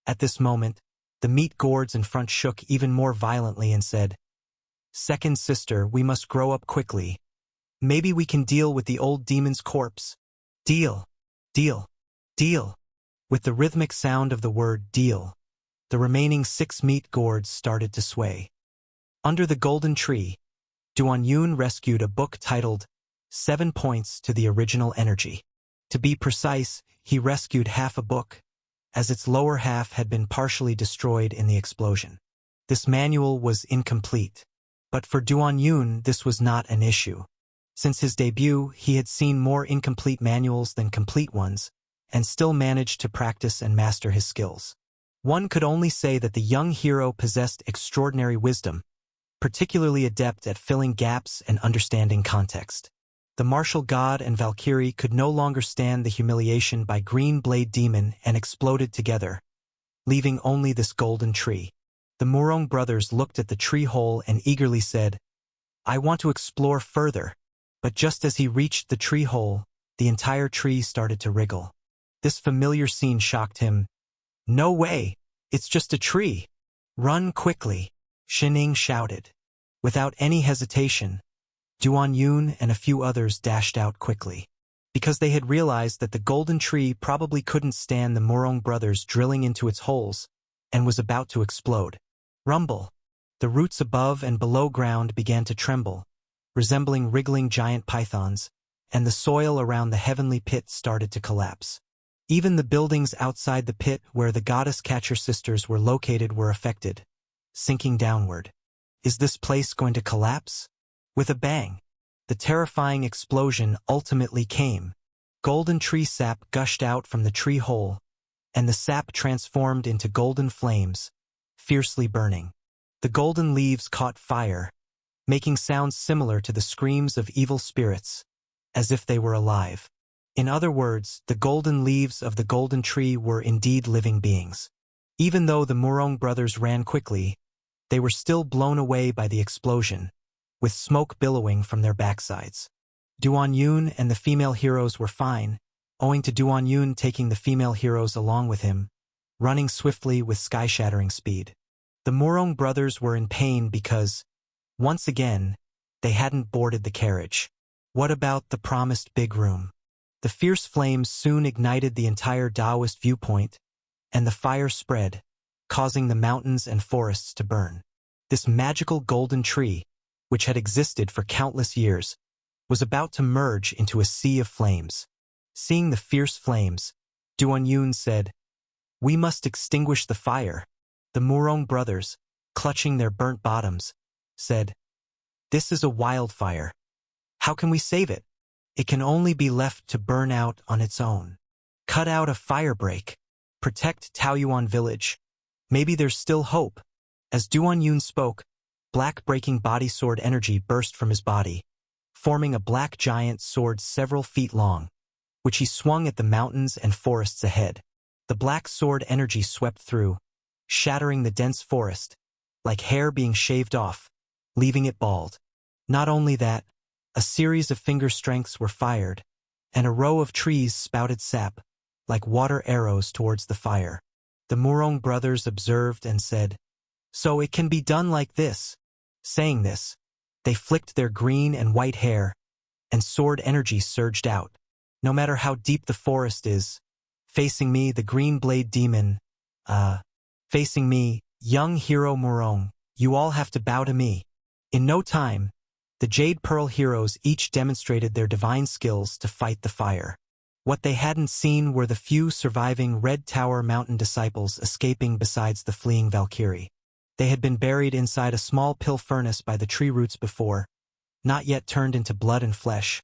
At this moment, the meat gourds in front shook even more violently and said, "Second sister, we must grow up quickly. Maybe we can deal with the old demon's corpse." Deal, deal, deal. With the rhythmic sound of the word deal, the remaining 6 meat gourds started to sway. Under the golden tree, Duan Yun rescued a book titled 7 Points to the Original Energy. To be precise, he rescued half a book, as its lower half had been partially destroyed in the explosion. This manual was incomplete, but for Duan Yun this was not an issue. Since his debut, he had seen more incomplete manuals than complete ones, and still managed to practice and master his skills. One could only say that the young hero possessed extraordinary wisdom, particularly adept at filling gaps and understanding context. The martial god and Valkyrie could no longer stand the humiliation by Green Blade Demon and exploded together, leaving only this golden tree. The Murong brothers looked at the tree hole and eagerly said, "I want to explore further." But just as he reached the tree hole, the entire tree started to wriggle. This familiar scene shocked him. "No way! It's just a tree! Run quickly!" Shining shouted. Without any hesitation, Duan Yun and a few others dashed out quickly, because they had realized that the golden tree probably couldn't stand the Murong brothers drilling into its holes and was about to explode. Rumble! The roots above and below ground began to tremble, resembling wriggling giant pythons, and the soil around the heavenly pit started to collapse. Even the buildings outside the pit where the goddess catcher sisters were located were affected, sinking downward. Is this place going to collapse? With a bang, the terrifying explosion ultimately came. Golden tree sap gushed out from the tree hole, and the sap transformed into golden flames, fiercely burning. The golden leaves caught fire, making sounds similar to the screams of evil spirits, as if they were alive. In other words, the golden leaves of the golden tree were indeed living beings. Even though the Murong brothers ran quickly, they were still blown away by the explosion, with smoke billowing from their backsides. Duan Yun and the female heroes were fine, owing to Duan Yun taking the female heroes along with him, running swiftly with sky-shattering speed. The Murong brothers were in pain because, once again, they hadn't boarded the carriage. What about the promised big room? The fierce flames soon ignited the entire Taoist viewpoint, and the fire spread, causing the mountains and forests to burn. This magical golden tree, which had existed for countless years, was about to merge into a sea of flames. Seeing the fierce flames, Duan Yun said, "We must extinguish the fire." The Murong brothers, clutching their burnt bottoms, said, "This is a wildfire. How can we save it? It can only be left to burn out on its own. Cut out a fire break. Protect Taoyuan village. Maybe there's still hope." As Duan Yun spoke, black breaking body sword energy burst from his body, forming a black giant sword several feet long, which he swung at the mountains and forests ahead. The black sword energy swept through, shattering the dense forest, like hair being shaved off, leaving it bald. Not only that, a series of finger strengths were fired, and a row of trees spouted sap, like water arrows towards the fire. The Murong brothers observed and said, "So it can be done like this." Saying this, they flicked their green and white hair, and sword energy surged out. "No matter how deep the forest is, facing me, the Green Blade Demon, facing me, young hero Murong, you all have to bow to me." In no time, the Jade Pearl heroes each demonstrated their divine skills to fight the fire. What they hadn't seen were the few surviving Red Tower Mountain disciples escaping besides the fleeing Valkyrie. They had been buried inside a small pill furnace by the tree roots before, not yet turned into blood and flesh.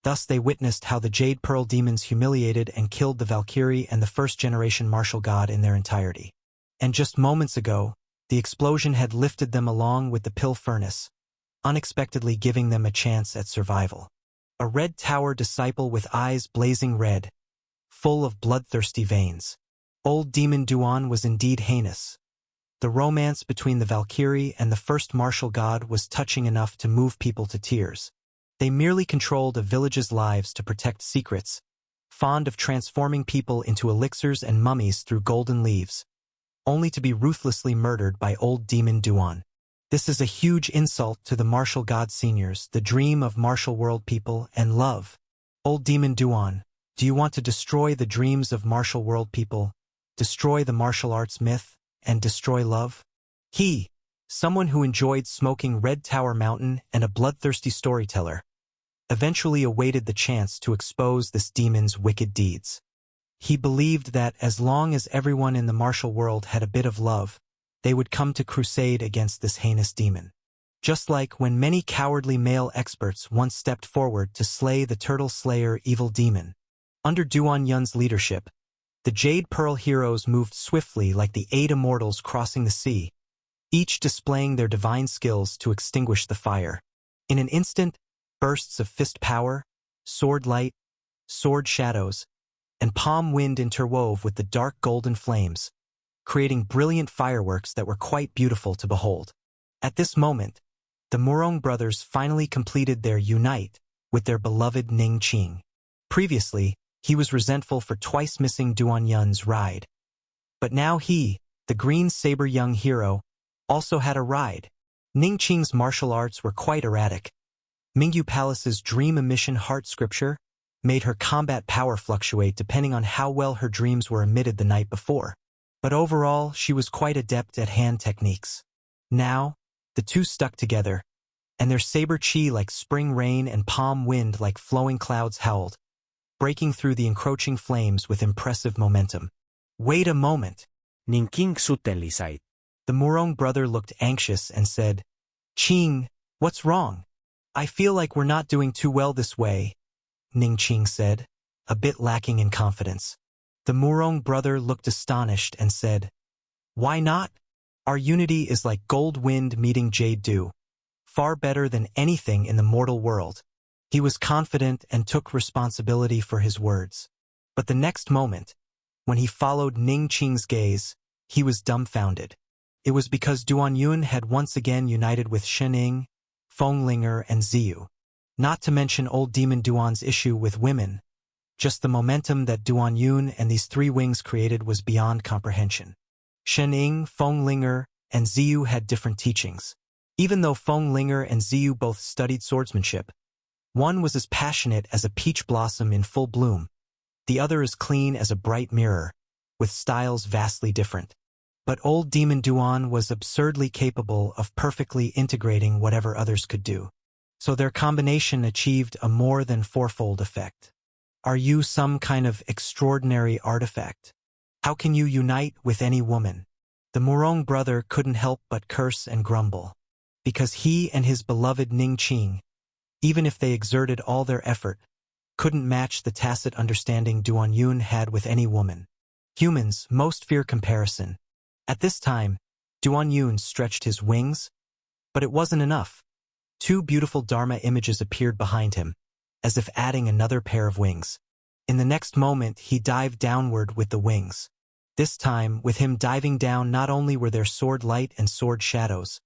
Thus they witnessed how the Jade Pearl demons humiliated and killed the Valkyrie and the first-generation martial god in their entirety. And just moments ago, the explosion had lifted them along with the pill furnace, unexpectedly giving them a chance at survival. A Red Tower disciple with eyes blazing red, full of bloodthirsty veins. Old Demon Duan was indeed heinous. The romance between the Valkyrie and the first martial god was touching enough to move people to tears. They merely controlled a village's lives to protect secrets, fond of transforming people into elixirs and mummies through golden leaves. only to be ruthlessly murdered by old demon Duan. This is a huge insult to the martial god seniors, the dream of martial world people, and love. Old demon Duan, do you want to destroy the dreams of martial world people, destroy the martial arts myth, and destroy love? He, someone who enjoyed smoking Red Tower Mountain and a bloodthirsty storyteller, eventually awaited the chance to expose this demon's wicked deeds. He believed that as long as everyone in the martial world had a bit of love, they would come to crusade against this heinous demon. Just like when many cowardly male experts once stepped forward to slay the Turtle Slayer evil demon. Under Duan Yun's leadership, the Jade Pearl heroes moved swiftly like the 8 immortals crossing the sea, each displaying their divine skills to extinguish the fire. In an instant, bursts of fist power, sword light, sword shadows, and palm wind interwove with the dark golden flames, creating brilliant fireworks that were quite beautiful to behold. At this moment, the Murong brothers finally completed their unite with their beloved Ning Qing. Previously, he was resentful for twice missing Duan Yun's ride. But now he, the green saber young hero, also had a ride. Ning Qing's martial arts were quite erratic. Mingyu Palace's dream emission heart scripture made her combat power fluctuate depending on how well her dreams were emitted the night before. But overall, she was quite adept at hand techniques. Now, the two stuck together, and their saber chi like spring rain and palm wind like flowing clouds howled, breaking through the encroaching flames with impressive momentum. Wait a moment. Ning Qing sutenlisait. The Murong brother looked anxious and said, Qing, what's wrong? I feel like we're not doing too well this way, Ning Qing said, a bit lacking in confidence. The Murong brother looked astonished and said, Why not? Our unity is like gold wind meeting jade dew, far better than anything in the mortal world. He was confident and took responsibility for his words. But the next moment, when he followed Ning Qing's gaze, he was dumbfounded. It was because Duan Yun had once again united with Shening, Fenglinger, and Ziyu. Not to mention old demon Duan's issue with women. Just the momentum that Duan Yun and these 3 wings created was beyond comprehension. Shening, Fenglinger, and Ziyu had different teachings. Even though Fenglinger and Ziyu both studied swordsmanship, one was as passionate as a peach blossom in full bloom, the other as clean as a bright mirror, with styles vastly different. But old demon Duan was absurdly capable of perfectly integrating whatever others could do. So their combination achieved a more than 4-fold effect. Are you some kind of extraordinary artifact? How can you unite with any woman? The Murong brother couldn't help but curse and grumble. Because he and his beloved Ning Qing, even if they exerted all their effort, couldn't match the tacit understanding Duan Yun had with any woman. Humans most fear comparison. At this time, Duan Yun stretched his wings, but it wasn't enough. 2 beautiful Dharma images appeared behind him, as if adding another pair of wings. In the next moment, he dived downward with the wings. This time, with him diving down, not only were there sword light and sword shadows,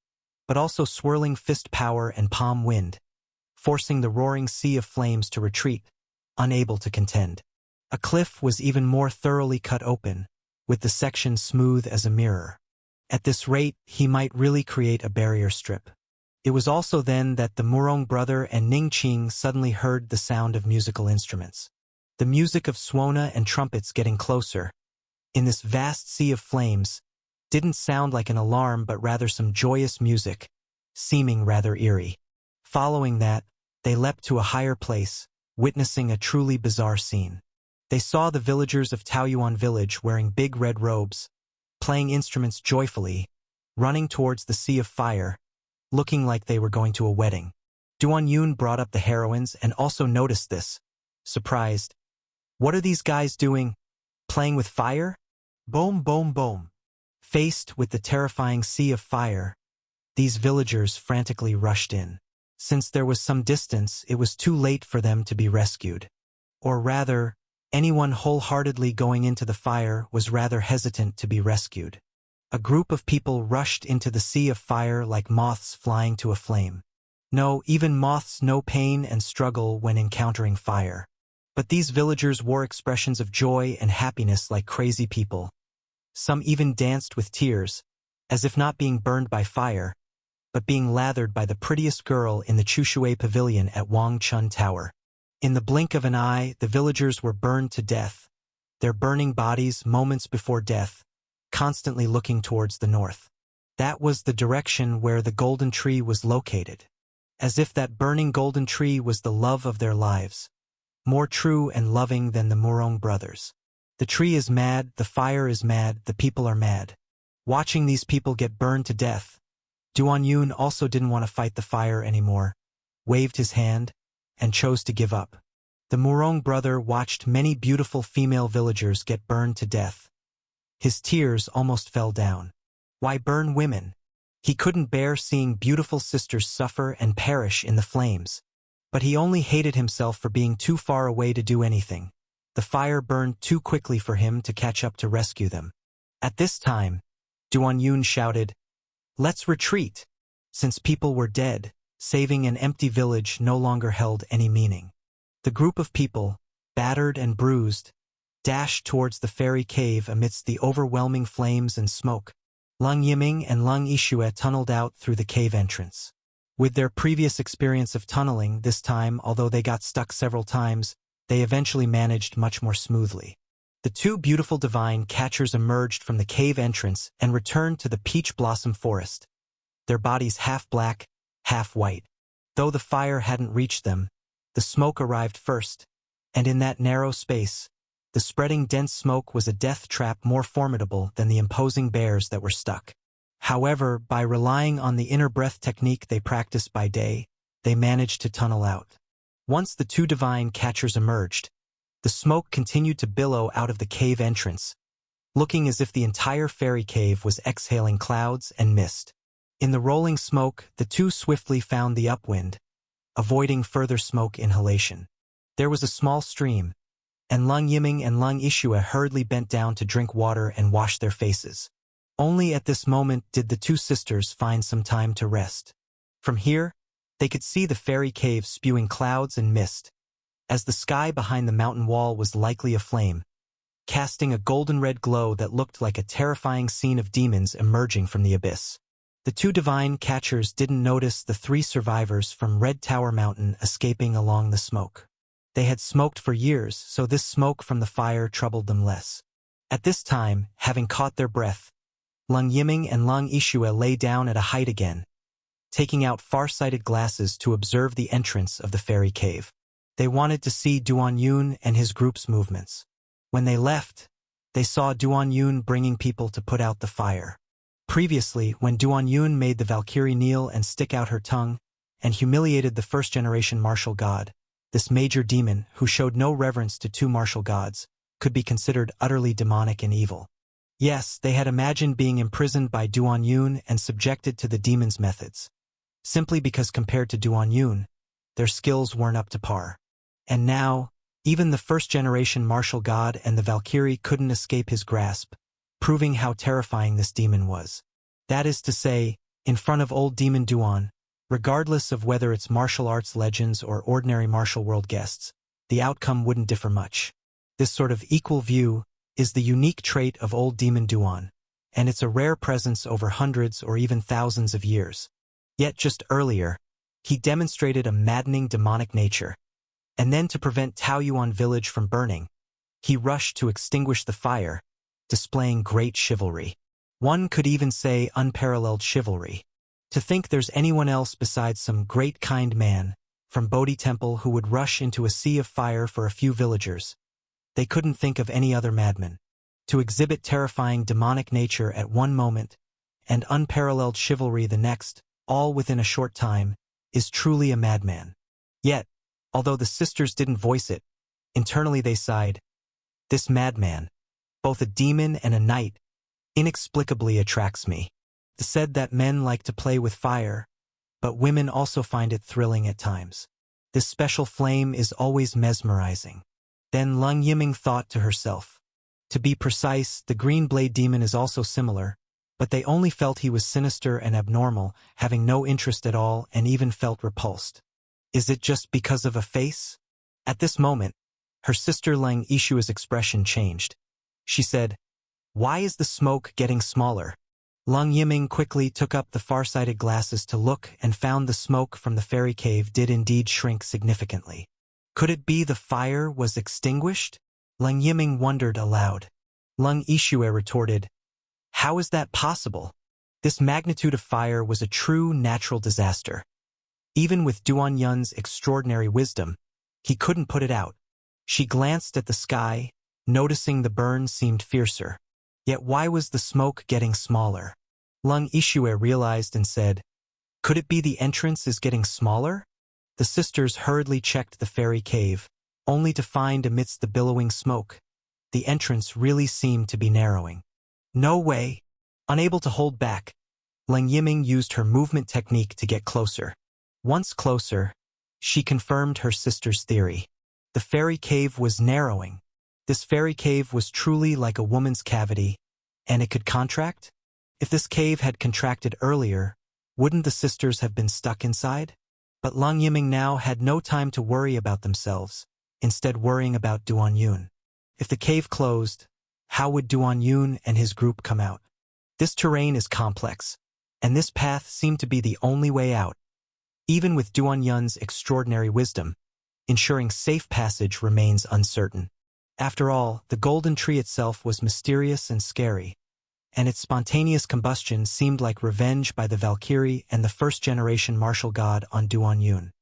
but also swirling fist power and palm wind, forcing the roaring sea of flames to retreat, unable to contend. A cliff was even more thoroughly cut open, with the section smooth as a mirror. At this rate, he might really create a barrier strip. It was also then that the Murong brother and Ning Qing suddenly heard the sound of musical instruments. The music of suona and trumpets getting closer, in this vast sea of flames, didn't sound like an alarm but rather some joyous music, seeming rather eerie. Following that, they leapt to a higher place, witnessing a truly bizarre scene. They saw the villagers of Taoyuan village wearing big red robes, playing instruments joyfully, running towards the sea of fire, looking like they were going to a wedding. Duan Yun brought up the heroines and also noticed this, surprised. What are these guys doing? Playing with fire? Boom, boom, boom. Faced with the terrifying sea of fire, these villagers frantically rushed in. Since there was some distance, it was too late for them to be rescued. Or rather, anyone wholeheartedly going into the fire was rather hesitant to be rescued. A group of people rushed into the sea of fire like moths flying to a flame. No, even moths know pain and struggle when encountering fire. But these villagers wore expressions of joy and happiness like crazy people. Some even danced with tears, as if not being burned by fire, but being lathered by the prettiest girl in the Chushui Pavilion at Wangchun Tower. In the blink of an eye, the villagers were burned to death, their burning bodies moments before death, constantly looking towards the north. That was the direction where the golden tree was located, as if that burning golden tree was the love of their lives, more true and loving than the Murong brothers. The tree is mad, the fire is mad, the people are mad. Watching these people get burned to death, Duan Yun also didn't want to fight the fire anymore, waved his hand, and chose to give up. The Murong brother watched many beautiful female villagers get burned to death. His tears almost fell down. Why burn women? He couldn't bear seeing beautiful sisters suffer and perish in the flames. But he only hated himself for being too far away to do anything. The fire burned too quickly for him to catch up to rescue them. At this time, Duan Yun shouted, "Let's retreat!" Since people were dead, saving an empty village no longer held any meaning. The group of people, battered and bruised, dashed towards the fairy cave amidst the overwhelming flames and smoke. Leng Yiming and Leng Yixue tunneled out through the cave entrance. With their previous experience of tunneling, this time, although they got stuck several times, they eventually managed much more smoothly. The two beautiful divine catchers emerged from the cave entrance and returned to the peach blossom forest, their bodies half black, half white. Though the fire hadn't reached them, the smoke arrived first, and in that narrow space, the spreading dense smoke was a death trap more formidable than the imposing bears that were stuck. However, by relying on the inner breath technique they practiced by day, they managed to tunnel out. Once the two divine catchers emerged, the smoke continued to billow out of the cave entrance, looking as if the entire fairy cave was exhaling clouds and mist. In the rolling smoke, the two swiftly found the upwind, avoiding further smoke inhalation. There was a small stream, and Leng Yiming and Leng Yixue hurriedly bent down to drink water and wash their faces. Only at this moment did the two sisters find some time to rest. From here, they could see the fairy cave spewing clouds and mist, as the sky behind the mountain wall was likely aflame, casting a golden-red glow that looked like a terrifying scene of demons emerging from the abyss. The two divine catchers didn't notice the three survivors from Red Tower Mountain escaping along the smoke. They had smoked for years, so this smoke from the fire troubled them less. At this time, having caught their breath, Leng Yiming and Leng Yixue lay down at a height again, taking out far-sighted glasses to observe the entrance of the fairy cave. They wanted to see Duan Yun and his group's movements. When they left, they saw Duan Yun bringing people to put out the fire. Previously, when Duan Yun made the Valkyrie kneel and stick out her tongue, and humiliated the first-generation martial god, this major demon, who showed no reverence to two martial gods, could be considered utterly demonic and evil. Yes, they had imagined being imprisoned by Duan Yun and subjected to the demon's methods, simply because compared to Duan Yun, their skills weren't up to par. And now, even the first-generation martial god and the Valkyrie couldn't escape his grasp, proving how terrifying this demon was. That is to say, in front of old demon Duan, regardless of whether it's martial arts legends or ordinary martial world guests, the outcome wouldn't differ much. This sort of equal view is the unique trait of old demon Duan, and it's a rare presence over hundreds or even thousands of years. Yet just earlier, he demonstrated a maddening demonic nature. And then to prevent Taoyuan village from burning, he rushed to extinguish the fire, displaying great chivalry. One could even say unparalleled chivalry. To think there's anyone else besides some great kind man from Bodhi Temple who would rush into a sea of fire for a few villagers. They couldn't think of any other madman. To exhibit terrifying demonic nature at one moment and unparalleled chivalry the next, all within a short time, is truly a madman. Yet, although the sisters didn't voice it, internally they sighed. This madman, both a demon and a knight, inexplicably attracts me. It said that men like to play with fire, but women also find it thrilling at times. This special flame is always mesmerizing. Then Leng Yiming thought to herself. To be precise, the green blade demon is also similar, but they only felt he was sinister and abnormal, having no interest at all and even felt repulsed. Is it just because of a face? At this moment, her sister Leng Yixue's expression changed. She said, Why is the smoke getting smaller? Lung Yiming quickly took up the far-sighted glasses to look and found the smoke from the fairy cave did indeed shrink significantly. Could it be the fire was extinguished? Lung Yiming wondered aloud. Lung Yishue retorted, how is that possible? This magnitude of fire was a true natural disaster. Even with Duan Yun's extraordinary wisdom, he couldn't put it out. She glanced at the sky, noticing the burn seemed fiercer. Yet why was the smoke getting smaller? Lung Yishue realized and said, could it be the entrance is getting smaller? The sisters hurriedly checked the fairy cave, only to find amidst the billowing smoke, the entrance really seemed to be narrowing. No way! Unable to hold back, Lung Yiming used her movement technique to get closer. Once closer, she confirmed her sister's theory. The fairy cave was narrowing. This fairy cave was truly like a woman's cavity, and it could contract? If this cave had contracted earlier, wouldn't the sisters have been stuck inside? But Lung Yiming now had no time to worry about themselves, instead worrying about Duan Yun. If the cave closed, how would Duan Yun and his group come out? This terrain is complex, and this path seemed to be the only way out. Even with Duan Yun's extraordinary wisdom, ensuring safe passage remains uncertain. After all, the golden tree itself was mysterious and scary, and its spontaneous combustion seemed like revenge by the Valkyrie and the first-generation martial god on Duan Yun.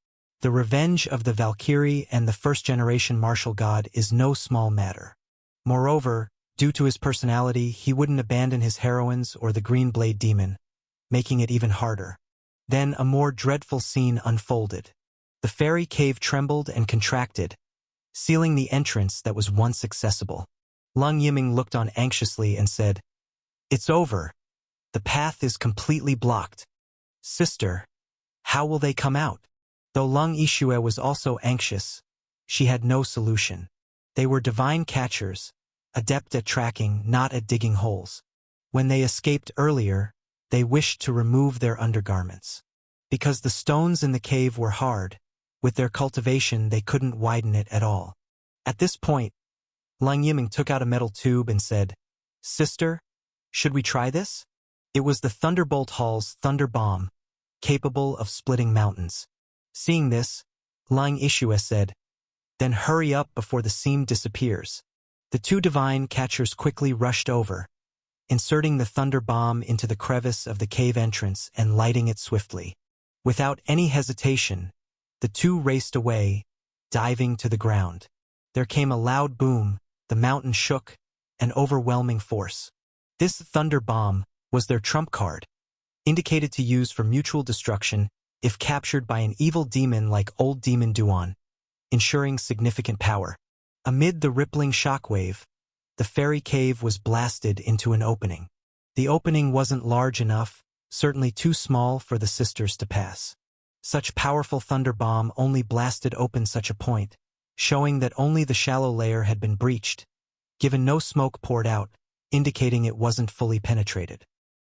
The revenge of the Valkyrie and the first-generation martial god is no small matter. Moreover, due to his personality, he wouldn't abandon his heroines or the Green Blade Demon, making it even harder. Then a more dreadful scene unfolded. The fairy cave trembled and contracted, sealing the entrance that was once accessible. Lung Yiming looked on anxiously and said, it's over. The path is completely blocked. Sister, how will they come out? Though Lung Yishue was also anxious, she had no solution. They were divine catchers, adept at tracking, not at digging holes. When they escaped earlier, they wished to remove their undergarments. Because the stones in the cave were hard, with their cultivation they couldn't widen it at all. At this point, Lung Yiming took out a metal tube and said, sister, should we try this? It was the Thunderbolt Hall's Thunder Bomb, capable of splitting mountains. Seeing this, Lung Yishue said, then hurry up before the seam disappears. The two divine catchers quickly rushed over, inserting the thunder bomb into the crevice of the cave entrance and lighting it swiftly. Without any hesitation, the two raced away, diving to the ground. There came a loud boom, the mountain shook, an overwhelming force. This thunder bomb was their trump card, indicated to use for mutual destruction if captured by an evil demon like Old Demon Duan, ensuring significant power. Amid the rippling shockwave, the fairy cave was blasted into an opening. The opening wasn't large enough, certainly too small for the sisters to pass. Such powerful thunder bomb only blasted open such a point, showing that only the shallow layer had been breached, given no smoke poured out, indicating it wasn't fully penetrated.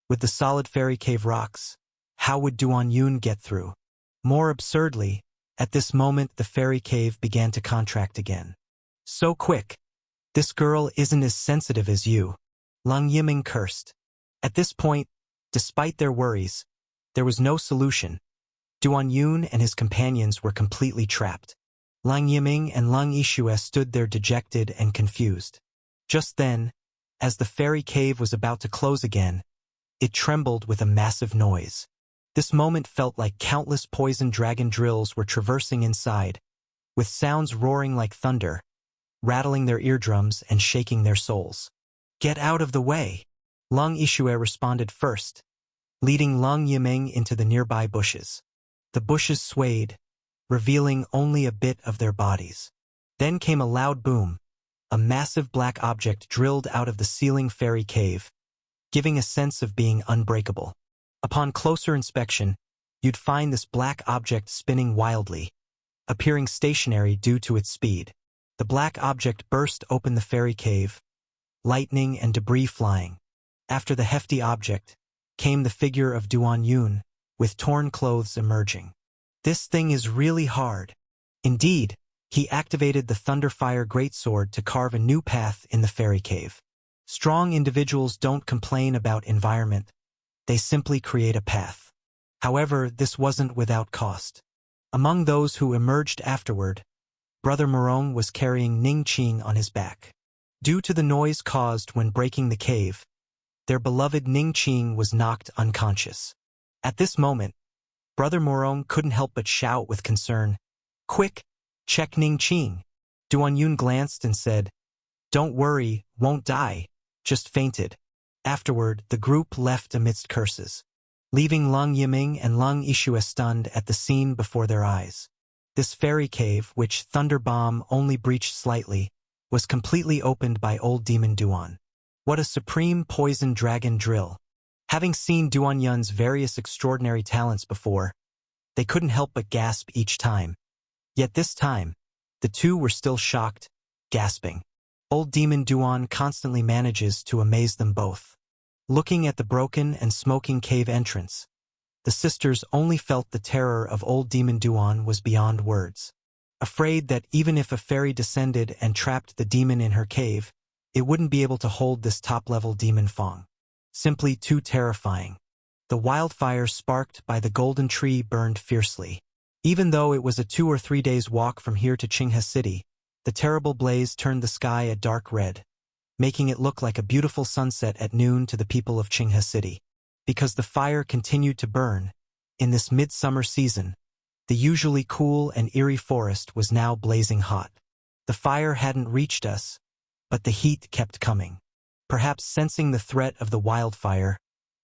With the solid fairy cave rocks, how would Duan Yun get through? More absurdly, at this moment the fairy cave began to contract again. So quick! This girl isn't as sensitive as you. Lung Yiming cursed. At this point, despite their worries, there was no solution. Duan Yun and his companions were completely trapped. Lung Yiming and Lung Yishue stood there dejected and confused. Just then, as the fairy cave was about to close again, it trembled with a massive noise. This moment felt like countless poison dragon drills were traversing inside, with sounds roaring like thunder, rattling their eardrums and shaking their souls. Get out of the way! Lung Yishue responded first, leading Lung Yiming into the nearby bushes. The bushes swayed, revealing only a bit of their bodies. Then came a loud boom. A massive black object drilled out of the ceiling fairy cave, giving a sense of being unbreakable. Upon closer inspection, you'd find this black object spinning wildly, appearing stationary due to its speed. The black object burst open the fairy cave, lightning and debris flying. After the hefty object, came the figure of Duan Yun, with torn clothes emerging. This thing is really hard. Indeed, he activated the Thunderfire Greatsword to carve a new path in the fairy cave. Strong individuals don't complain about environment, they simply create a path. However, this wasn't without cost. Among those who emerged afterward, Brother Morong was carrying Ning Qing on his back. Due to the noise caused when breaking the cave, their beloved Ning Qing was knocked unconscious. At this moment, Brother Morong couldn't help but shout with concern, "Quick, check Ning Qing." Duan Yun glanced and said, "Don't worry, won't die, just fainted." Afterward, the group left amidst curses, leaving Lung Yiming and Lung Yishue stunned at the scene before their eyes. This fairy cave, which Thunder Bomb only breached slightly, was completely opened by old demon Duan. What a supreme poison dragon drill! Having seen Duan Yun's various extraordinary talents before, they couldn't help but gasp each time. Yet this time, the two were still shocked, gasping. Old demon Duan constantly manages to amaze them both. Looking at the broken and smoking cave entrance, the sisters only felt the terror of old demon Duan was beyond words. Afraid that even if a fairy descended and trapped the demon in her cave, it wouldn't be able to hold this top-level demon Fong. Simply too terrifying. The wildfire sparked by the golden tree burned fiercely. Even though it was a 2 or 3 days walk from here to Qinghe City, the terrible blaze turned the sky a dark red, making it look like a beautiful sunset at noon to the people of Qinghe City. Because the fire continued to burn, in this midsummer season, the usually cool and eerie forest was now blazing hot. The fire hadn't reached us, but the heat kept coming. Perhaps sensing the threat of the wildfire,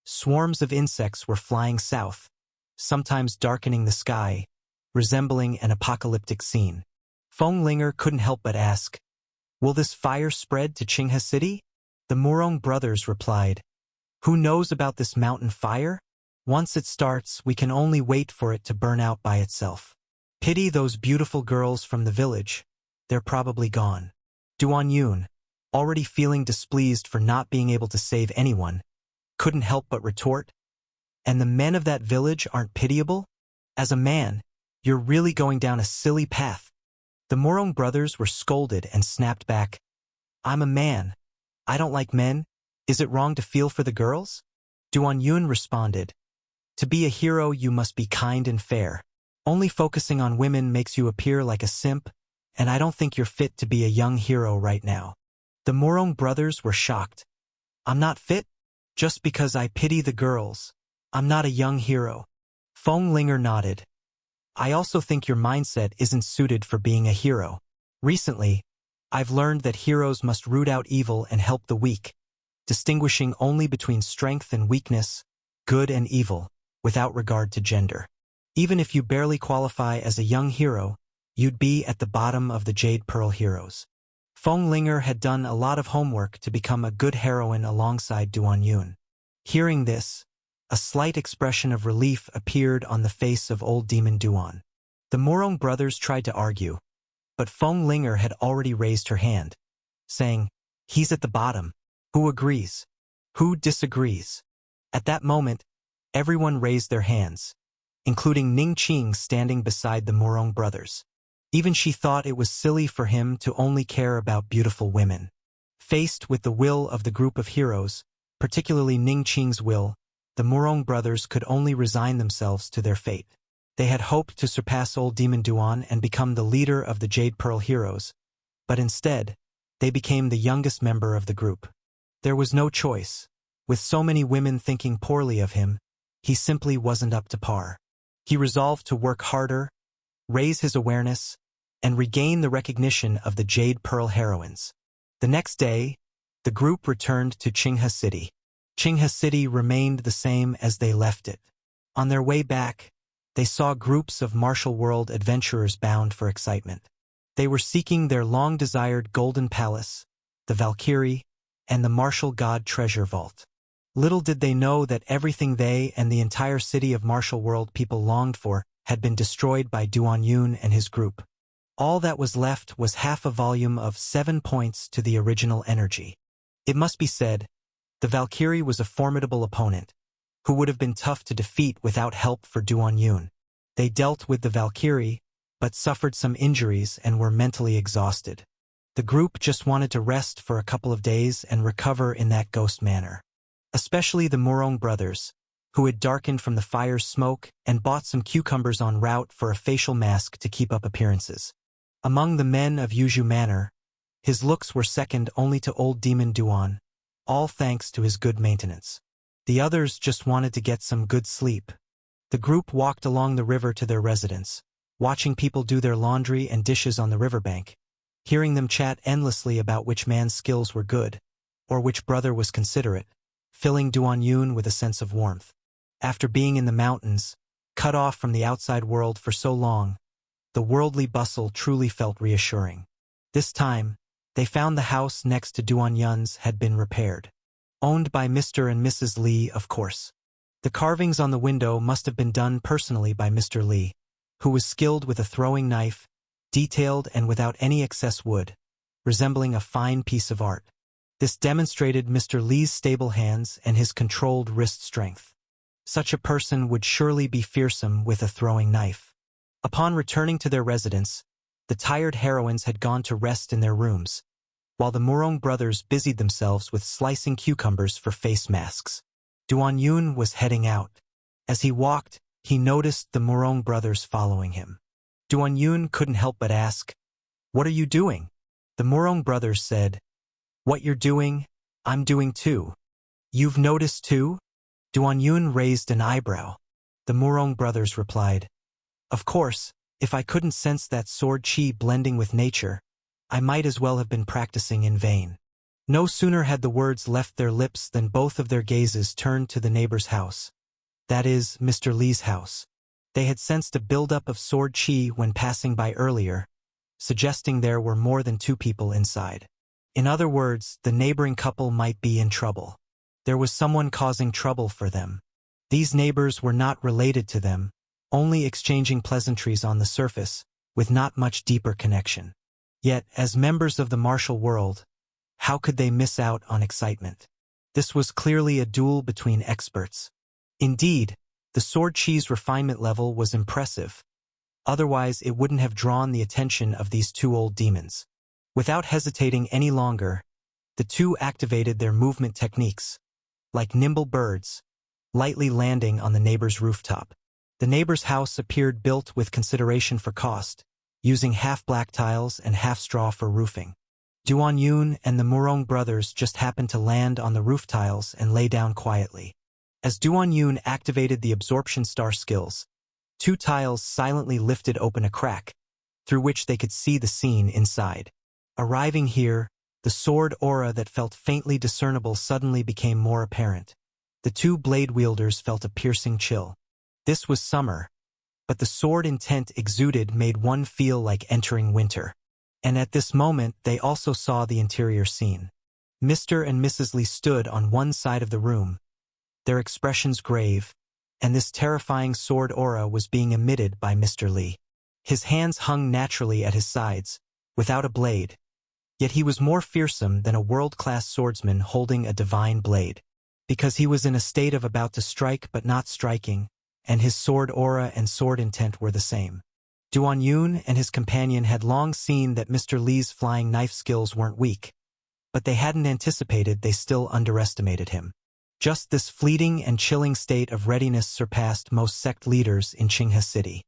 swarms of insects were flying south, sometimes darkening the sky, resembling an apocalyptic scene. Feng Linger couldn't help but ask, "Will this fire spread to Qinghe City?" The Morong brothers replied, "Who knows about this mountain fire? Once it starts, we can only wait for it to burn out by itself. Pity those beautiful girls from the village. They're probably gone." Duan Yun, already feeling displeased for not being able to save anyone, couldn't help but retort, "And the men of that village aren't pitiable? As a man, you're really going down a silly path." The Morong brothers were scolded and snapped back, "I'm a man. I don't like men. Is it wrong to feel for the girls?" Duan Yun responded, "To be a hero you must be kind and fair. Only focusing on women makes you appear like a simp, and I don't think you're fit to be a young hero right now." The Morong brothers were shocked. "I'm not fit? Just because I pity the girls. I'm not a young hero." Feng Linger nodded. "I also think your mindset isn't suited for being a hero. Recently, I've learned that heroes must root out evil and help the weak, distinguishing only between strength and weakness, good and evil, without regard to gender. Even if you barely qualify as a young hero, you'd be at the bottom of the Jade Pearl heroes." Feng Linger had done a lot of homework to become a good heroine alongside Duan Yun. Hearing this, a slight expression of relief appeared on the face of old demon Duan. The Morong brothers tried to argue, but Feng Linger had already raised her hand, saying, "He's at the bottom. Who agrees? Who disagrees?" At that moment, everyone raised their hands, including Ning Qing standing beside the Morong brothers. Even she thought it was silly for him to only care about beautiful women. Faced with the will of the group of heroes, particularly Ning Qing's will, the Morong brothers could only resign themselves to their fate. They had hoped to surpass old demon Duan and become the leader of the Jade Pearl heroes, but instead, they became the youngest member of the group. There was no choice. With so many women thinking poorly of him, he simply wasn't up to par. He resolved to work harder, raise his awareness, and regain the recognition of the Jade Pearl heroines. The next day, the group returned to Qinghe City. Qinghe City remained the same as they left it. On their way back, they saw groups of martial world adventurers bound for excitement. They were seeking their long-desired Golden Palace, the Valkyrie, and the Martial God Treasure Vault. Little did they know that everything they and the entire city of martial world people longed for had been destroyed by Duan Yun and his group. All that was left was half a volume of 7 points to the original energy. It must be said, the Valkyrie was a formidable opponent, who would have been tough to defeat without help for Duan Yun. They dealt with the Valkyrie, but suffered some injuries and were mentally exhausted. The group just wanted to rest for a couple of days and recover in that ghost manner. Especially the Morong brothers, who had darkened from the fire's smoke and bought some cucumbers en route for a facial mask to keep up appearances. Among the men of Yuju Manor, his looks were second only to old demon Duan, all thanks to his good maintenance. The others just wanted to get some good sleep. The group walked along the river to their residence, watching people do their laundry and dishes on the riverbank, hearing them chat endlessly about which man's skills were good, or which brother was considerate, filling Duan Yun with a sense of warmth. After being in the mountains, cut off from the outside world for so long, the worldly bustle truly felt reassuring. This time, they found the house next to Duan Yun's had been repaired. Owned by Mr. and Mrs. Li, of course. The carvings on the window must have been done personally by Mr. Li, who was skilled with a throwing knife, detailed and without any excess wood, resembling a fine piece of art. This demonstrated Mr. Li's stable hands and his controlled wrist strength. Such a person would surely be fearsome with a throwing knife. Upon returning to their residence, the tired heroines had gone to rest in their rooms, while the Morong brothers busied themselves with slicing cucumbers for face masks. Duan Yun was heading out. As he walked, he noticed the Morong brothers following him. Duan Yun couldn't help but ask, "What are you doing?" The Morong brothers said, "What you're doing, I'm doing too." "You've noticed too?" Duan Yun raised an eyebrow. The Morong brothers replied, "Of course, if I couldn't sense that sword chi blending with nature, I might as well have been practicing in vain." No sooner had the words left their lips than both of their gazes turned to the neighbor's house. That is, Mr. Li's house. They had sensed a buildup of sword chi when passing by earlier, suggesting there were more than two people inside. In other words, the neighboring couple might be in trouble. There was someone causing trouble for them. These neighbors were not related to them, only exchanging pleasantries on the surface, with not much deeper connection. Yet, as members of the martial world, how could they miss out on excitement? This was clearly a duel between experts. Indeed, the sword chi's refinement level was impressive. Otherwise, it wouldn't have drawn the attention of these two old demons. Without hesitating any longer, the two activated their movement techniques, like nimble birds, lightly landing on the neighbor's rooftop. The neighbor's house appeared built with consideration for cost, using half black tiles and half straw for roofing. Duan Yun and the Morong brothers just happened to land on the roof tiles and lay down quietly. As Duan Yun activated the absorption star skills, two tiles silently lifted open a crack, through which they could see the scene inside. Arriving here, the sword aura that felt faintly discernible suddenly became more apparent. The two blade wielders felt a piercing chill. This was summer, but the sword intent exuded made one feel like entering winter. And at this moment they also saw the interior scene. Mr. and Mrs. Li stood on one side of the room, their expressions grave, and this terrifying sword aura was being emitted by Mr. Li. His hands hung naturally at his sides, without a blade, yet he was more fearsome than a world-class swordsman holding a divine blade, because he was in a state of about to strike but not striking, and his sword aura and sword intent were the same. Duan Yun and his companion had long seen that Mr. Li's flying knife skills weren't weak, but they hadn't anticipated they still underestimated him. Just this fleeting and chilling state of readiness surpassed most sect leaders in Qinghe City.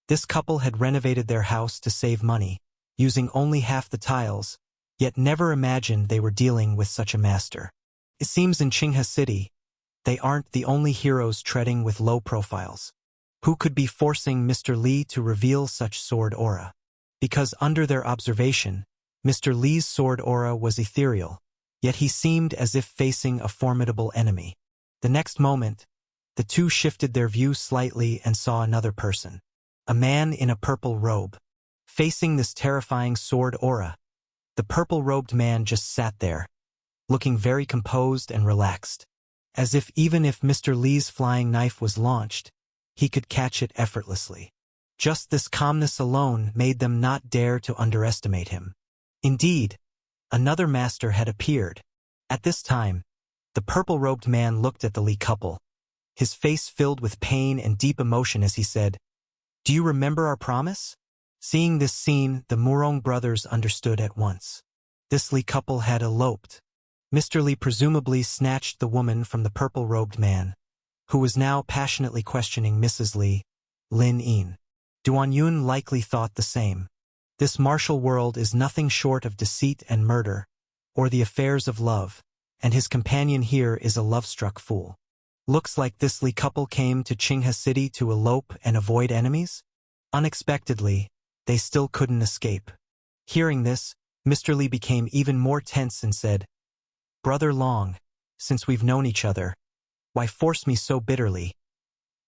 This couple had renovated their house to save money, using only half the tiles, yet never imagined they were dealing with such a master. It seems in Qinghe City, they aren't the only heroes treading with low profiles. Who could be forcing Mr. Li to reveal such sword aura? Because under their observation, Mr. Li's sword aura was ethereal, yet he seemed as if facing a formidable enemy. The next moment, the two shifted their view slightly and saw another person. A man in a purple robe. Facing this terrifying sword aura, the purple-robed man just sat there, looking very composed and relaxed, as if even if Mr. Li's flying knife was launched, he could catch it effortlessly. Just this calmness alone made them not dare to underestimate him. Indeed, another master had appeared. At this time, the purple-robed man looked at the Li couple, his face filled with pain and deep emotion as he said, "Do you remember our promise?" Seeing this scene, the Morong brothers understood at once. This Li couple had eloped. Mr. Li presumably snatched the woman from the purple-robed man, who was now passionately questioning Mrs. Li, Lin Yin. Duan Yun likely thought the same. This martial world is nothing short of deceit and murder, or the affairs of love, and his companion here is a love-struck fool. Looks like this Li couple came to Qinghe City to elope and avoid enemies? Unexpectedly, they still couldn't escape. Hearing this, Mr. Li became even more tense and said, "Brother Long, since we've known each other, why force me so bitterly?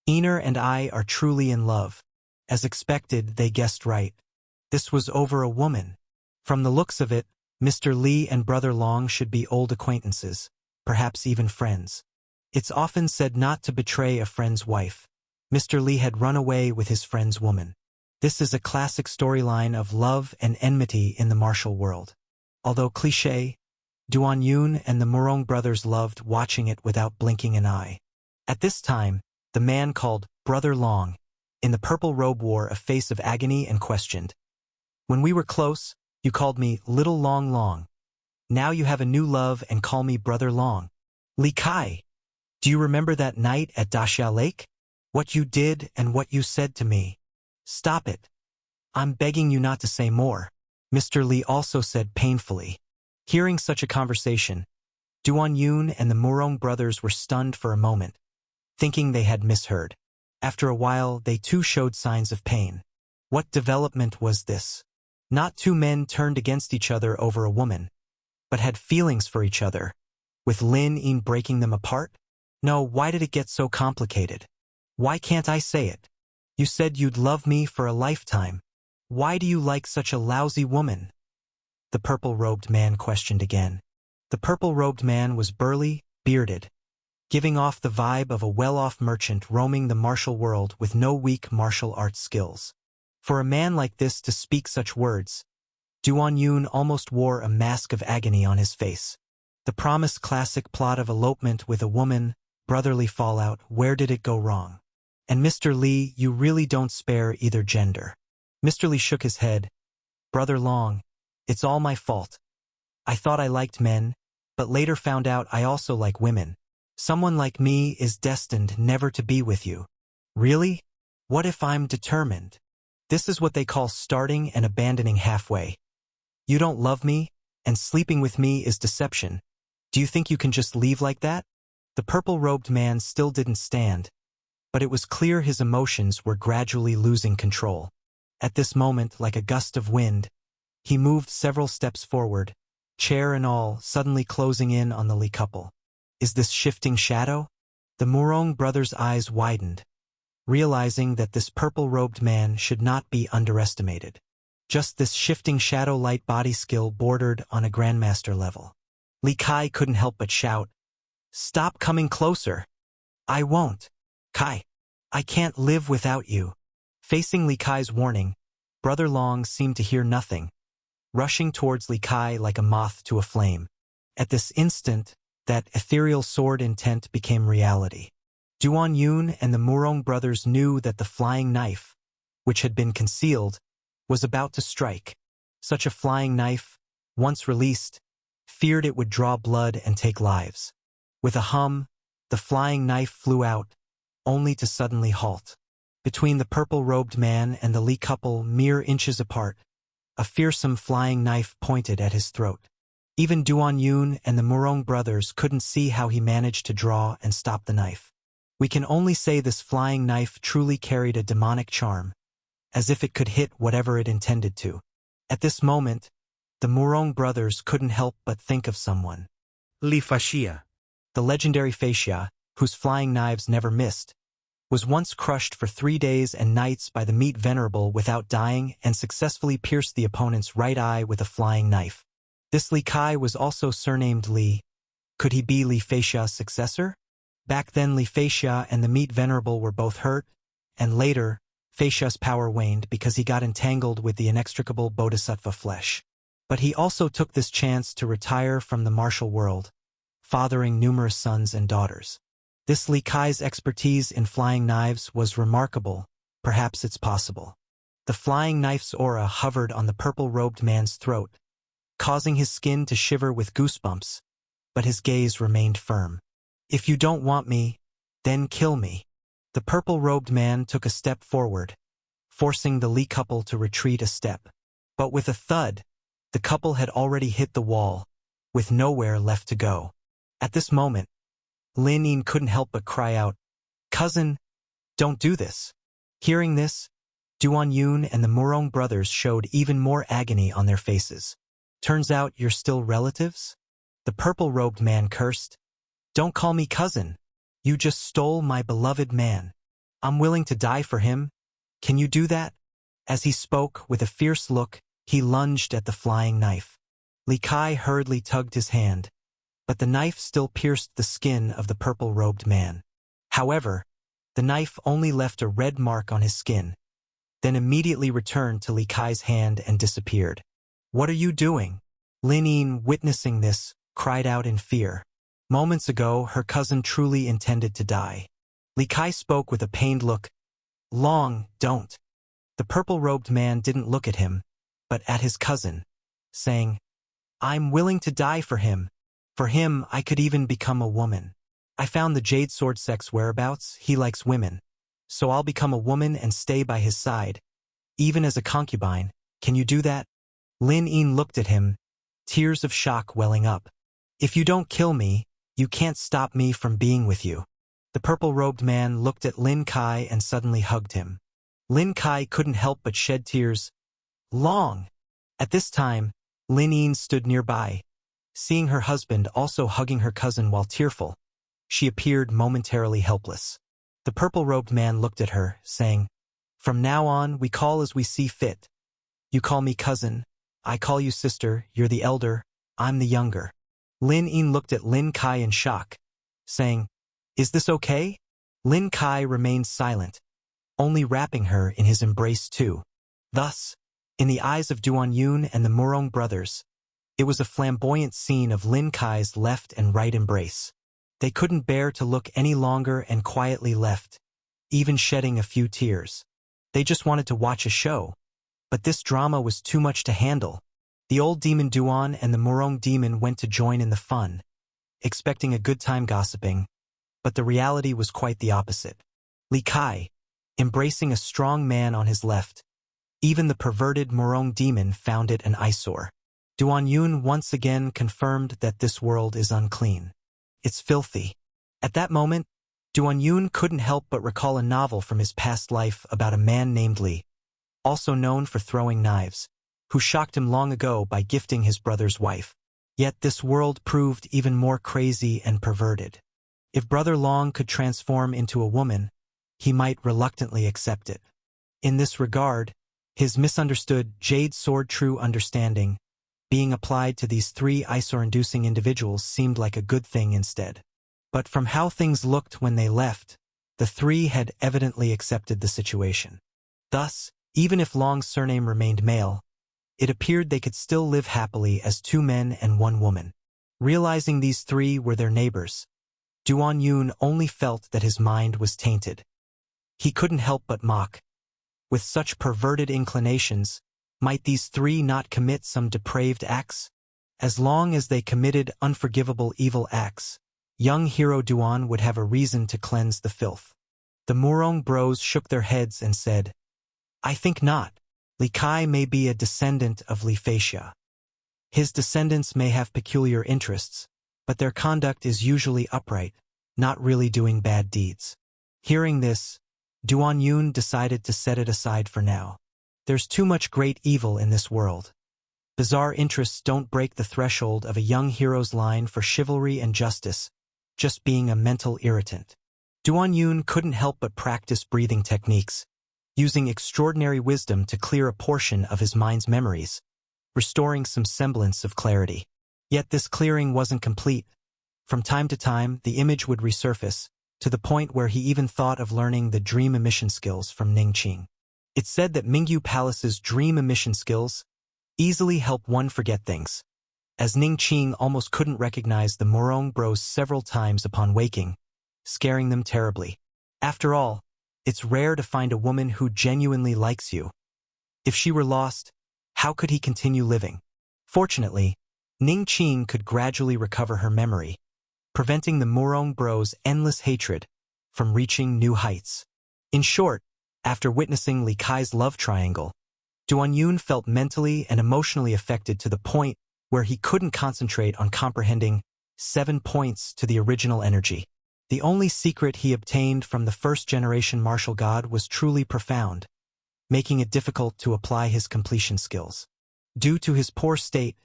Ener and I are truly in love." As expected, they guessed right. This was over a woman. From the looks of it, Mr. Li and Brother Long should be old acquaintances, perhaps even friends. It's often said not to betray a friend's wife. Mr. Li had run away with his friend's woman. This is a classic storyline of love and enmity in the martial world. Although cliché, Duan Yun and the Murong brothers loved watching it without blinking an eye. At this time, the man called Brother Long, in the purple robe, wore a face of agony and questioned. "When we were close, you called me Little Long Long. Now you have a new love and call me Brother Long. Li Kai, do you remember that night at Daxia Lake? What you did and what you said to me? Stop it. I'm begging you not to say more," Mr. Li also said painfully. Hearing such a conversation, Duan Yun and the Murong brothers were stunned for a moment, thinking they had misheard. After a while, they too showed signs of pain. What development was this? Not two men turned against each other over a woman, but had feelings for each other, with Lin Yin breaking them apart? No, why did it get so complicated? Why can't I say it? You said you'd love me for a lifetime. Why do you like such a lousy woman? The purple-robed man questioned again. The purple-robed man was burly, bearded, giving off the vibe of a well-off merchant roaming the martial world with no weak martial arts skills. For a man like this to speak such words, Duan Yun almost wore a mask of agony on his face. The promised classic plot of elopement with a woman, brotherly fallout, where did it go wrong? And Mr. Li, you really don't spare either gender. Mr. Li shook his head. Brother Long, it's all my fault. I thought I liked men, but later found out I also like women. Someone like me is destined never to be with you. Really? What if I'm determined? This is what they call starting and abandoning halfway. You don't love me, and sleeping with me is deception. Do you think you can just leave like that? The purple-robed man still didn't stand, but it was clear his emotions were gradually losing control. At this moment, like a gust of wind, he moved several steps forward, chair and all, suddenly closing in on the Li couple. Is this shifting shadow? The Murong brothers' eyes widened, realizing that this purple-robed man should not be underestimated. Just this shifting shadow light body skill bordered on a grandmaster level. Li Kai couldn't help but shout, "Stop coming closer! I won't! Kai, I can't live without you!" Facing Li Kai's warning, Brother Long seemed to hear nothing, rushing towards Li Kai like a moth to a flame. At this instant, that ethereal sword intent became reality. Duan Yun and the Murong brothers knew that the flying knife, which had been concealed, was about to strike. Such a flying knife, once released, feared it would draw blood and take lives. With a hum, the flying knife flew out, only to suddenly halt. Between the purple-robed man and the Li couple, mere inches apart, a fearsome flying knife pointed at his throat. Even Duan Yun and the Murong brothers couldn't see how he managed to draw and stop the knife. We can only say this flying knife truly carried a demonic charm, as if it could hit whatever it intended to. At this moment, the Murong brothers couldn't help but think of someone. Li Fashia. The legendary Fashia, whose flying knives never missed, was once crushed for 3 days and nights by the meat venerable without dying and successfully pierced the opponent's right eye with a flying knife. This Li Kai was also surnamed Li. Could he be Li Fashia's successor? Back then Li Fashia and the meat venerable were both hurt, and later, Fashia's power waned because he got entangled with the inextricable bodhisattva flesh. But he also took this chance to retire from the martial world, fathering numerous sons and daughters. This Li Kai's expertise in flying knives was remarkable. Perhaps it's possible. The flying knife's aura hovered on the purple-robed man's throat, causing his skin to shiver with goosebumps, but his gaze remained firm. If you don't want me, then kill me. The purple-robed man took a step forward, forcing the Lee couple to retreat a step. But with a thud, the couple had already hit the wall, with nowhere left to go. At this moment, Lin Yin couldn't help but cry out, "Cousin, don't do this." Hearing this, Duan Yun and the Murong brothers showed even more agony on their faces. "Turns out you're still relatives?" The purple-robed man cursed. "Don't call me cousin. You just stole my beloved man. I'm willing to die for him. Can you do that?" As he spoke, with a fierce look, he lunged at the flying knife. Li Kai hurriedly tugged his hand, but the knife still pierced the skin of the purple-robed man. However, the knife only left a red mark on his skin, then immediately returned to Li Kai's hand and disappeared. "What are you doing?" Lin Yin, witnessing this, cried out in fear. Moments ago, her cousin truly intended to die. Li Kai spoke with a pained look. Don't." The purple-robed man didn't look at him, but at his cousin, saying, "I'm willing to die for him. For him, I could even become a woman. I found the Jade Sword Sect's whereabouts. He likes women. So I'll become a woman and stay by his side. Even as a concubine. Can you do that?" Lin Yin looked at him, tears of shock welling up. "If you don't kill me, you can't stop me from being with you." The purple-robed man looked at Lin Kai and suddenly hugged him. Lin Kai couldn't help but shed tears. At this time, Lin Yin stood nearby. Seeing her husband also hugging her cousin while tearful, she appeared momentarily helpless. The purple-robed man looked at her, saying, "From now on, we call as we see fit. You call me cousin, I call you sister, you're the elder, I'm the younger." Lin Yin looked at Lin Kai in shock, saying, "Is this okay?" Lin Kai remained silent, only wrapping her in his embrace too. Thus, in the eyes of Duan Yun and the Murong brothers, it was a flamboyant scene of Lin Kai's left and right embrace. They couldn't bear to look any longer and quietly left, even shedding a few tears. They just wanted to watch a show. But this drama was too much to handle. The old demon Duan and the Murong demon went to join in the fun, expecting a good time gossiping, but the reality was quite the opposite. Li Kai, embracing a strong man on his left, even the perverted Murong demon found it an eyesore. Duan Yun once again confirmed that this world is unclean. It's filthy. At that moment, Duan Yun couldn't help but recall a novel from his past life about a man named Li, also known for throwing knives, who shocked him long ago by gifting his brother's wife. Yet this world proved even more crazy and perverted. If Brother Long could transform into a woman, he might reluctantly accept it. In this regard, his misunderstood Jade Sword True Understanding being applied to these three eyesore-inducing individuals seemed like a good thing instead. But from how things looked when they left, the three had evidently accepted the situation. Thus, even if Long's surname remained male, it appeared they could still live happily as two men and one woman. Realizing these three were their neighbors, Duan Yun only felt that his mind was tainted. He couldn't help but mock. With such perverted inclinations, might these three not commit some depraved acts? As long as they committed unforgivable evil acts, young hero Duan would have a reason to cleanse the filth. The Murong bros shook their heads and said, "I think not. Li Kai may be a descendant of Li Faxia. His descendants may have peculiar interests, but their conduct is usually upright, not really doing bad deeds." Hearing this, Duan Yun decided to set it aside for now. There's too much great evil in this world. Bizarre interests don't break the threshold of a young hero's line for chivalry and justice, just being a mental irritant. Duan Yun couldn't help but practice breathing techniques, using extraordinary wisdom to clear a portion of his mind's memories, restoring some semblance of clarity. Yet this clearing wasn't complete. From time to time, the image would resurface, to the point where he even thought of learning the dream emission skills from Ning Qing. It's said that Mingyu Palace's dream emission skills easily help one forget things, as Ning Qing almost couldn't recognize the Murong bros several times upon waking, scaring them terribly. After all, it's rare to find a woman who genuinely likes you. If she were lost, how could he continue living? Fortunately, Ning Qing could gradually recover her memory, preventing the Murong Bro's endless hatred from reaching new heights. In short, after witnessing Li Kai's love triangle, Duan Yun felt mentally and emotionally affected to the point where he couldn't concentrate on comprehending 7 points to the original energy. The only secret he obtained from the first-generation martial god was truly profound, making it difficult to apply his completion skills. Due to his poor state,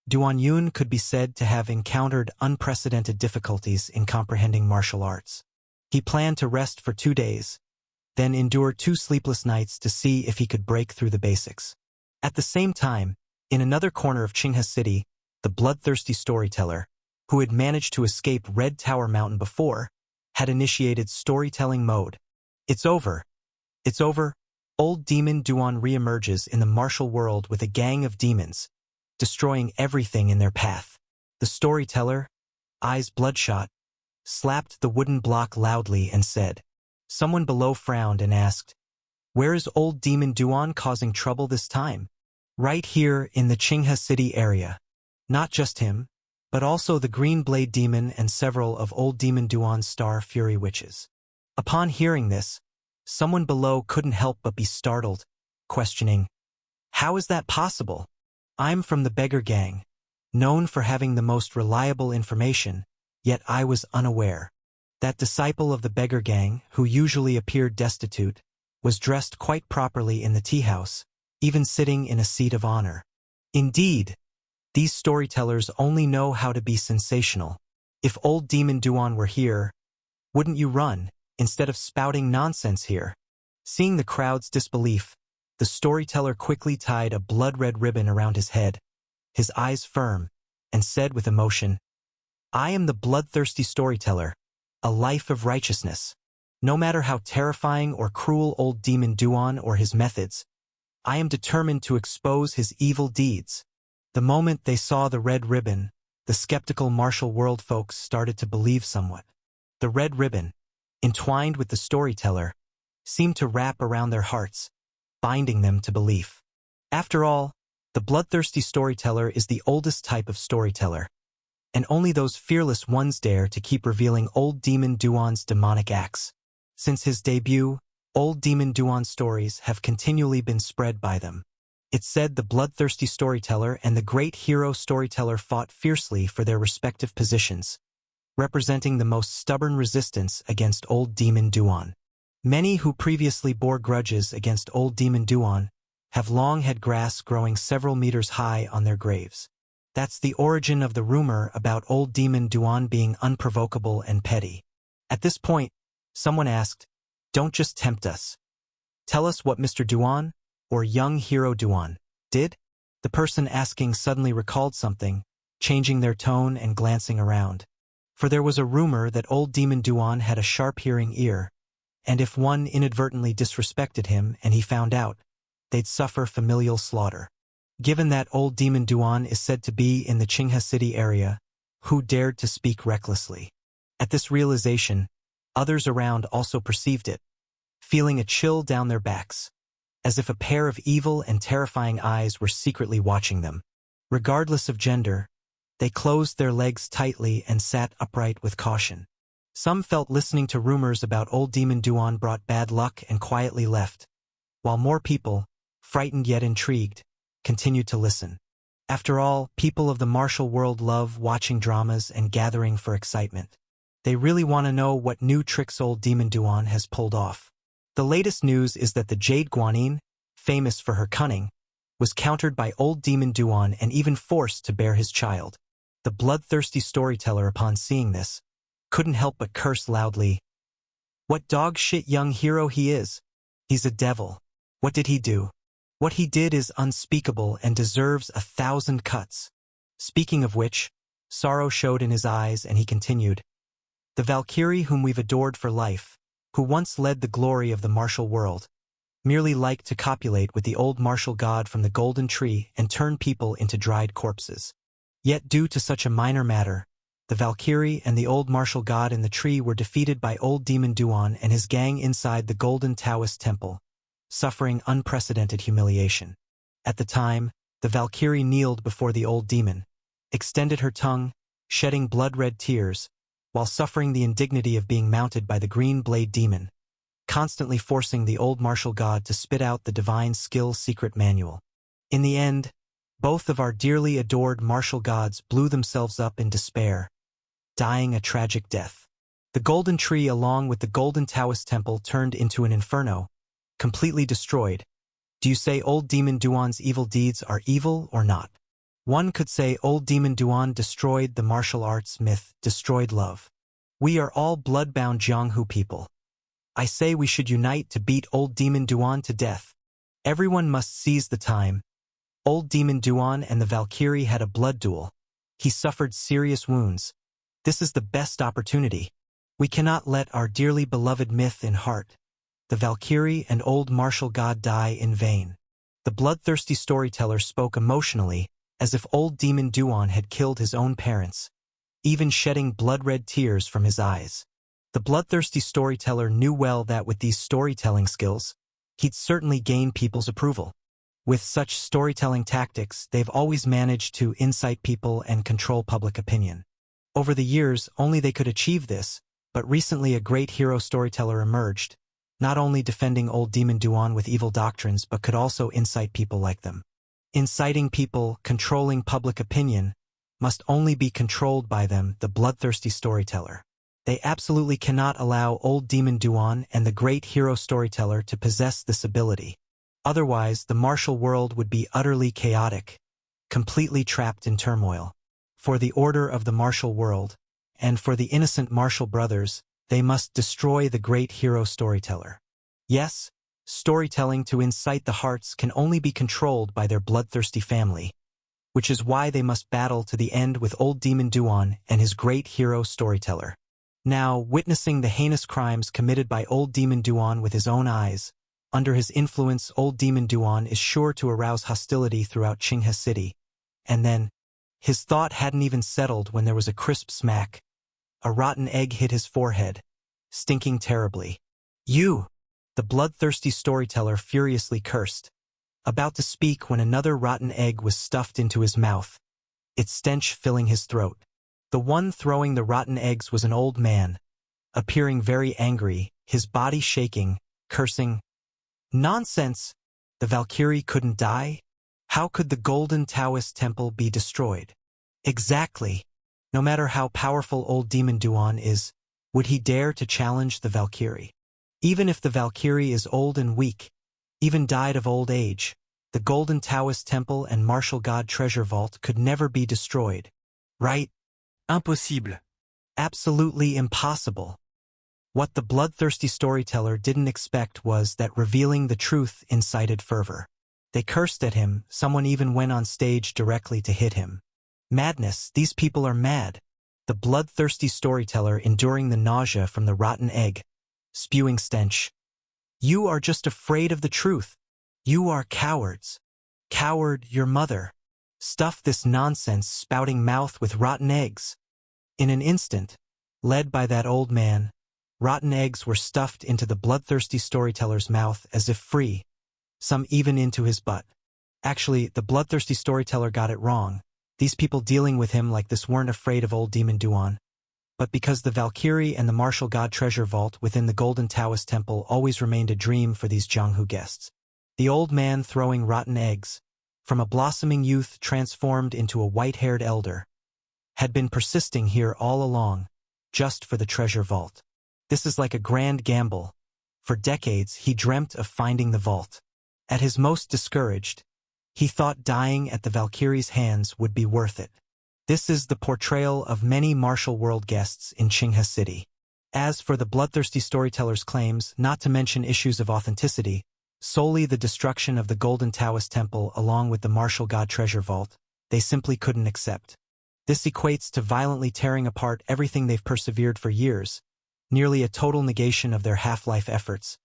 Duan Yun could be said to have encountered unprecedented difficulties in comprehending martial arts. He planned to rest for 2 days, then endure 2 sleepless nights to see if he could break through the basics. At the same time, in another corner of Qinghe City, the bloodthirsty storyteller, who had managed to escape Red Tower Mountain before, had initiated storytelling mode. It's over. It's over. Old demon Duan reemerges in the martial world with a gang of demons, destroying everything in their path. The storyteller, eyes bloodshot, slapped the wooden block loudly and said. Someone below frowned and asked, "Where is old demon Duan causing trouble this time?" "Right here in the Qinghe City area." Not just him, but also the Green Blade Demon and several of old demon Duan's Star Fury witches. Upon hearing this, someone below couldn't help but be startled, questioning, "How is that possible? I'm from the Beggar Gang, known for having the most reliable information, yet I was unaware." That disciple of the Beggar Gang, who usually appeared destitute, was dressed quite properly in the tea house, even sitting in a seat of honor. Indeed, these storytellers only know how to be sensational. If old demon Duan were here, wouldn't you run, instead of spouting nonsense here? Seeing the crowd's disbelief, the storyteller quickly tied a blood-red ribbon around his head, his eyes firm, and said with emotion, "I am the bloodthirsty storyteller, a life of righteousness. No matter how terrifying or cruel old demon Duan or his methods, I am determined to expose his evil deeds." The moment they saw the red ribbon, the skeptical martial world folks started to believe somewhat. The red ribbon, entwined with the storyteller, seemed to wrap around their hearts, binding them to belief. After all, the bloodthirsty storyteller is the oldest type of storyteller, and only those fearless ones dare to keep revealing old demon Duan's demonic acts. Since his debut, old demon Duan's stories have continually been spread by them. It's said the bloodthirsty storyteller and the great hero storyteller fought fiercely for their respective positions, representing the most stubborn resistance against old demon Duan. Many who previously bore grudges against old demon Duan have long had grass growing several meters high on their graves. That's the origin of the rumor about old demon Duan being unprovocable and petty. At this point, someone asked, "Don't just tempt us. Tell us what Mr. Duan, or young hero Duan, did?" The person asking suddenly recalled something, changing their tone and glancing around. For there was a rumor that old demon Duan had a sharp-hearing ear, and if one inadvertently disrespected him and he found out, they'd suffer familial slaughter. Given that old demon Duan is said to be in the Qinghe City area, who dared to speak recklessly? At this realization, others around also perceived it, feeling a chill down their backs, as if a pair of evil and terrifying eyes were secretly watching them. Regardless of gender, they closed their legs tightly and sat upright with caution. Some felt listening to rumors about old demon Duan brought bad luck and quietly left, while more people, frightened yet intrigued, continued to listen. After all, people of the martial world love watching dramas and gathering for excitement. They really want to know what new tricks old demon Duan has pulled off. The latest news is that the Jade Guanyin, famous for her cunning, was countered by old demon Duan and even forced to bear his child. The bloodthirsty storyteller, upon seeing this, couldn't help but curse loudly. What dog shit young hero he is. He's a devil. What did he do? What he did is unspeakable and deserves 1,000 cuts. Speaking of which, sorrow showed in his eyes and he continued. The Valkyrie whom we've adored for life, who once led the glory of the martial world, merely liked to copulate with the old martial god from the golden tree and turn people into dried corpses. Yet due to such a minor matter, the Valkyrie and the old martial god in the tree were defeated by old demon Duan and his gang inside the golden Taoist temple, suffering unprecedented humiliation. At the time, The Valkyrie kneeled before the old demon, extended her tongue, shedding blood-red tears, while suffering the indignity of being mounted by the green blade demon, constantly forcing the old martial god to spit out the divine skill secret manual. In the end, both of our dearly adored martial gods blew themselves up in despair, dying a tragic death. The golden tree along with the golden Taoist temple turned into an inferno, completely destroyed. Do you say old demon Duan's evil deeds are evil or not? One could say old demon Duan destroyed the martial arts myth, destroyed love. We are all blood-bound Jianghu people. I say we should unite to beat old demon Duan to death. Everyone must seize the time. Old demon Duan and the Valkyrie had a blood duel. He suffered serious wounds. This is the best opportunity. We cannot let our dearly beloved myth in heart, the Valkyrie and old martial god, die in vain. The bloodthirsty storyteller spoke emotionally, as if old demon Duan had killed his own parents, even shedding blood-red tears from his eyes. The bloodthirsty storyteller knew well that with these storytelling skills, he'd certainly gain people's approval. With such storytelling tactics, they've always managed to incite people and control public opinion. Over the years, only they could achieve this, but recently a great hero storyteller emerged, not only defending old demon Duan with evil doctrines but could also incite people like them. Inciting people, controlling public opinion, must only be controlled by them, the bloodthirsty storyteller. They absolutely cannot allow old demon Duan and the great hero storyteller to possess this ability. Otherwise, the martial world would be utterly chaotic, completely trapped in turmoil. For the order of the martial world, and for the innocent martial brothers, they must destroy the great hero storyteller. Yes, storytelling to incite the hearts can only be controlled by their bloodthirsty family, which is why they must battle to the end with old demon Duan and his great hero storyteller. Now, witnessing the heinous crimes committed by old demon Duan with his own eyes, under his influence old demon Duan is sure to arouse hostility throughout Qinghe City. And then, his thought hadn't even settled when there was a crisp smack. A rotten egg hit his forehead, stinking terribly. "You!" the bloodthirsty storyteller furiously cursed, about to speak when another rotten egg was stuffed into his mouth, its stench filling his throat. The one throwing the rotten eggs was an old man, appearing very angry, his body shaking, cursing. "Nonsense! The Valkyrie couldn't die? How could the golden Taoist temple be destroyed?" Exactly. No matter how powerful old demon Duan is, would he dare to challenge the Valkyrie? Even if the Valkyrie is old and weak, even died of old age, the golden Taoist temple and martial god treasure vault could never be destroyed. Right? Impossible. Absolutely impossible. What the bloodthirsty storyteller didn't expect was that revealing the truth incited fervor. They cursed at him, someone even went on stage directly to hit him. Madness, these people are mad. The bloodthirsty storyteller enduring the nausea from the rotten egg, spewing stench. "You are just afraid of the truth. You are cowards. Coward, your mother. Stuff this nonsense spouting mouth with rotten eggs." In an instant, led by that old man, rotten eggs were stuffed into the bloodthirsty storyteller's mouth as if free, some even into his butt. Actually, the bloodthirsty storyteller got it wrong. These people dealing with him like this weren't afraid of old demon Duan. But because the Valkyrie and the martial god treasure vault within the golden Taoist temple always remained a dream for these Jianghu guests. The old man throwing rotten eggs, from a blossoming youth transformed into a white-haired elder, had been persisting here all along, just for the treasure vault. This is like a grand gamble. For decades he dreamt of finding the vault. At his most discouraged, he thought dying at the Valkyrie's hands would be worth it. This is the portrayal of many martial world guests in Qinghe City. As for the bloodthirsty storyteller's claims, not to mention issues of authenticity, solely the destruction of the golden Taoist temple along with the martial god treasure vault, they simply couldn't accept. This equates to violently tearing apart everything they've persevered for years, nearly a total negation of their half-life efforts.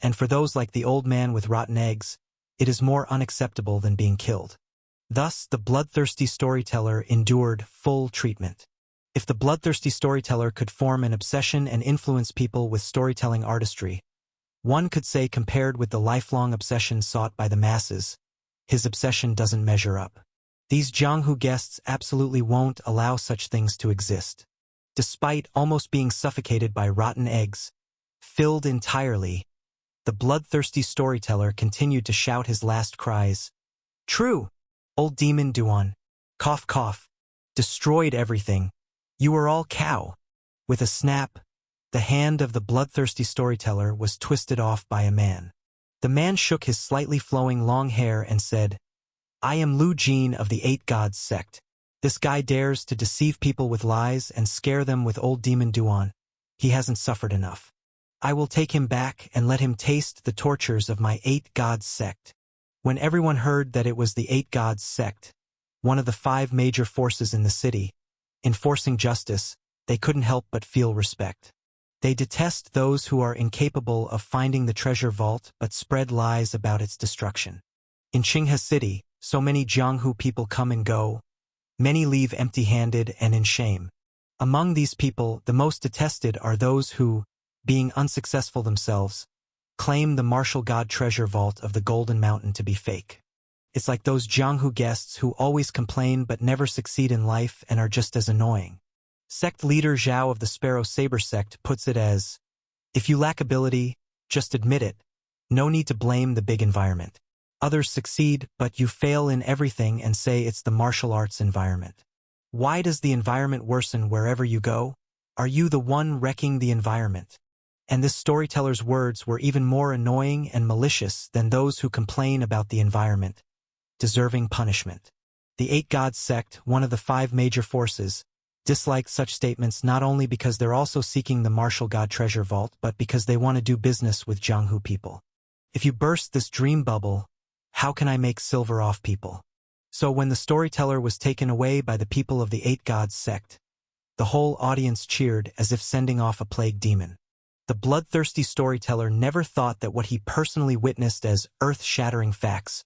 And for those like the old man with rotten eggs, it is more unacceptable than being killed. Thus, the bloodthirsty storyteller endured full treatment. If the bloodthirsty storyteller could form an obsession and influence people with storytelling artistry, one could say compared with the lifelong obsession sought by the masses, His obsession doesn't measure up. These Jianghu guests absolutely won't allow such things to exist. Despite almost being suffocated by rotten eggs, filled entirely, the bloodthirsty storyteller continued to shout his last cries. True, old demon Duan. Cough cough. Destroyed everything. You were all cow. With a snap, the hand of the bloodthirsty storyteller was twisted off by a man. The man shook his slightly flowing long hair and said, I am Lu Jin of the Eight Gods sect. This guy dares to deceive people with lies and scare them with old demon Duan. He hasn't suffered enough. I will take him back and let him taste the tortures of my Eight Gods sect. When everyone heard that it was the Eight Gods sect, one of the 5 major forces in the city, enforcing justice, they couldn't help but feel respect. They detest those who are incapable of finding the treasure vault but spread lies about its destruction. In Qinghe City, so many Jianghu people come and go. Many leave empty-handed and in shame. Among these people, the most detested are those who, being unsuccessful themselves, claim the martial god treasure vault of the Golden Mountain to be fake. It's like those Jianghu guests who always complain but never succeed in life and are just as annoying. Sect leader Zhao of the Sparrow Saber sect puts it as, if you lack ability, just admit it. No need to blame the big environment. Others succeed, but you fail in everything and say it's the martial arts environment. Why does the environment worsen wherever you go? Are you the one wrecking the environment? And this storyteller's words were even more annoying and malicious than those who complain about the environment, deserving punishment. The Eight Gods sect, one of the 5 major forces, dislike such statements not only because they're also seeking the martial god treasure vault but because they want to do business with Jianghu people. If you burst this dream bubble, how can I make silver off people? So when the storyteller was taken away by the people of the Eight Gods sect, the whole audience cheered as if sending off a plague demon. The bloodthirsty storyteller never thought that what he personally witnessed as earth-shattering facts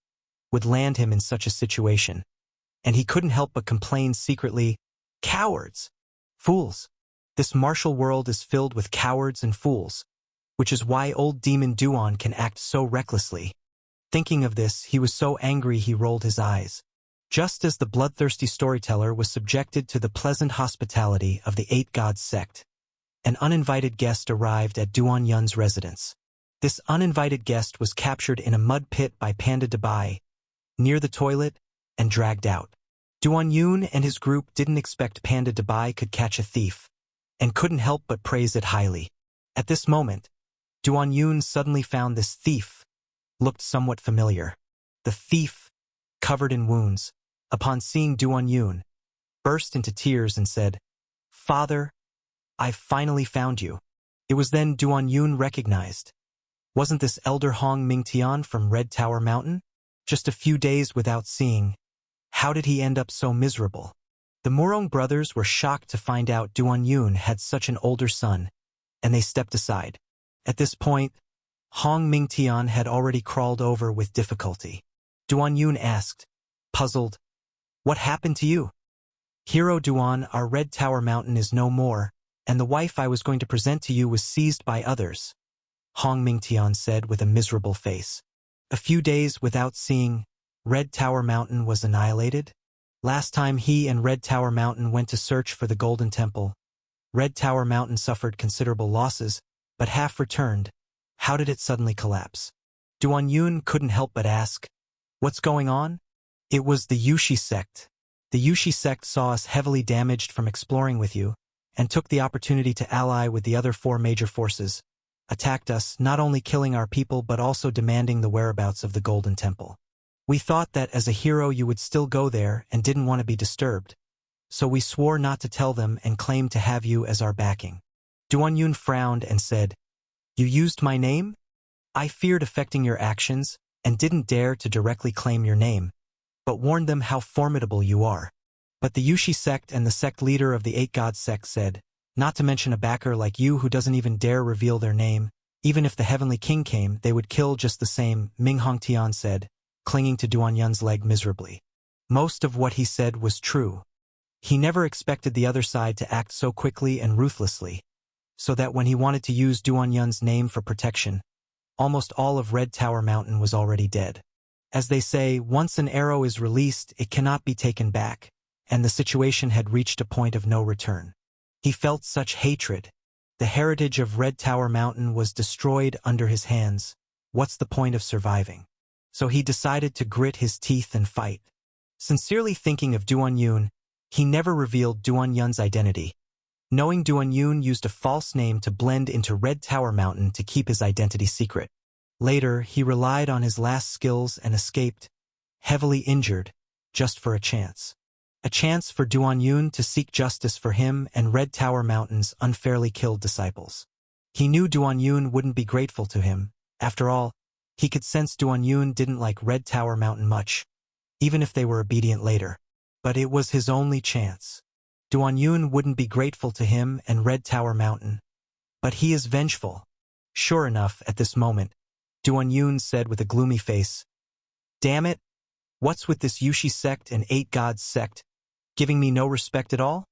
would land him in such a situation, and he couldn't help but complain secretly, cowards! Fools! This martial world is filled with cowards and fools, which is why old demon Duan can act so recklessly. Thinking of this, he was so angry he rolled his eyes. Just as the bloodthirsty storyteller was subjected to the pleasant hospitality of the Eight Gods sect, an uninvited guest arrived at Duan Yun's residence. This uninvited guest was captured in a mud pit by Panda Dabai, near the toilet, and dragged out. Duan Yun and his group didn't expect Panda Dabai could catch a thief, and couldn't help but praise it highly. At this moment, Duan Yun suddenly found this thief looked somewhat familiar. The thief, covered in wounds, upon seeing Duan Yun, burst into tears and said, Father, I've finally found you. It was then Duan Yun recognized. Wasn't this Elder Hong Mingtian from Red Tower Mountain? Just a few days without seeing. How did he end up so miserable? The Murong brothers were shocked to find out Duan Yun had such an older son, and they stepped aside. At this point, Hong Mingtian had already crawled over with difficulty. Duan Yun asked, puzzled, What happened to you? Hero Duan, our Red Tower Mountain is no more, and the wife I was going to present to you was seized by others, Hong Mingtian said with a miserable face. A few days without seeing, Red Tower Mountain was annihilated? Last time he and Red Tower Mountain went to search for the Golden Temple, Red Tower Mountain suffered considerable losses, but half returned. How did it suddenly collapse? Duan Yun couldn't help but ask, What's going on? It was the Yushi sect. The Yushi sect saw us heavily damaged from exploring with you, and took the opportunity to ally with the other 4 major forces, attacked us, not only killing our people but also demanding the whereabouts of the Golden Temple. We thought that as a hero you would still go there and didn't want to be disturbed, so we swore not to tell them and claimed to have you as our backing. Duan Yun frowned and said, You used my name? I feared affecting your actions and didn't dare to directly claim your name, but warned them how formidable you are. But the Yushi sect and the sect leader of the Eight Gods sect said, not to mention a backer like you who doesn't even dare reveal their name, even if the Heavenly King came, they would kill just the same, Ming Hongtian said, clinging to Duan Yun's leg miserably. Most of what he said was true. He never expected the other side to act so quickly and ruthlessly, so that when he wanted to use Duan Yun's name for protection, almost all of Red Tower Mountain was already dead. As they say, once an arrow is released, it cannot be taken back, and the situation had reached a point of no return. He felt such hatred. The heritage of Red Tower Mountain was destroyed under his hands. What's the point of surviving? So he decided to grit his teeth and fight. Sincerely thinking of Duan Yun, he never revealed Duan Yun's identity. Knowing Duan Yun used a false name to blend into Red Tower Mountain to keep his identity secret. Later, he relied on his last skills and escaped, heavily injured, just for a chance. A chance for Duan Yun to seek justice for him and Red Tower Mountain's unfairly killed disciples. He knew Duan Yun wouldn't be grateful to him. After all, he could sense Duan Yun didn't like Red Tower Mountain much, even if they were obedient later. But it was his only chance. Duan Yun wouldn't be grateful to him and Red Tower Mountain. But he is vengeful. Sure enough, at this moment, Duan Yun said with a gloomy face, "Damn it! What's with this Yushi sect and Eight Gods sect? Giving me no respect at all?"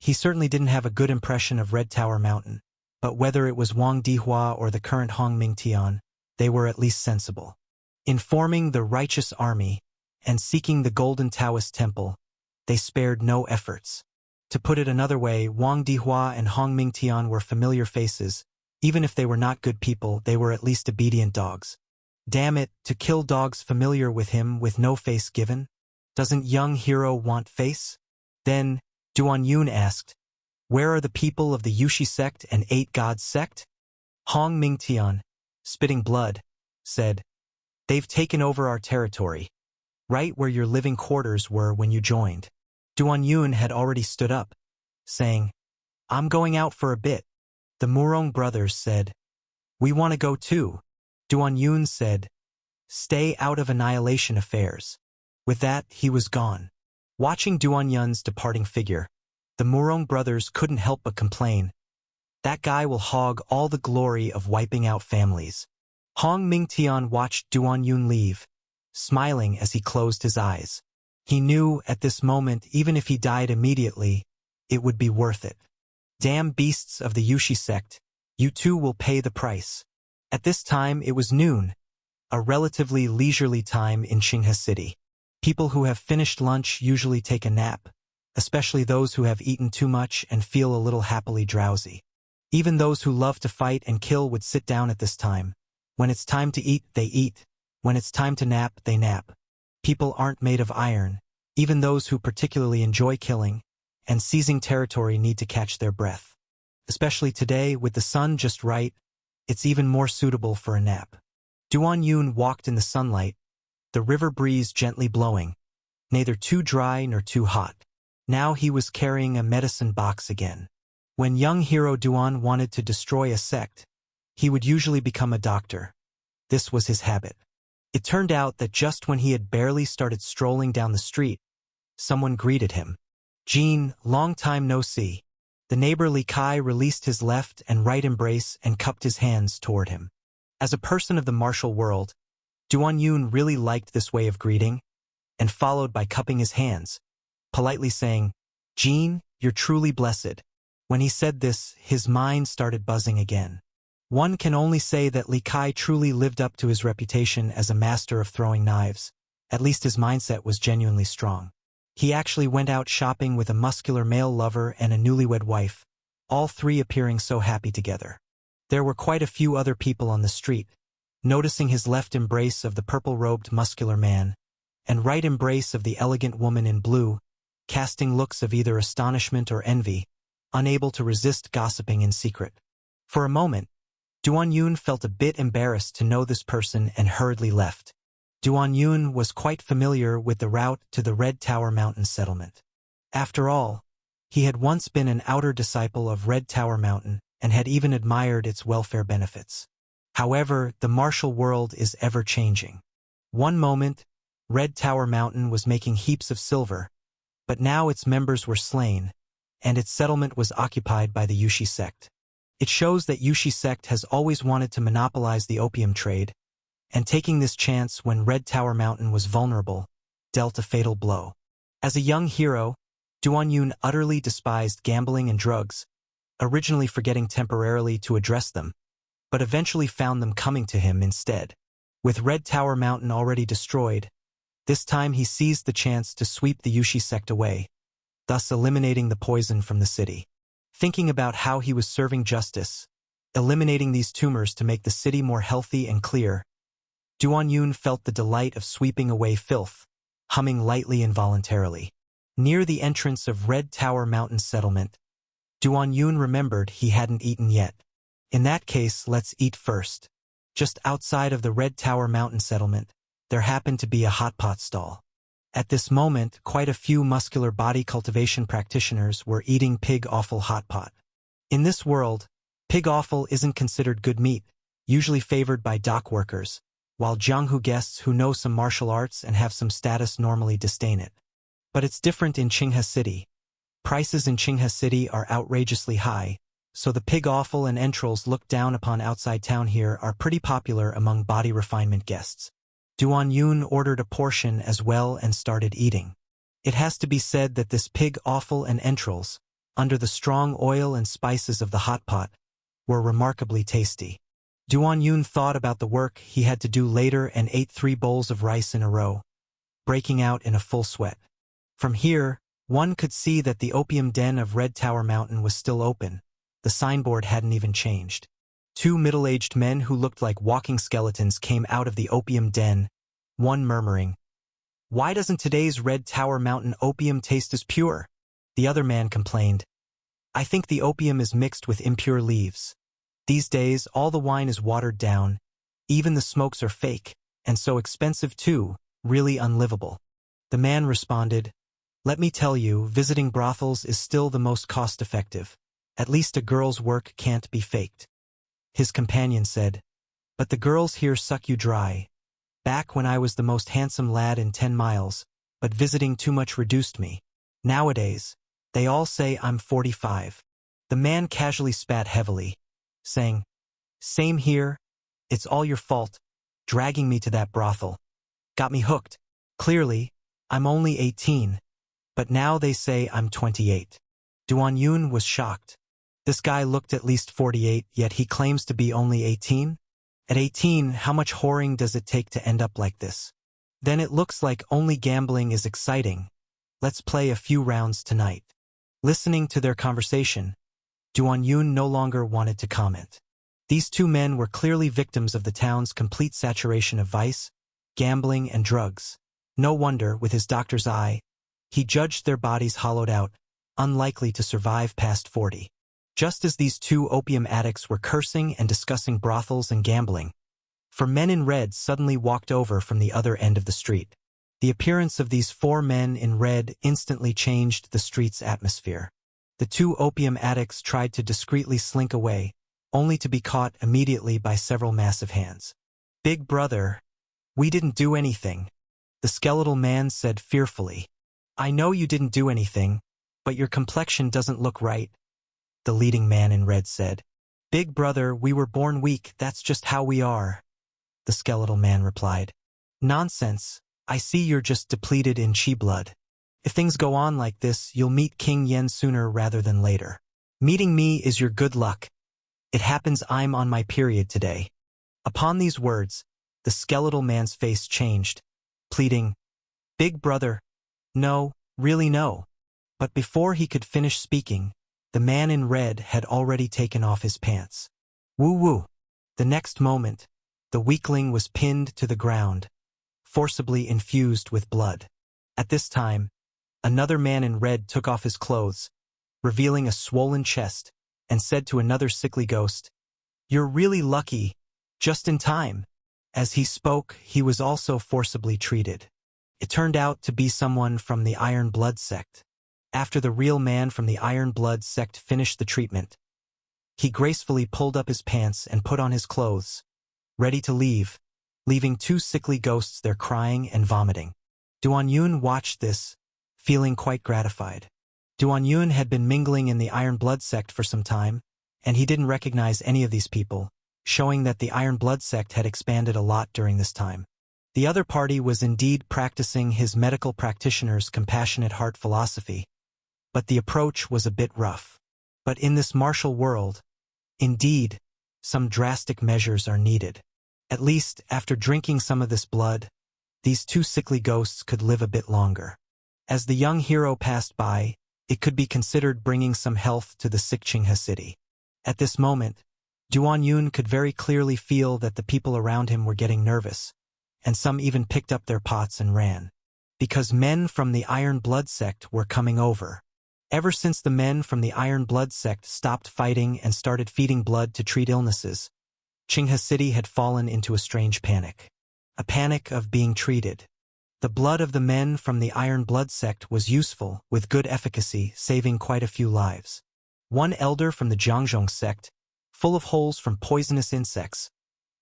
He certainly didn't have a good impression of Red Tower Mountain, but whether it was Wang Dihua or the current Hong Mingtian, they were at least sensible. In forming the righteous army and seeking the Golden Taoist Temple, they spared no efforts. To put it another way, Wang Dihua and Hong Mingtian were familiar faces. Even if they were not good people, they were at least obedient dogs. Damn it, to kill dogs familiar with him with no face given? Doesn't young hero want face? Then, Duan Yun asked, "Where are the people of the Yushi sect and Eight Gods sect?" Hong Mingtian, spitting blood, said, "They've taken over our territory, right where your living quarters were when you joined." Duan Yun had already stood up, saying, "I'm going out for a bit." The Murong brothers said, "We want to go too." Duan Yun said, "Stay out of annihilation affairs." With that, he was gone. Watching Duan Yun's departing figure, the Murong brothers couldn't help but complain, "That guy will hog all the glory of wiping out families." Hong Mingtian watched Duan Yun leave, smiling as he closed his eyes. He knew at this moment, even if he died immediately, it would be worth it. Damn beasts of the Yushi sect, you too will pay the price. At this time it was noon, a relatively leisurely time in Qinghe City. People who have finished lunch usually take a nap, especially those who have eaten too much and feel a little happily drowsy. Even those who love to fight and kill would sit down at this time. When it's time to eat, they eat. When it's time to nap, they nap. People aren't made of iron. Even those who particularly enjoy killing and seizing territory need to catch their breath. Especially today, with the sun just right, it's even more suitable for a nap. Duan Yun walked in the sunlight, the river breeze gently blowing, neither too dry nor too hot. Now he was carrying a medicine box again. When young hero Duan wanted to destroy a sect, he would usually become a doctor. This was his habit. It turned out that just when he had barely started strolling down the street, someone greeted him. "Jean, long time no see." The neighbor Li Kai released his left and right embrace and cupped his hands toward him. As a person of the martial world, Duan Yun really liked this way of greeting, and followed by cupping his hands, politely saying, "Jean, you're truly blessed." When he said this, his mind started buzzing again. One can only say that Li Kai truly lived up to his reputation as a master of throwing knives. At least his mindset was genuinely strong. He actually went out shopping with a muscular male lover and a newlywed wife, all three appearing so happy together. There were quite a few other people on the street, noticing his left embrace of the purple-robed muscular man, and right embrace of the elegant woman in blue, casting looks of either astonishment or envy, unable to resist gossiping in secret. For a moment, Duan Yun felt a bit embarrassed to know this person and hurriedly left. Duan Yun was quite familiar with the route to the Red Tower Mountain settlement. After all, he had once been an outer disciple of Red Tower Mountain and had even admired its welfare benefits. However, the martial world is ever-changing. One moment, Red Tower Mountain was making heaps of silver, but now its members were slain, and its settlement was occupied by the Yushi sect. It shows that Yushi sect has always wanted to monopolize the opium trade, and taking this chance when Red Tower Mountain was vulnerable, dealt a fatal blow. As a young hero, Duan Yun utterly despised gambling and drugs, originally forgetting temporarily to address them, but eventually found them coming to him instead. With Red Tower Mountain already destroyed, this time he seized the chance to sweep the Yushi sect away, thus eliminating the poison from the city. Thinking about how he was serving justice, eliminating these tumors to make the city more healthy and clear, Duan Yun felt the delight of sweeping away filth, humming lightly involuntarily. Near the entrance of Red Tower Mountain settlement, Duan Yun remembered he hadn't eaten yet. In that case, let's eat first. Just outside of the Red Tower Mountain settlement, there happened to be a hot pot stall. At this moment, quite a few muscular body cultivation practitioners were eating pig offal hot pot. In this world, pig offal isn't considered good meat, usually favored by dock workers, while Jianghu guests who know some martial arts and have some status normally disdain it. But it's different in Qinghe City. Prices in Qinghe City are outrageously high, so the pig offal and entrails looked down upon outside town here are pretty popular among body refinement guests. Duan Yun ordered a portion as well and started eating. It has to be said that this pig offal and entrails, under the strong oil and spices of the hot pot, were remarkably tasty. Duan Yun thought about the work he had to do later and ate 3 bowls of rice in a row, breaking out in a full sweat. From here, one could see that the opium den of Red Tower Mountain was still open. The signboard hadn't even changed. 2 middle-aged men who looked like walking skeletons came out of the opium den, one murmuring, "Why doesn't today's Red Tower Mountain opium taste as pure?" The other man complained, "I think the opium is mixed with impure leaves. These days, all the wine is watered down, even the smokes are fake, and so expensive too, really unlivable." The man responded, "Let me tell you, visiting brothels is still the most cost-effective. At least a girl's work can't be faked." His companion said, "But the girls here suck you dry. Back when I was the most handsome lad in 10 miles, but visiting too much reduced me. Nowadays, they all say I'm 45. The man casually spat heavily, saying, "Same here. It's all your fault, dragging me to that brothel. Got me hooked. Clearly, I'm only 18. But now they say I'm 28. Duan Yun was shocked. This guy looked at least 48, yet he claims to be only 18? At 18, how much whoring does it take to end up like this? Then it looks like only gambling is exciting. Let's play a few rounds tonight." Listening to their conversation, Duan Yun no longer wanted to comment. These 2 men were clearly victims of the town's complete saturation of vice, gambling, and drugs. No wonder, with his doctor's eye, he judged their bodies hollowed out, unlikely to survive past 40. Just as these 2 opium addicts were cursing and discussing brothels and gambling, 4 men in red suddenly walked over from the other end of the street. The appearance of these 4 men in red instantly changed the street's atmosphere. The 2 opium addicts tried to discreetly slink away, only to be caught immediately by several massive hands. "Big brother, we didn't do anything," the skeletal man said fearfully. "I know you didn't do anything, but your complexion doesn't look right," the leading man in red said. "Big brother, we were born weak, that's just how we are," the skeletal man replied. "Nonsense, I see you're just depleted in chi blood. If things go on like this, you'll meet King Yen sooner rather than later. Meeting me is your good luck. It happens I'm on my period today." Upon these words, the skeletal man's face changed, pleading, "Big brother, no, really no." But before he could finish speaking, the man in red had already taken off his pants. Woo-woo. The next moment, the weakling was pinned to the ground, forcibly infused with blood. At this time, another man in red took off his clothes, revealing a swollen chest, and said to another sickly ghost, "You're really lucky, just in time." As he spoke, he was also forcibly treated. It turned out to be someone from the Iron Blood sect. After the real man from the Iron Blood sect finished the treatment, he gracefully pulled up his pants and put on his clothes, ready to leave, leaving 2 sickly ghosts there crying and vomiting. Duan Yun watched this, feeling quite gratified. Duan Yun had been mingling in the Iron Blood sect for some time, and he didn't recognize any of these people, showing that the Iron Blood sect had expanded a lot during this time. The other party was indeed practicing his medical practitioner's compassionate heart philosophy, but the approach was a bit rough. But in this martial world, indeed, some drastic measures are needed. At least, after drinking some of this blood, these two sickly ghosts could live a bit longer. As the young hero passed by, it could be considered bringing some health to the sick Qinghe city. At this moment, Duan Yun could very clearly feel that the people around him were getting nervous, and some even picked up their pots and ran. Because men from the Iron Blood sect were coming over. Ever since the men from the Iron Blood sect stopped fighting and started feeding blood to treat illnesses, Qinghe city had fallen into a strange panic. A panic of being treated. The blood of the men from the Iron Blood sect was useful, with good efficacy, saving quite a few lives. One elder from the Jiangzhong sect, full of holes from poisonous insects,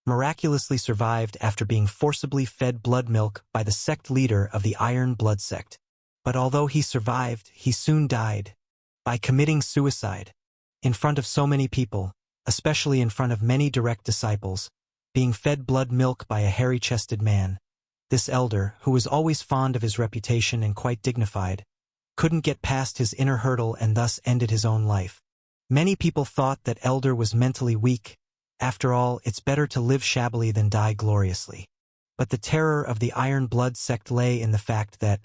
miraculously survived after being forcibly fed blood milk by the sect leader of the Iron Blood sect. But although he survived, he soon died by committing suicide in front of so many people, especially in front of many direct disciples, being fed blood milk by a hairy-chested man. This elder, who was always fond of his reputation and quite dignified, couldn't get past his inner hurdle and thus ended his own life. Many people thought that elder was mentally weak. After all, it's better to live shabbily than die gloriously. But the terror of the Iron Blood sect lay in the fact that,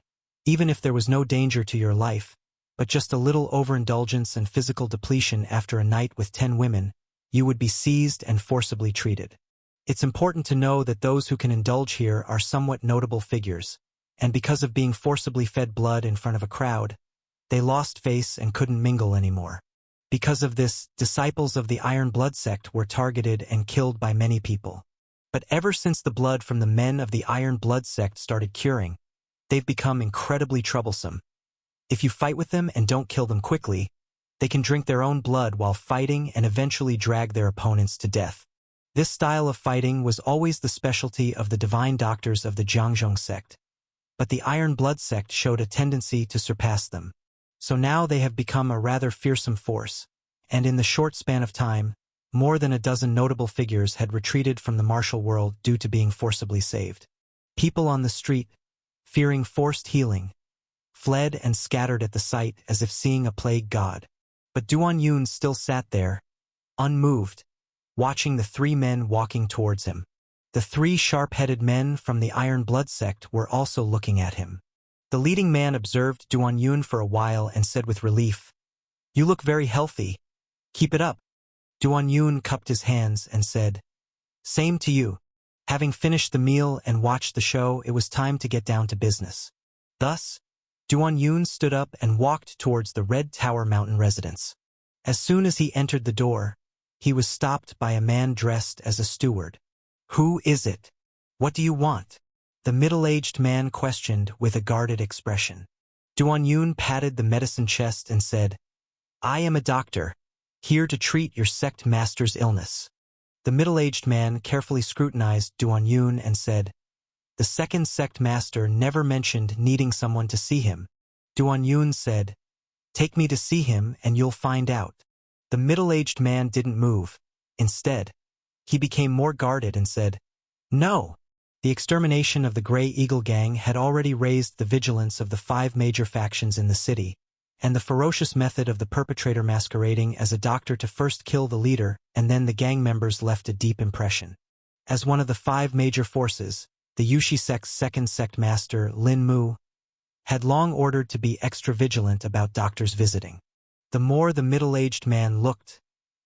even if there was no danger to your life, but just a little overindulgence and physical depletion after a night with 10 women, you would be seized and forcibly treated. It's important to know that those who can indulge here are somewhat notable figures, and because of being forcibly fed blood in front of a crowd, they lost face and couldn't mingle anymore. Because of this, disciples of the Iron Blood sect were targeted and killed by many people. But ever since the blood from the men of the Iron Blood sect started curing, they've become incredibly troublesome. If you fight with them and don't kill them quickly, they can drink their own blood while fighting and eventually drag their opponents to death. This style of fighting was always the specialty of the divine doctors of the Jiangzhong sect, but the Iron Blood sect showed a tendency to surpass them. So now they have become a rather fearsome force, and in the short span of time, more than a dozen notable figures had retreated from the martial world due to being forcibly saved. People on the street, fearing forced healing, fled and scattered at the sight as if seeing a plague god. But Duan Yun still sat there, unmoved, watching the 3 men walking towards him. The 3 sharp-headed men from the Iron Blood sect were also looking at him. The leading man observed Duan Yun for a while and said with relief, "You look very healthy. Keep it up." Duan Yun cupped his hands and said, "Same to you." Having finished the meal and watched the show, it was time to get down to business. Thus, Duan Yun stood up and walked towards the Red Tower Mountain residence. As soon as he entered the door, he was stopped by a man dressed as a steward. "Who is it? What do you want?" the middle-aged man questioned with a guarded expression. Duan Yun patted the medicine chest and said, "I am a doctor, here to treat your sect master's illness." The middle-aged man carefully scrutinized Duan Yun and said, "The second sect master never mentioned needing someone to see him." Duan Yun said, "Take me to see him and you'll find out." The middle-aged man didn't move. Instead, he became more guarded and said, "No." The extermination of the Grey Eagle Gang had already raised the vigilance of the 5 major factions in the city, and the ferocious method of the perpetrator masquerading as a doctor to first kill the leader and then the gang members left a deep impression. As one of the 5 major forces, the Yushi sect's second sect master, Lin Mu, had long ordered to be extra vigilant about doctors visiting. The more the middle-aged man looked,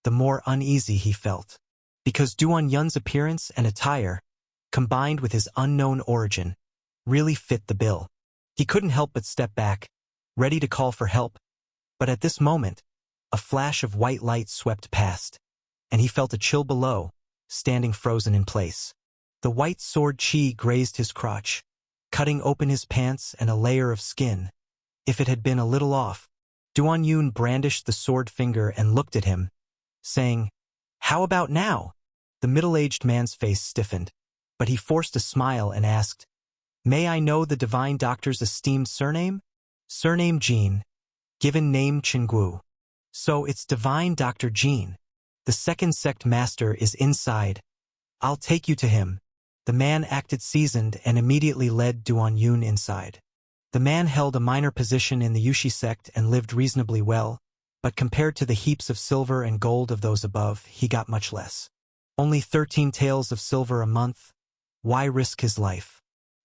the more uneasy he felt. Because Duan Yun's appearance and attire, combined with his unknown origin, really fit the bill. He couldn't help but step back, ready to call for help. But at this moment, a flash of white light swept past, and he felt a chill below, standing frozen in place. The white sword chi grazed his crotch, cutting open his pants and a layer of skin. If it had been a little off, Duan Yun brandished the sword finger and looked at him, saying, "How about now?" The middle-aged man's face stiffened, but he forced a smile and asked, "May I know the divine doctor's esteemed surname?" "Surname Jean. Given name Qinggu." "So it's divine Dr. Jean. The second sect master is inside. I'll take you to him." The man acted seasoned and immediately led Duan Yun inside. The man held a minor position in the Yushi sect and lived reasonably well, but compared to the heaps of silver and gold of those above, he got much less. Only 13 taels of silver a month. Why risk his life?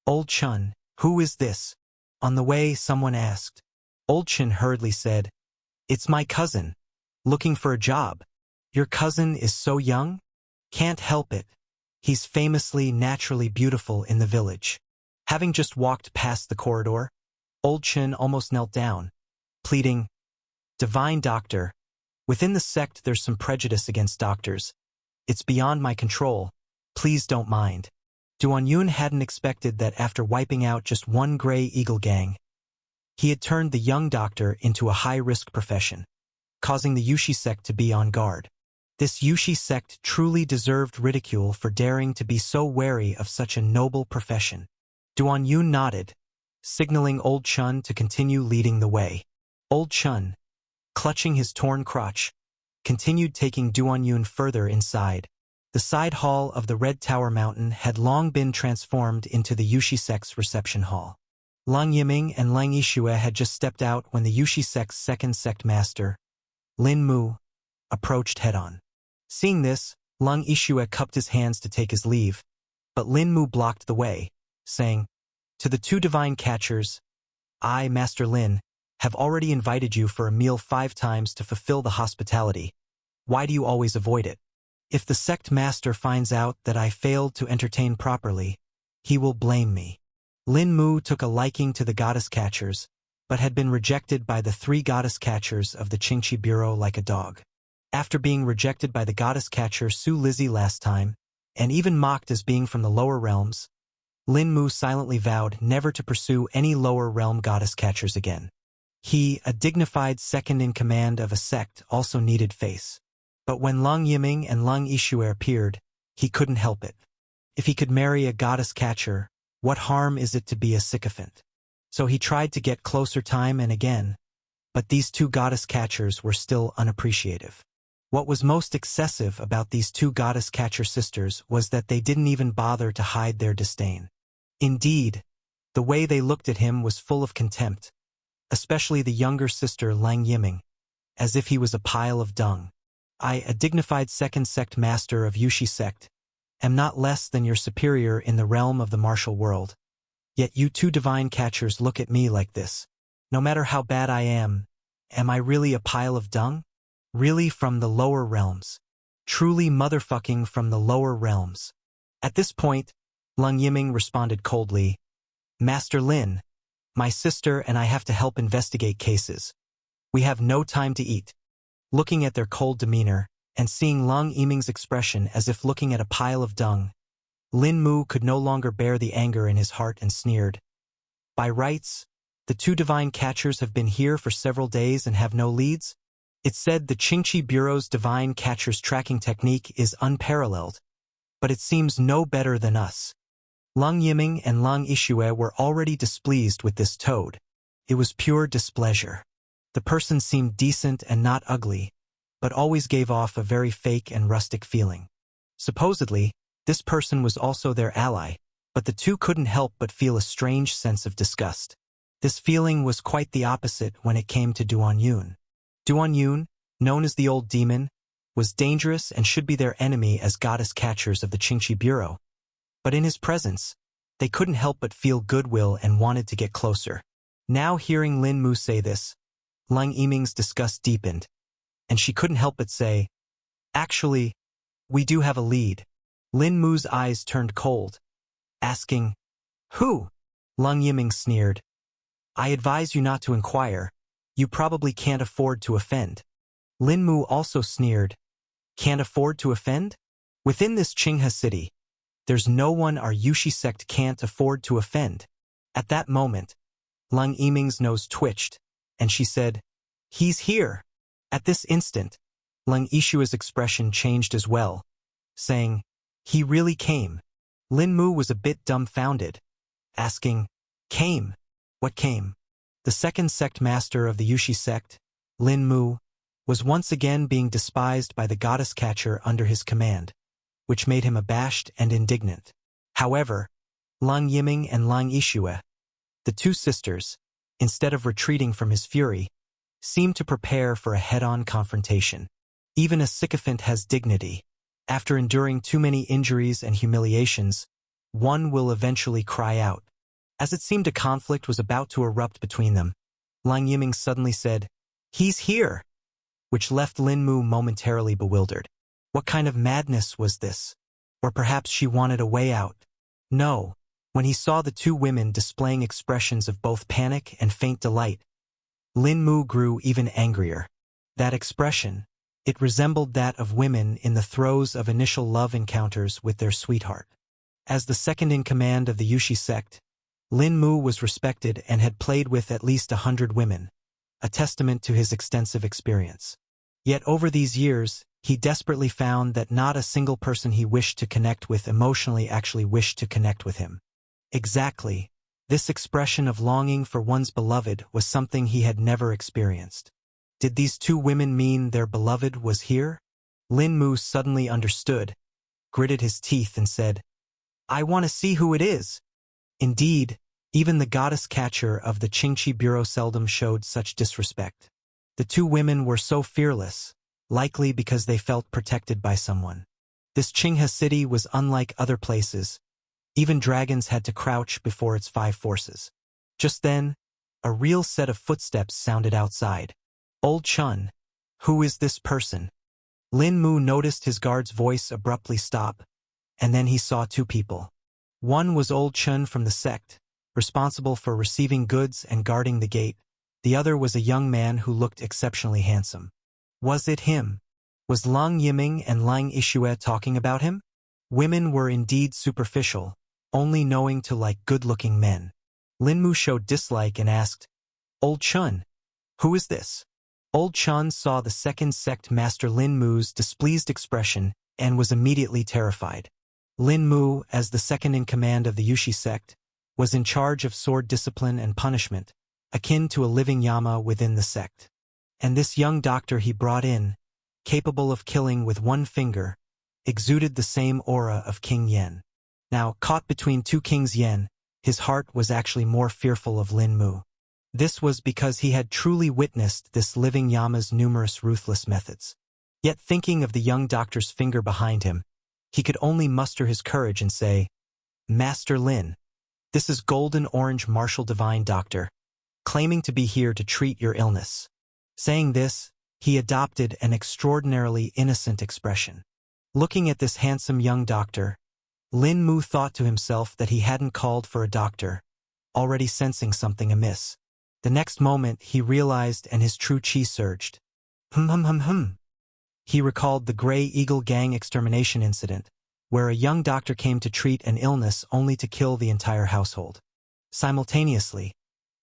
Old Chun, who is this? On the way, someone asked. Old Chun hurriedly said, It's my cousin. Looking for a job. Your cousin is so young? Can't help it. He's famously naturally beautiful in the village. Having just walked past the corridor, Old Chun almost knelt down, pleading, Divine Doctor, within the sect there's some prejudice against doctors. It's beyond my control. Please don't mind. Duan Yun hadn't expected that after wiping out just one gray eagle gang, he had turned the young doctor into a high-risk profession, causing the Yushi sect to be on guard. This Yushi sect truly deserved ridicule for daring to be so wary of such a noble profession. Duan Yun nodded, signaling Old Chun to continue leading the way. Old Chun, clutching his torn crotch, continued taking Duan Yun further inside. The side hall of the Red Tower Mountain had long been transformed into the Yushi sect's reception hall. Lang Yiming and Lang Yishue had just stepped out when the Yushi sect's second sect master, Lin Mu, approached head-on. Seeing this, Lang Yishue cupped his hands to take his leave, but Lin Mu blocked the way, saying, To the two divine catchers, I, Master Lin, have already invited you for a meal 5 times to fulfill the hospitality. Why do you always avoid it? If the sect master finds out that I failed to entertain properly, he will blame me. Lin Mu took a liking to the goddess catchers, but had been rejected by the 3 goddess catchers of the Qingqi Bureau like a dog. After being rejected by the goddess catcher Su Lizzie last time, and even mocked as being from the lower realms, Lin Mu silently vowed never to pursue any lower realm goddess catchers again. He, a dignified second-in-command of a sect, also needed face. But when Lang Yiming and Lang Yishue appeared, he couldn't help it. If he could marry a goddess catcher, what harm is it to be a sycophant? So he tried to get closer time and again, but these 2 goddess catchers were still unappreciative. What was most excessive about these 2 goddess catcher sisters was that they didn't even bother to hide their disdain. Indeed, the way they looked at him was full of contempt, especially the younger sister Lang Yiming, as if he was a pile of dung. I, a dignified second sect master of Yushi sect, am not less than your superior in the realm of the martial world. Yet you 2 divine catchers look at me like this. No matter how bad I am I really a pile of dung? Really from the lower realms. Truly motherfucking from the lower realms. At this point, Lang Yiming responded coldly, Master Lin, my sister and I have to help investigate cases. We have no time to eat. Looking at their cold demeanor, and seeing Lang Yiming's expression as if looking at a pile of dung, Lin Mu could no longer bear the anger in his heart and sneered. By rights, the 2 divine catchers have been here for several days and have no leads? It said the Qingqi Bureau's divine catchers tracking technique is unparalleled, but it seems no better than us. Lang Yiming and Lang Yishue were already displeased with this toad. It was pure displeasure. The person seemed decent and not ugly, but always gave off a very fake and rustic feeling. Supposedly, this person was also their ally, but the 2 couldn't help but feel a strange sense of disgust. This feeling was quite the opposite when it came to Duan Yun. Duan Yun, known as the Old Demon, was dangerous and should be their enemy as goddess catchers of the Qingqi Bureau. But in his presence, they couldn't help but feel goodwill and wanted to get closer. Now hearing Lin Mu say this, Lang Yiming's disgust deepened, and she couldn't help but say, Actually, we do have a lead. Lin Mu's eyes turned cold, asking, Who? Lang Yiming sneered. I advise you not to inquire. You probably can't afford to offend. Lin Mu also sneered. Can't afford to offend? Within this Qinghe city, there's no one our Yushi sect can't afford to offend. At that moment, Lang Yiming's nose twitched, and she said, He's here. At this instant, Lang Yishue's expression changed as well, saying, He really came. Lin Mu was a bit dumbfounded, asking, Came? What came? The second sect master of the Yushi sect, Lin Mu, was once again being despised by the goddess catcher under his command, which made him abashed and indignant. However, Lang Yiming and Lang Yishue, the 2 sisters, instead of retreating from his fury, seemed to prepare for a head-on confrontation. Even a sycophant has dignity. After enduring too many injuries and humiliations, one will eventually cry out. As it seemed a conflict was about to erupt between them, Lang Yiming suddenly said, "He's here!" which left Lin Mu momentarily bewildered. What kind of madness was this? Or perhaps she wanted a way out? No. When he saw the two women displaying expressions of both panic and faint delight, Lin Mu grew even angrier. That expression, it resembled that of women in the throes of initial love encounters with their sweetheart. As the second-in-command of the Yushi sect, Lin Mu was respected and had played with at least 100 women, a testament to his extensive experience. Yet over these years, he desperately found that not a single person he wished to connect with emotionally actually wished to connect with him. Exactly, this expression of longing for one's beloved was something he had never experienced. Did these two women mean their beloved was here? Lin Mu suddenly understood, gritted his teeth and said, "I want to see who it is." Indeed, even the goddess catcher of the Qingqi Bureau seldom showed such disrespect. The two women were so fearless, likely because they felt protected by someone. This Qinghe city was unlike other places. Even dragons had to crouch before its 5 forces. Just then, a real set of footsteps sounded outside. "Old Chun, who is this person?" Lin Mu noticed his guard's voice abruptly stop, and then he saw 2 people. One was Old Chun from the sect, responsible for receiving goods and guarding the gate. The other was a young man who looked exceptionally handsome. Was it him? Was Lang Yiming and Lang Ishue talking about him? Women were indeed superficial, only knowing to like good-looking men. Lin Mu showed dislike and asked, "Old Chun, who is this?" Old Chun saw the second sect master Lin Mu's displeased expression and was immediately terrified. Lin Mu, as the second-in-command of the Yushi sect, was in charge of sword discipline and punishment, akin to a living Yama within the sect. And this young doctor he brought in, capable of killing with one finger, exuded the same aura of King Yen. Now, caught between 2 kings Yen, his heart was actually more fearful of Lin Mu. This was because he had truly witnessed this living Yama's numerous ruthless methods. Yet thinking of the young doctor's finger behind him, he could only muster his courage and say, "Master Lin, this is Golden Orange Martial Divine Doctor, claiming to be here to treat your illness." Saying this, he adopted an extraordinarily innocent expression. Looking at this handsome young doctor, Lin Mu thought to himself that he hadn't called for a doctor, already sensing something amiss. The next moment he realized and his true chi surged. He recalled the Grey Eagle Gang extermination incident, where a young doctor came to treat an illness only to kill the entire household. Simultaneously,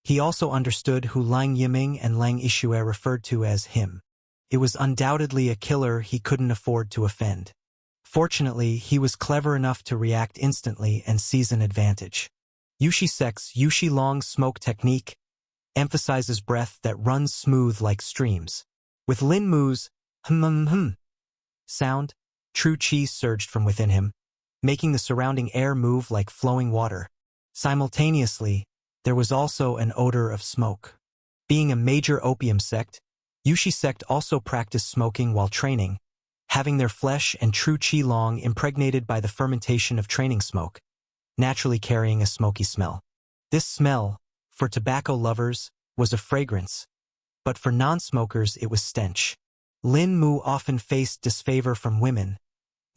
he also understood who Lang Yiming and Lang Ishue referred to as him. It was undoubtedly a killer he couldn't afford to offend. Fortunately, he was clever enough to react instantly and seize an advantage. Yushi sect's Yushi long smoke technique emphasizes breath that runs smooth like streams. With Lin Mu's sound, true chi surged from within him, making the surrounding air move like flowing water. Simultaneously, there was also an odor of smoke. Being a major opium sect, Yushi sect also practiced smoking while training, having their flesh and true chi long impregnated by the fermentation of training smoke, naturally carrying a smoky smell. This smell, for tobacco lovers, was a fragrance, but for non-smokers it was stench. Lin Mu often faced disfavor from women,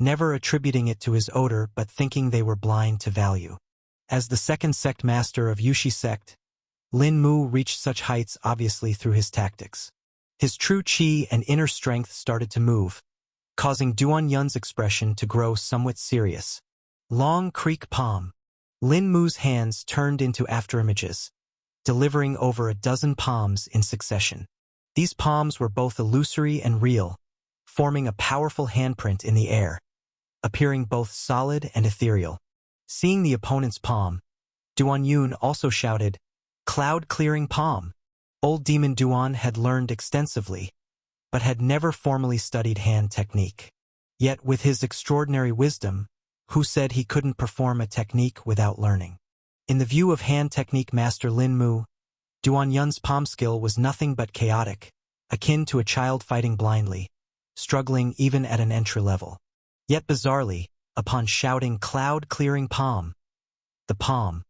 never attributing it to his odor but thinking they were blind to value. As the second sect master of Yushi sect, Lin Mu reached such heights obviously through his tactics. His true chi and inner strength started to move, causing Duan Yun's expression to grow somewhat serious. Long creek palm. Lin Mu's hands turned into afterimages, delivering over a dozen palms in succession. These palms were both illusory and real, forming a powerful handprint in the air, appearing both solid and ethereal. Seeing the opponent's palm, Duan Yun also shouted, "Cloud-clearing palm." Old Demon Duan had learned extensively, but had never formally studied hand technique. Yet with his extraordinary wisdom, who said he couldn't perform a technique without learning? In the view of hand technique master Lin Mu, Duan Yun's palm skill was nothing but chaotic, akin to a child fighting blindly, struggling even at an entry level. Yet bizarrely, upon shouting cloud-clearing palm, the palm,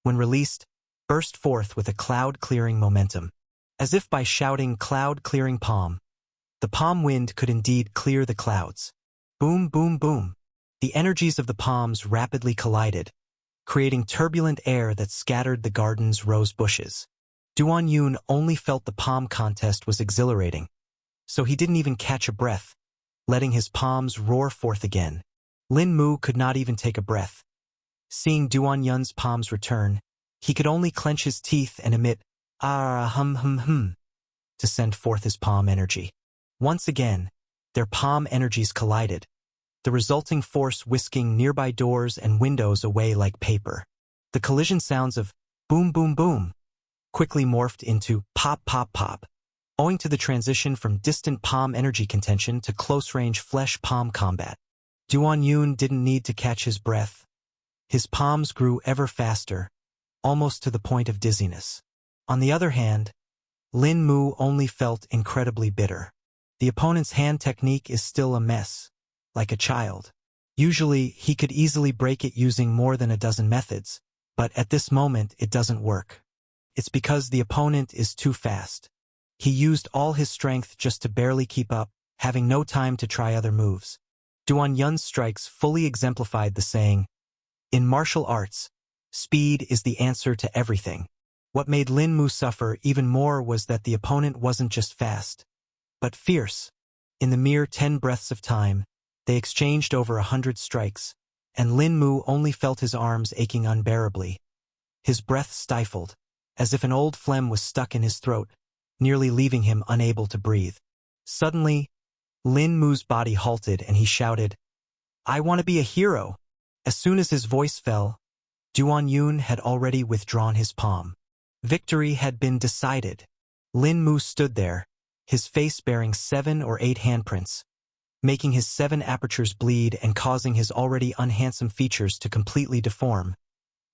when released, burst forth with a cloud-clearing momentum. As if by shouting cloud-clearing palm, the palm wind could indeed clear the clouds. Boom, boom, boom. The energies of the palms rapidly collided, creating turbulent air that scattered the garden's rose bushes. Duan Yun only felt the palm contest was exhilarating, so he didn't even catch a breath, letting his palms roar forth again. Lin Mu could not even take a breath. Seeing Duan Yun's palms return, he could only clench his teeth and emit hum to send forth his palm energy. Once again, their palm energies collided, the resulting force whisking nearby doors and windows away like paper. The collision sounds of boom boom boom quickly morphed into pop pop pop, owing to the transition from distant palm energy contention to close-range flesh-palm combat. Duan Yun didn't need to catch his breath. His palms grew ever faster, almost to the point of dizziness. On the other hand, Lin Mu only felt incredibly bitter. The opponent's hand technique is still a mess, like a child. Usually, he could easily break it using more than a dozen methods, but at this moment it doesn't work. It's because the opponent is too fast. He used all his strength just to barely keep up, having no time to try other moves. Duan Yun's strikes fully exemplified the saying, "In martial arts, speed is the answer to everything." What made Lin Mu suffer even more was that the opponent wasn't just fast, but fierce. In the mere 10 breaths of time, they exchanged over 100 strikes, and Lin Mu only felt his arms aching unbearably. His breath stifled, as if an old phlegm was stuck in his throat, nearly leaving him unable to breathe. Suddenly, Lin Mu's body halted and he shouted, "I want to be a hero." As soon as his voice fell, Duan Yun had already withdrawn his palm. Victory had been decided. Lin Mu stood there, his face bearing 7 or 8 handprints, making his 7 apertures bleed and causing his already unhandsome features to completely deform,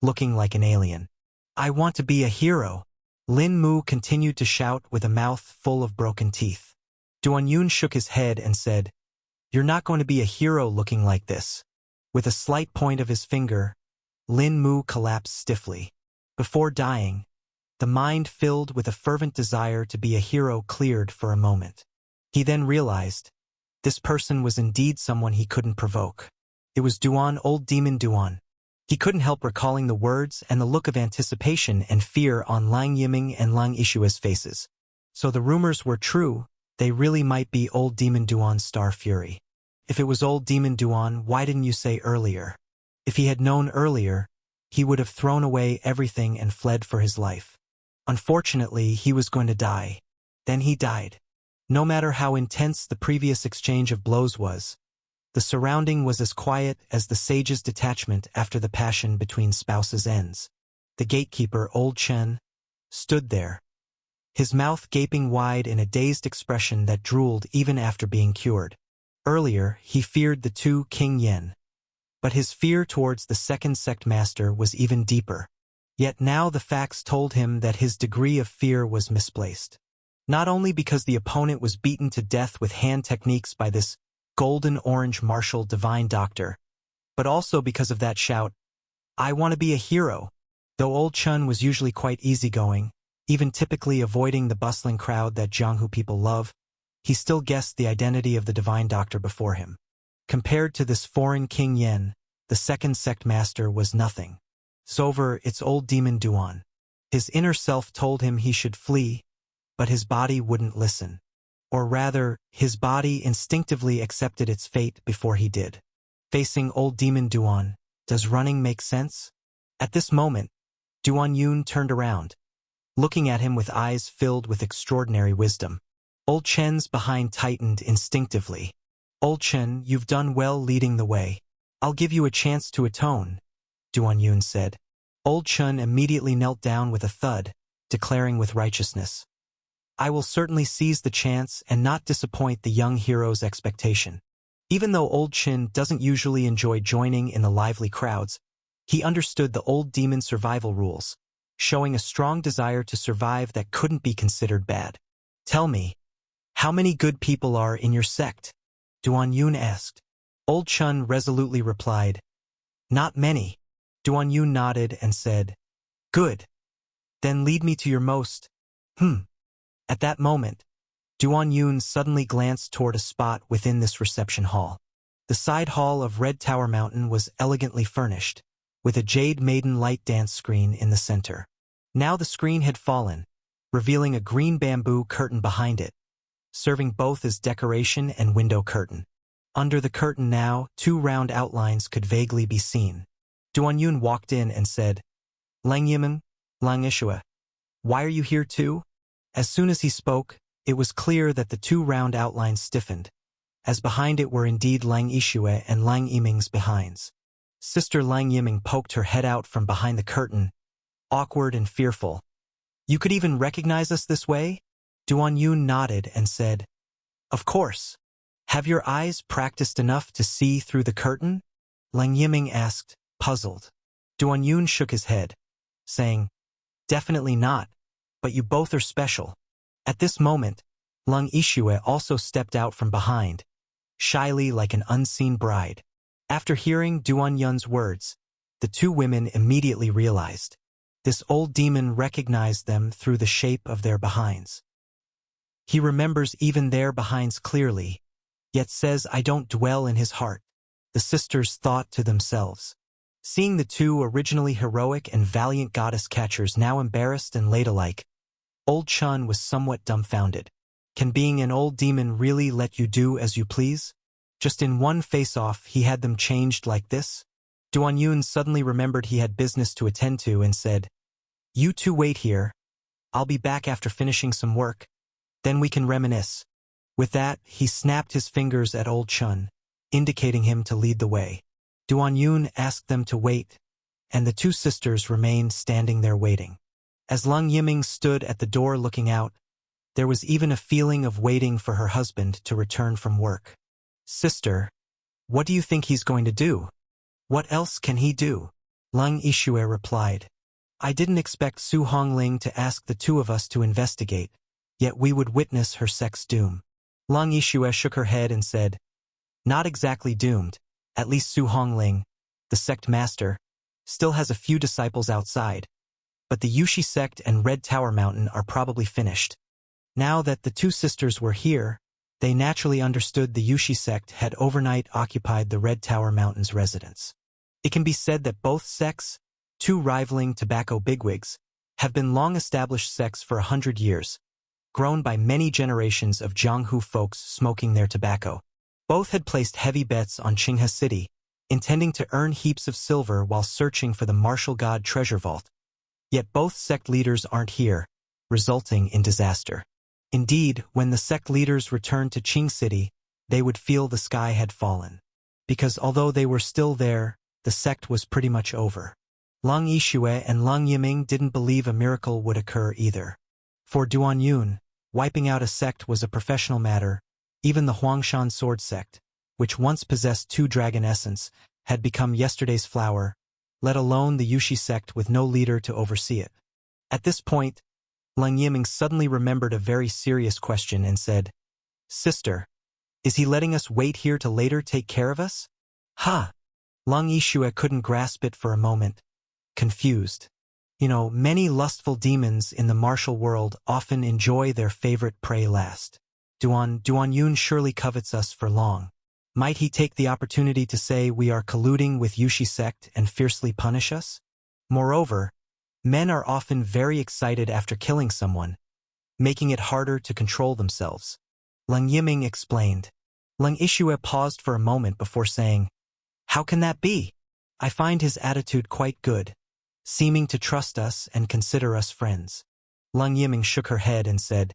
looking like an alien. "I want to be a hero." Lin Mu continued to shout with a mouth full of broken teeth. Duan Yun shook his head and said, "You're not going to be a hero looking like this." With a slight point of his finger, Lin Mu collapsed stiffly. Before dying, the mind filled with a fervent desire to be a hero cleared for a moment. He then realized, this person was indeed someone he couldn't provoke. It was Duan, old demon Duan. He couldn't help recalling the words and the look of anticipation and fear on Lang Yiming and Lang Ishua's faces. So the rumors were true, they really might be old demon Duan's star fury. If it was old demon Duan, why didn't you say earlier? If he had known earlier, he would have thrown away everything and fled for his life. Unfortunately, he was going to die. Then he died. No matter how intense the previous exchange of blows was, the surrounding was as quiet as the sage's detachment after the passion between spouses ends. The gatekeeper, Old Chen, stood there, his mouth gaping wide in a dazed expression that drooled even after being cured. Earlier, he feared the 2 King Yen, but his fear towards the second sect master was even deeper. Yet now the facts told him that his degree of fear was misplaced. Not only because the opponent was beaten to death with hand techniques by this golden-orange martial divine doctor, but also because of that shout, "I want to be a hero." Though Old Chun was usually quite easygoing, even typically avoiding the bustling crowd that Jianghu people love, he still guessed the identity of the divine doctor before him. Compared to this foreign King Yen, the second sect master was nothing. Sover, it's old demon Duan. His inner self told him he should flee, but his body wouldn't listen. Or rather, his body instinctively accepted its fate before he did. Facing old demon Duan, does running make sense? At this moment, Duan Yun turned around, looking at him with eyes filled with extraordinary wisdom. Old Chen's behind tightened instinctively. "Old Chen, you've done well leading the way. I'll give you a chance to atone," Duan Yun said. Old Chen immediately knelt down with a thud, declaring with righteousness, "I will certainly seize the chance and not disappoint the young hero's expectation." Even though Old Chen doesn't usually enjoy joining in the lively crowds, he understood the old demon survival rules, showing a strong desire to survive that couldn't be considered bad. "Tell me, how many good people are in your sect?" Duan Yun asked. Old Chun resolutely replied, "Not many." Duan Yun nodded and said, "Good. Then lead me to your most." At that moment, Duan Yun suddenly glanced toward a spot within this reception hall. The side hall of Red Tower Mountain was elegantly furnished, with a Jade Maiden light dance screen in the center. Now the screen had fallen, revealing a green bamboo curtain behind it, serving both as decoration and window curtain. Under the curtain now, two round outlines could vaguely be seen. Duan Yun walked in and said, "Lang Yimin, Lang Ishua, why are you here too?" As soon as he spoke, it was clear that the two round outlines stiffened, as behind it were indeed Lang Ishue and Lang Yiming's behinds. Sister Lang Yiming poked her head out from behind the curtain, awkward and fearful. "You could even recognize us this way?" Duan Yun nodded and said, "Of course. Have your eyes practiced enough to see through the curtain?" Lang Yiming asked, puzzled. Duan Yun shook his head, saying, "Definitely not, but you both are special." At this moment, Lang Ishue also stepped out from behind, shyly like an unseen bride. After hearing Duan Yun's words, the two women immediately realized. This old demon recognized them through the shape of their behinds. He remembers even their behinds clearly, yet says, "I don't dwell in his heart," the sisters thought to themselves. Seeing the two originally heroic and valiant goddess catchers now embarrassed and laid alike, Old Chun was somewhat dumbfounded. Can being an old demon really let you do as you please? Just in one face-off he had them changed like this? Duan Yun suddenly remembered he had business to attend to and said, "You two wait here. I'll be back after finishing some work. Then we can reminisce." With that, he snapped his fingers at Old Chun, indicating him to lead the way. Duan Yun asked them to wait, and the two sisters remained standing there waiting. As Lang Yiming stood at the door looking out, there was even a feeling of waiting for her husband to return from work. "Sister, what do you think he's going to do?" "What else can he do?" Lang Ishue replied. "I didn't expect Su Hongling to ask the two of us to investigate, yet we would witness her sex doom." Lang Ishue shook her head and said, "Not exactly doomed. At least Su Hongling, the sect master, still has a few disciples outside. But the Yushi sect and Red Tower Mountain are probably finished." Now that the two sisters were here, they naturally understood the Yushi sect had overnight occupied the Red Tower Mountain's residence. It can be said that both sects, two rivaling tobacco bigwigs, have been long-established sects for 100 years, grown by many generations of Jianghu folks smoking their tobacco. Both had placed heavy bets on Qinghe City, intending to earn heaps of silver while searching for the martial god treasure vault. Yet both sect leaders aren't here, resulting in disaster. Indeed, when the sect leaders returned to Qing City, they would feel the sky had fallen. Because although they were still there, the sect was pretty much over. Lang Ishue and Lang Yiming didn't believe a miracle would occur either. For Duan Yun, wiping out a sect was a professional matter. Even the Huangshan sword sect, which once possessed 2 dragon essence, had become yesterday's flower, let alone the Yushi sect with no leader to oversee it. At this point, Lang Yiming suddenly remembered a very serious question and said, "Sister, is he letting us wait here to later take care of us?" "Ha!" Lang Ishue couldn't grasp it for a moment, confused. Many lustful demons in the martial world often enjoy their favorite prey last. Duan Yun surely covets us for long. Might he take the opportunity to say we are colluding with Yushi sect and fiercely punish us? Moreover, men are often very excited after killing someone, making it harder to control themselves. Lang Yiming explained. Lang Ishue paused for a moment before saying, "How can that be? I find his attitude quite good, seeming to trust us and consider us friends." Lang Yiming shook her head and said,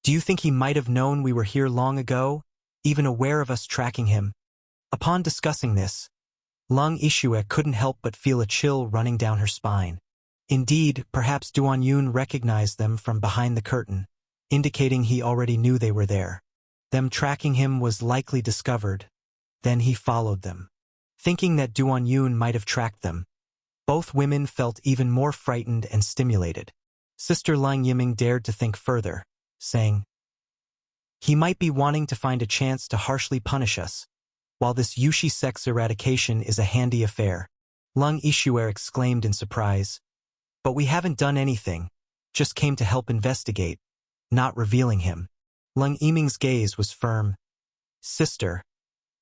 "Do you think he might have known we were here long ago, even aware of us tracking him?" Upon discussing this, Lang Ishue couldn't help but feel a chill running down her spine. Indeed, perhaps Duan Yun recognized them from behind the curtain, indicating he already knew they were there. Them tracking him was likely discovered. Then he followed them. Thinking that Duan Yun might have tracked them, both women felt even more frightened and stimulated. Sister Lang Yiming dared to think further, saying, "He might be wanting to find a chance to harshly punish us. while this Yushi sex eradication is a handy affair. Lung Ishuer exclaimed in surprise. But we haven't done anything, just came to help investigate, not revealing him. Lung Yiming's gaze was firm. Sister,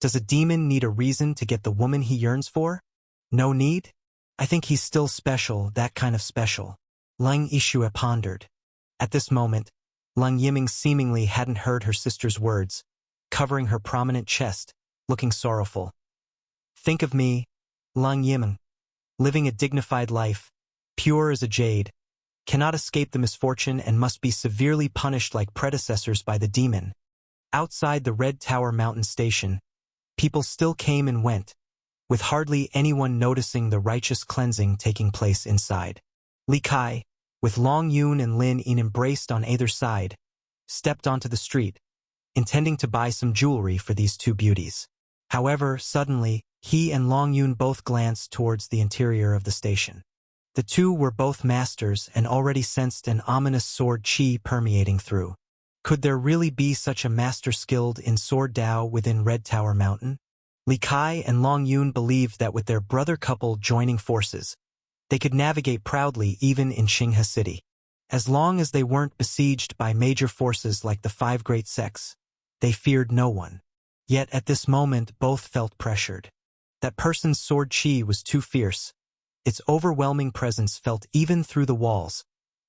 does a demon need a reason to get the woman he yearns for? No need? I think he's still special, that kind of special. Lung Ishue pondered. At this moment, Lung Yiming seemingly hadn't heard her sister's words, covering her prominent chest, looking sorrowful. Think of me, Lung Yiming, living a dignified life, pure as a jade, cannot escape the misfortune and must be severely punished like predecessors by the demon. Outside the Red Tower Mountain Station, people still came and went, with hardly anyone noticing the righteous cleansing taking place inside. Li Kai, with Long Yun and Lin Yin embraced on either side, stepped onto the street, intending to buy some jewelry for these two beauties. However, suddenly, he and Long Yun both glanced towards the interior of the station. The two were both masters and already sensed an ominous sword chi permeating through. Could there really be such a master skilled in sword Dao within Red Tower Mountain? Li Kai and Long Yun believed that with their brother couple joining forces, they could navigate proudly even in Qinghe City. As long as they weren't besieged by major forces like the Five Great Sects, they feared no one. Yet at this moment both felt pressured. That person's sword chi was too fierce. Its overwhelming presence felt even through the walls,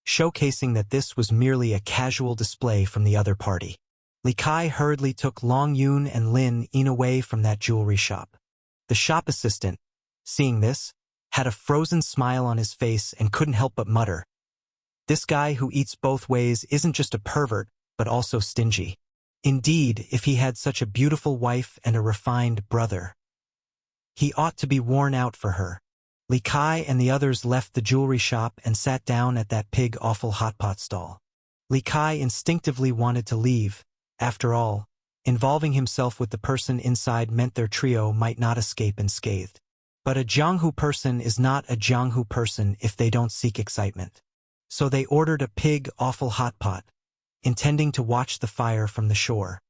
showcasing that this was merely a casual display from the other party. Li Kai hurriedly took Long Yun and Lin Yin away from that jewelry shop. The shop assistant, seeing this, had a frozen smile on his face and couldn't help but mutter, "This guy who eats both ways isn't just a pervert, but also stingy. Indeed, if he had such a beautiful wife and a refined brother, he ought to be worn out for her." Li Kai and the others left the jewelry shop and sat down at that pig-awful hotpot stall. Li Kai instinctively wanted to leave. After all, involving himself with the person inside meant their trio might not escape unscathed. But a Jianghu person is not a Jianghu person if they don't seek excitement. So they ordered a pig-awful hotpot, intending to watch the fire from the shore.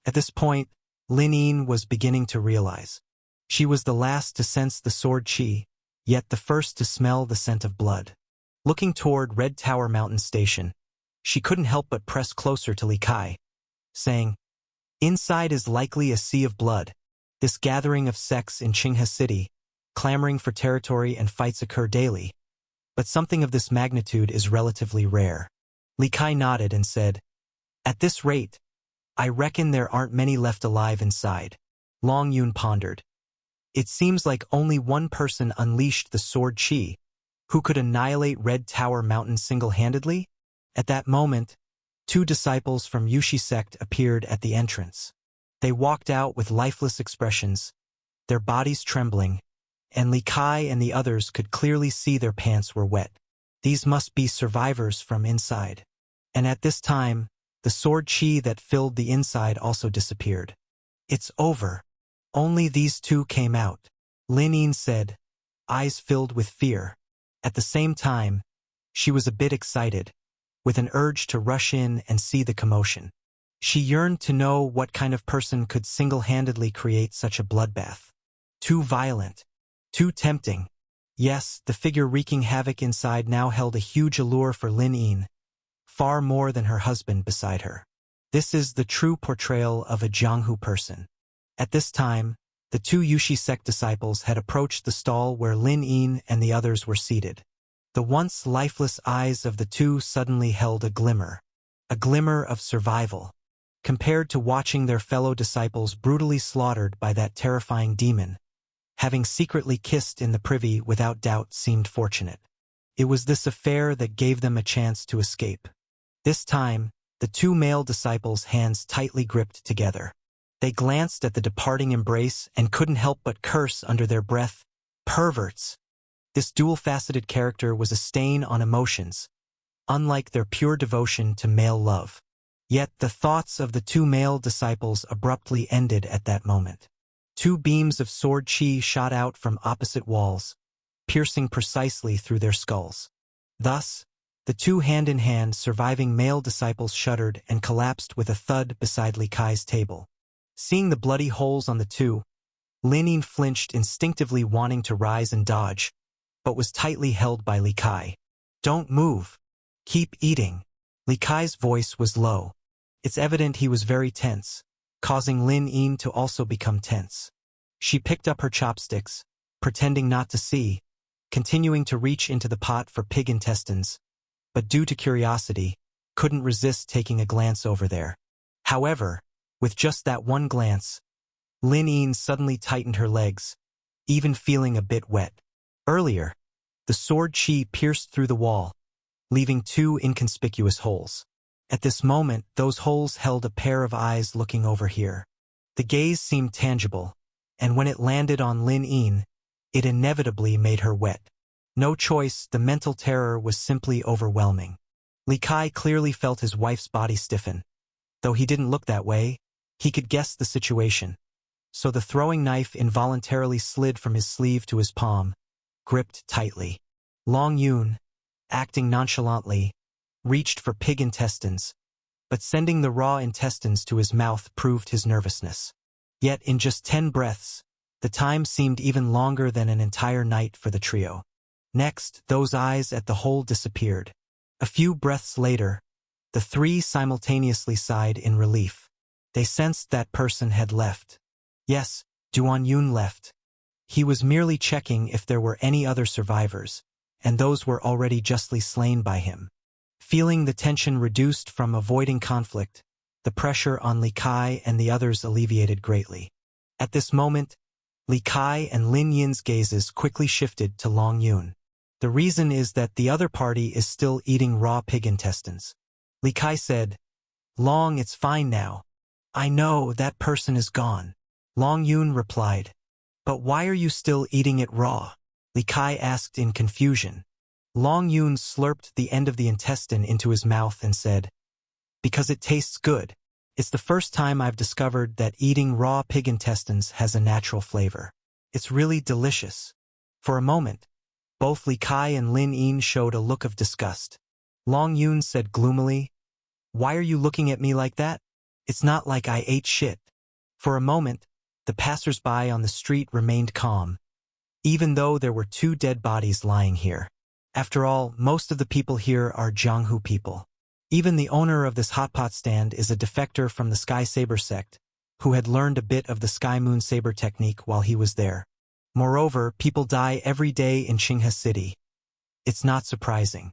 At this point, Lin Yin was beginning to realize. She was the last to sense the sword chi, yet the first to smell the scent of blood. Looking toward Red Tower Mountain Station, she couldn't help but press closer to Li Kai, saying, "Inside is likely a sea of blood. This gathering of sects in Qinghe City, clamoring for territory and fights occur daily. But something of this magnitude is relatively rare." Li Kai nodded and said, "At this rate, I reckon there aren't many left alive inside." Long Yun pondered. It seems like only one person unleashed the sword chi, who could annihilate Red Tower Mountain single-handedly? At that moment, two disciples from Yushi sect appeared at the entrance. They walked out with lifeless expressions, their bodies trembling, and Li Kai and the others could clearly see their pants were wet. These must be survivors from inside. And at this time, the sword chi that filled the inside also disappeared. "It's over. Only these two came out," Lin Yin said, eyes filled with fear. At the same time, she was a bit excited, with an urge to rush in and see the commotion. She yearned to know what kind of person could single-handedly create such a bloodbath. Too violent, too tempting. Yes, the figure wreaking havoc inside now held a huge allure for Lin Yin, far more than her husband beside her. This is the true portrayal of a Jianghu person. At this time, the two Yushi sect disciples had approached the stall where Lin Yin and the others were seated. The once lifeless eyes of the two suddenly held a glimmer of survival. Compared to watching their fellow disciples brutally slaughtered by that terrifying demon, having secretly kissed in the privy without doubt seemed fortunate. It was this affair that gave them a chance to escape. This time, the two male disciples' hands tightly gripped together. They glanced at the departing embrace and couldn't help but curse under their breath. Perverts! This dual-faceted character was a stain on emotions, unlike their pure devotion to male love. Yet the thoughts of the two male disciples abruptly ended at that moment. Two beams of sword chi shot out from opposite walls, piercing precisely through their skulls. Thus, the two hand-in-hand surviving male disciples shuddered and collapsed with a thud beside Li Kai's table. Seeing the bloody holes on the two, Lin Yin flinched, instinctively wanting to rise and dodge, but was tightly held by Li Kai. Don't move. Keep eating. Li Kai's voice was low. It's evident he was very tense, causing Lin Yin to also become tense. She picked up her chopsticks, pretending not to see, continuing to reach into the pot for pig intestines, but due to curiosity, couldn't resist taking a glance over there. However, with just that one glance, Lin Yin suddenly tightened her legs, even feeling a bit wet. Earlier, the sword chi pierced through the wall, leaving 2 inconspicuous holes. At this moment, those holes held a pair of eyes looking over here. The gaze seemed tangible, and when it landed on Lin Yin, it inevitably made her wet. No choice, the mental terror was simply overwhelming. Li Kai clearly felt his wife's body stiffen. Though he didn't look that way, he could guess the situation. So the throwing knife involuntarily slid from his sleeve to his palm, gripped tightly. Long Yun, acting nonchalantly, reached for pig intestines, but sending the raw intestines to his mouth proved his nervousness. Yet in just 10 breaths, the time seemed even longer than an entire night for the trio. Next, those eyes at the hole disappeared. A few breaths later, the 3 simultaneously sighed in relief. They sensed that person had left. Yes, Duan Yun left. He was merely checking if there were any other survivors, and those were already justly slain by him. Feeling the tension reduced from avoiding conflict, the pressure on Li Kai and the others alleviated greatly. At this moment, Li Kai and Lin Yin's gazes quickly shifted to Long Yun. The reason is that the other party is still eating raw pig intestines. Li Kai said, "Long, it's fine now. I know that person is gone." Long Yun replied, "But why are you still eating it raw?" Li Kai asked in confusion. Long Yun slurped the end of the intestine into his mouth and said, "Because it tastes good. It's the first time I've discovered that eating raw pig intestines has a natural flavor. It's really delicious." For a moment, both Li Kai and Lin Yin showed a look of disgust. Long Yun said gloomily, "Why are you looking at me like that? It's not like I ate shit." For a moment, the passers-by on the street remained calm, even though there were 2 dead bodies lying here. After all, most of the people here are Jianghu people. Even the owner of this hot pot stand is a defector from the Sky Saber sect, who had learned a bit of the Sky Moon Saber technique while he was there. Moreover, people die every day in Qinghe City. It's not surprising.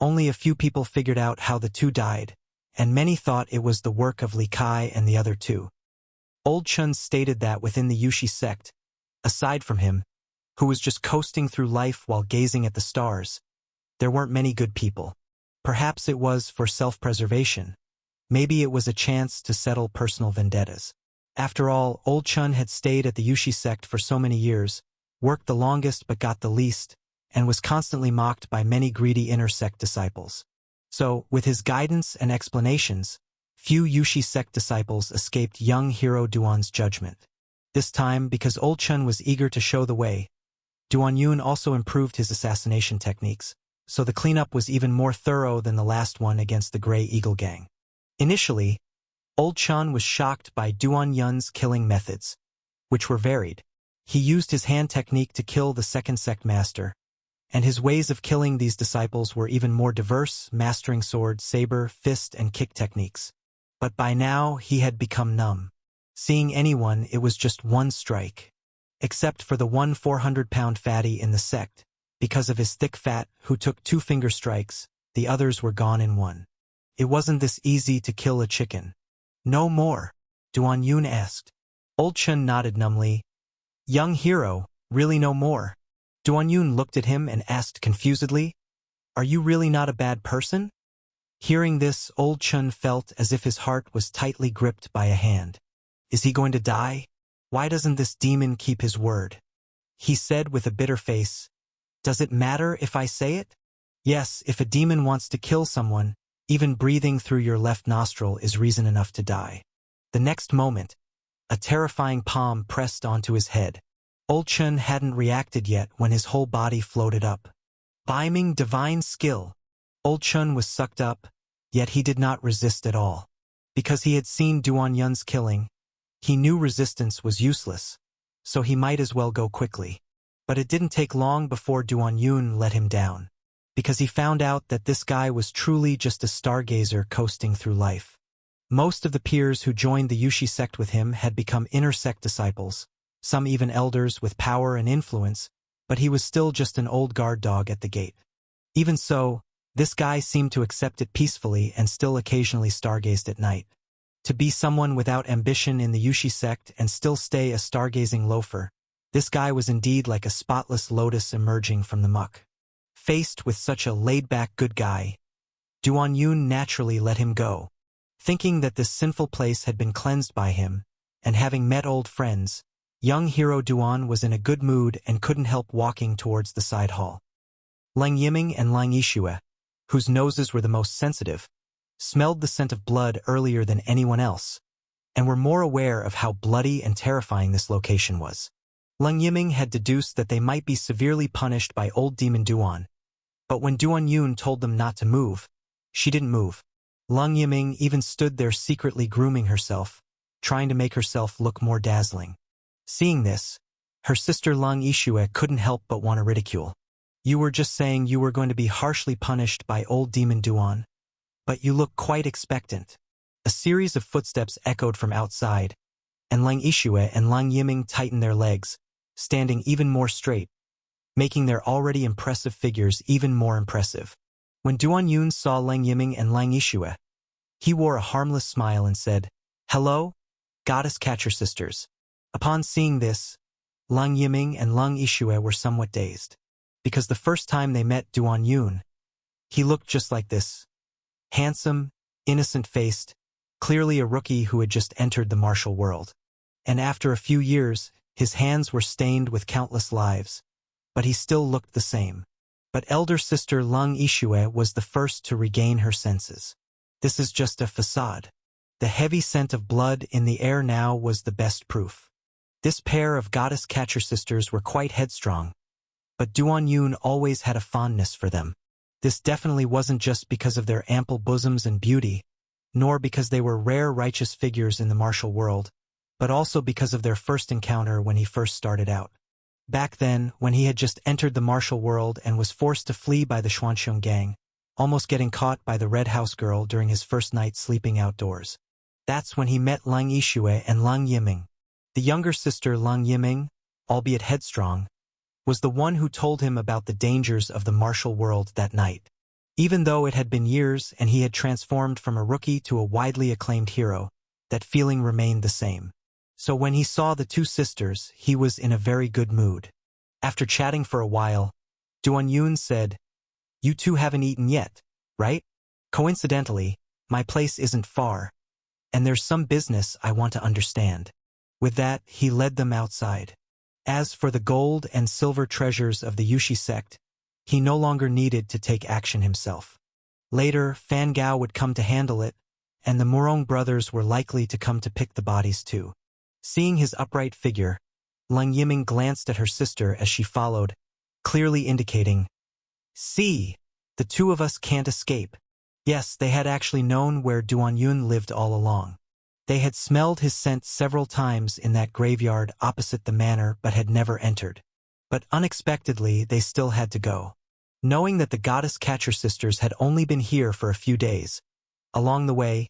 Only a few people figured out how the 2 died, and many thought it was the work of Li Kai and the other 2. Old Chun stated that within the Yushi sect, aside from him, who was just coasting through life while gazing at the stars, there weren't many good people. Perhaps it was for self-preservation. Maybe it was a chance to settle personal vendettas. After all, Old Chun had stayed at the Yushi sect for so many years, worked the longest but got the least, and was constantly mocked by many greedy inner sect disciples. So, with his guidance and explanations, few Yushi sect disciples escaped young hero Duan's judgment. This time, because Old Chun was eager to show the way, Duan Yun also improved his assassination techniques, so the cleanup was even more thorough than the last one against the Grey Eagle gang. Initially, Old Chun was shocked by Duan Yun's killing methods, which were varied. He used his hand technique to kill the second sect master, and his ways of killing these disciples were even more diverse, mastering sword, saber, fist, and kick techniques. But by now, he had become numb. Seeing anyone, it was just one strike. Except for the one 400-pound fatty in the sect, because of his thick fat, who took 2 finger strikes, the others were gone in one. It wasn't this easy to kill a chicken. "No more?" Duan Yun asked. Old Chun nodded numbly. "Young hero, really no more?" Duan Yun looked at him and asked confusedly, "Are you really not a bad person?" Hearing this, Old Chun felt as if his heart was tightly gripped by a hand. Is he going to die? Why doesn't this demon keep his word? He said with a bitter face, "Does it matter if I say it? Yes, if a demon wants to kill someone, even breathing through your left nostril is reason enough to die." The next moment, a terrifying palm pressed onto his head. Old Chun hadn't reacted yet when his whole body floated up. Beaming divine skill, Old Chun was sucked up, yet he did not resist at all. Because he had seen Duan Yun's killing, he knew resistance was useless. so he might as well go quickly. But it didn't take long before Duan Yun let him down, because he found out that this guy was truly just a stargazer coasting through life. Most of the peers who joined the Yushi sect with him had become inner sect disciples, some even elders with power and influence, but he was still just an old guard dog at the gate. Even so, this guy seemed to accept it peacefully and still occasionally stargazed at night. To be someone without ambition in the Yushi sect and still stay a stargazing loafer, this guy was indeed like a spotless lotus emerging from the muck. Faced with such a laid-back good guy, Duan Yun naturally let him go. Thinking that this sinful place had been cleansed by him, and having met old friends, young hero Duan was in a good mood and couldn't help walking towards the side hall. Lang Yiming and Lang Yishue, whose noses were the most sensitive, smelled the scent of blood earlier than anyone else, and were more aware of how bloody and terrifying this location was. Lang Yiming had deduced that they might be severely punished by old demon Duan, but when Duan Yun told them not to move, she didn't move. Lang Yiming even stood there secretly grooming herself, trying to make herself look more dazzling. Seeing this, her sister Lang Yishue couldn't help but want to ridicule. You were just saying you were going to be harshly punished by old demon Duan, but you look quite expectant. A series of footsteps echoed from outside, and Lang Yishue and Lang Yiming tightened their legs, standing even more straight, making their already impressive figures even more impressive. When Duan Yun saw Lang Yiming and Lang Yishue, he wore a harmless smile and said, "Hello, goddess catcher sisters." Upon seeing this, Lang Yiming and Lang Yishue were somewhat dazed, because the first time they met Duan Yun, he looked just like this. Handsome, innocent-faced, clearly a rookie who had just entered the martial world. And after a few years, his hands were stained with countless lives, but he still looked the same. But elder sister Lang Yishue was the first to regain her senses. This is just a facade. The heavy scent of blood in the air now was the best proof. This pair of goddess catcher sisters were quite headstrong, but Duan Yun always had a fondness for them. This definitely wasn't just because of their ample bosoms and beauty, nor because they were rare righteous figures in the martial world, but also because of their first encounter when he first started out. Back then, when he had just entered the martial world and was forced to flee by the Xuanxiong gang, almost getting caught by the Red House girl during his first night sleeping outdoors. That's when he met Lang Yishue and Lang Yiming. The younger sister Lang Yiming, albeit headstrong, was the one who told him about the dangers of the martial world that night. Even though it had been years and he had transformed from a rookie to a widely acclaimed hero, that feeling remained the same. So when he saw the two sisters, he was in a very good mood. After chatting for a while, Duan Yun said, "You two haven't eaten yet, right? Coincidentally, my place isn't far, and there's some business I want to understand." With that, he led them outside. As for the gold and silver treasures of the Yushi sect, he no longer needed to take action himself. Later, Fan Gao would come to handle it, and the Murong brothers were likely to come to pick the bodies too. Seeing his upright figure, Lang Yiming glanced at her sister as she followed, clearly indicating, "See, the two of us can't escape." Yes, they had actually known where Duan Yun lived all along. They had smelled his scent several times in that graveyard opposite the manor but had never entered. But unexpectedly, they still had to go. Knowing that the goddess catcher sisters had only been here for a few days, along the way,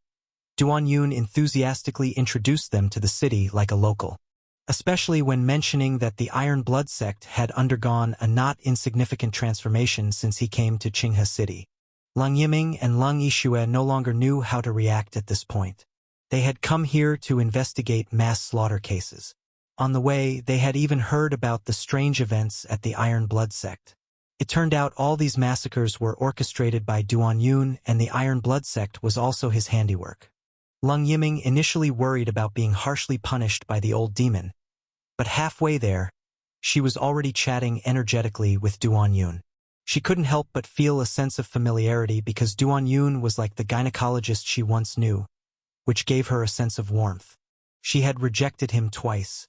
Duan Yun enthusiastically introduced them to the city like a local. Especially when mentioning that the Iron Blood sect had undergone a not insignificant transformation since he came to Qinghe City. Lang Yiming and Lang Yishue no longer knew how to react at this point. They had come here to investigate mass slaughter cases. On the way, they had even heard about the strange events at the Iron Blood sect. It turned out all these massacres were orchestrated by Duan Yun, and the Iron Blood sect was also his handiwork. Lang Yiming initially worried about being harshly punished by the old demon, but halfway there, she was already chatting energetically with Duan Yun. She couldn't help but feel a sense of familiarity because Duan Yun was like the gynecologist she once knew, which gave her a sense of warmth. She had rejected him twice.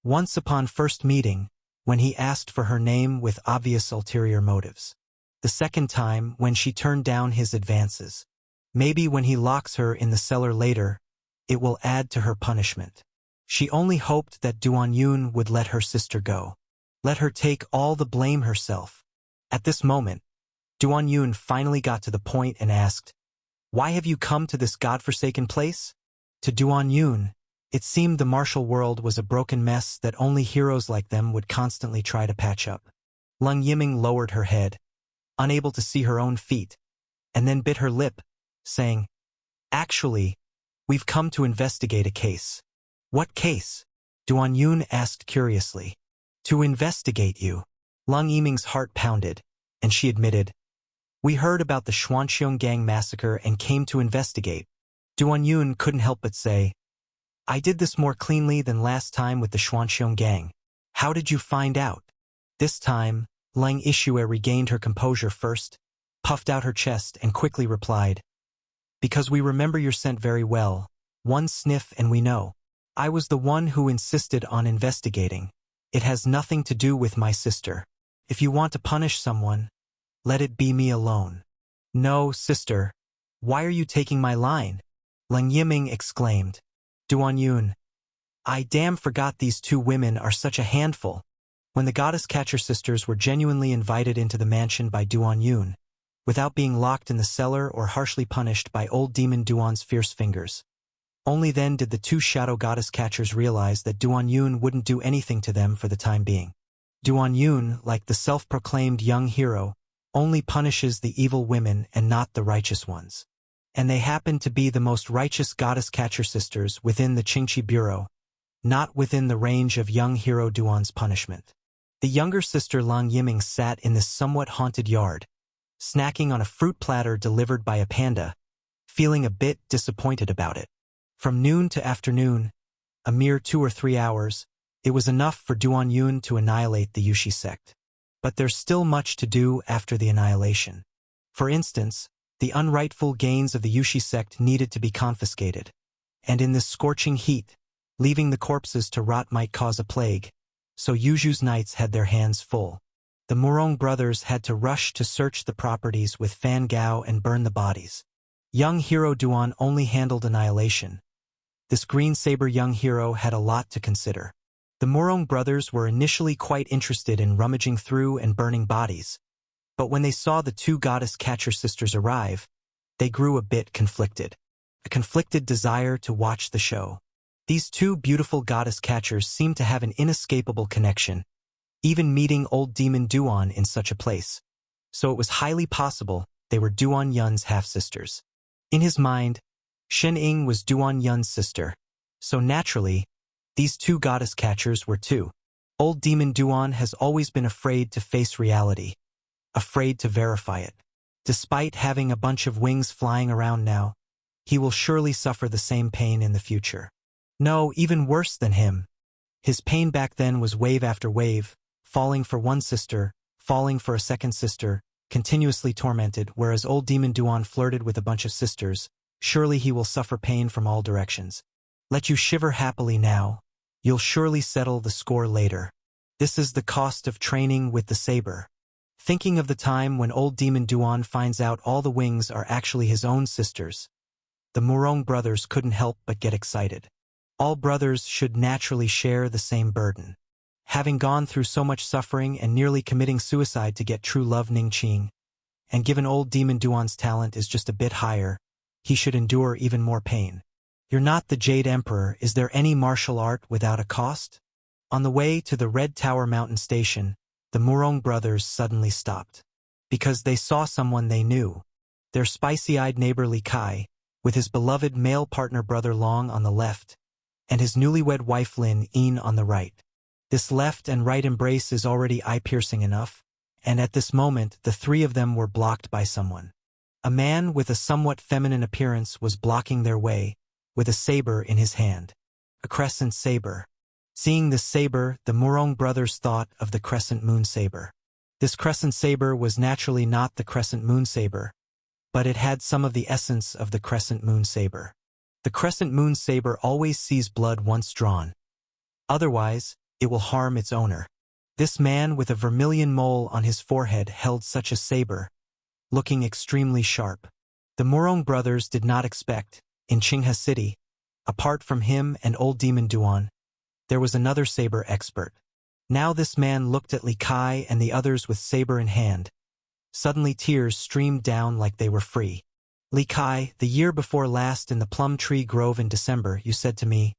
Once upon first meeting, when he asked for her name with obvious ulterior motives. The second time, when she turned down his advances. Maybe when he locks her in the cellar later, it will add to her punishment. She only hoped that Duan Yun would let her sister go. Let her take all the blame herself. At this moment, Duan Yun finally got to the point and asked, "Why have you come to this godforsaken place?" To Duan Yun, it seemed the martial world was a broken mess that only heroes like them would constantly try to patch up. Lung Yiming lowered her head, unable to see her own feet, and then bit her lip, saying, "Actually, we've come to investigate a case." "What case?" Duan Yun asked curiously. "To investigate you." Lung Yiming's heart pounded, and she admitted, "We heard about the Xuanxiong gang massacre and came to investigate." Duan Yun couldn't help but say, "I did this more cleanly than last time with the Xuanxiong gang. How did you find out?" This time, Lang Ishue regained her composure first, puffed out her chest, and quickly replied, "Because we remember your scent very well. One sniff and we know. I was the one who insisted on investigating. It has nothing to do with my sister. If you want to punish someone, let it be me alone." "No, sister. Why are you taking my line?" Lang Yiming exclaimed. "Duan Yun, I damn forgot these two women are such a handful." When the goddess catcher sisters were genuinely invited into the mansion by Duan Yun, without being locked in the cellar or harshly punished by old demon Duan's fierce fingers, only then did the two shadow goddess catchers realize that Duan Yun wouldn't do anything to them for the time being. Duan Yun, like the self-proclaimed young hero, only punishes the evil women and not the righteous ones. And they happen to be the most righteous goddess catcher sisters within the Qingqi Bureau, not within the range of young hero Duan's punishment. The younger sister Lang Yiming sat in this somewhat haunted yard, snacking on a fruit platter delivered by a panda, feeling a bit disappointed about it. From noon to afternoon, a mere 2 or 3 hours, it was enough for Duan Yun to annihilate the Yushi sect. But there's still much to do after the annihilation. For instance, the unrightful gains of the Yushi sect needed to be confiscated. And in this scorching heat, leaving the corpses to rot might cause a plague, so Yuju's knights had their hands full. The Murong brothers had to rush to search the properties with Fan Gao and burn the bodies. Young hero Duan only handled annihilation. This green saber young hero had a lot to consider. The Murong brothers were initially quite interested in rummaging through and burning bodies, but when they saw the two goddess catcher sisters arrive, they grew a bit conflicted. A conflicted desire to watch the show. These two beautiful goddess catchers seemed to have an inescapable connection, even meeting old demon Duan in such a place. So it was highly possible they were Duan Yun's half-sisters. In his mind, Shen Ying was Duan Yun's sister, so naturally, these two goddess catchers were too. Old demon Duan has always been afraid to face reality, afraid to verify it. Despite having a bunch of wings flying around now, he will surely suffer the same pain in the future. No, even worse than him. His pain back then was wave after wave, falling for one sister, falling for a second sister, continuously tormented, whereas old demon Duan flirted with a bunch of sisters. Surely he will suffer pain from all directions. Let you shiver happily now. You'll surely settle the score later. This is the cost of training with the saber. Thinking of the time when old demon Duan finds out all the wings are actually his own sisters, the Murong brothers couldn't help but get excited. All brothers should naturally share the same burden. Having gone through so much suffering and nearly committing suicide to get true love Ningqing, and given old demon Duan's talent is just a bit higher, he should endure even more pain. You're not the Jade Emperor. Is there any martial art without a cost? On the way to the Red Tower Mountain Station, the Murong brothers suddenly stopped. Because they saw someone they knew. Their spicy-eyed neighbor Li Kai, with his beloved male partner brother Long on the left, and his newlywed wife Lin Yin on the right. This left and right embrace is already eye-piercing enough, and at this moment the three of them were blocked by someone. A man with a somewhat feminine appearance was blocking their way, with a saber in his hand. A crescent saber. Seeing this saber, the Murong brothers thought of the crescent moon saber. This crescent saber was naturally not the crescent moon saber, but it had some of the essence of the crescent moon saber. The crescent moon saber always sees blood once drawn. Otherwise, it will harm its owner. This man with a vermilion mole on his forehead held such a saber, looking extremely sharp. The Murong brothers did not expect, in Qinghe City, apart from him and old demon Duan, There was another saber expert. Now this man looked at Li Kai and the others with saber in hand. Suddenly tears streamed down like they were free. Li Kai, the year before last in the plum tree grove in December, you said to me,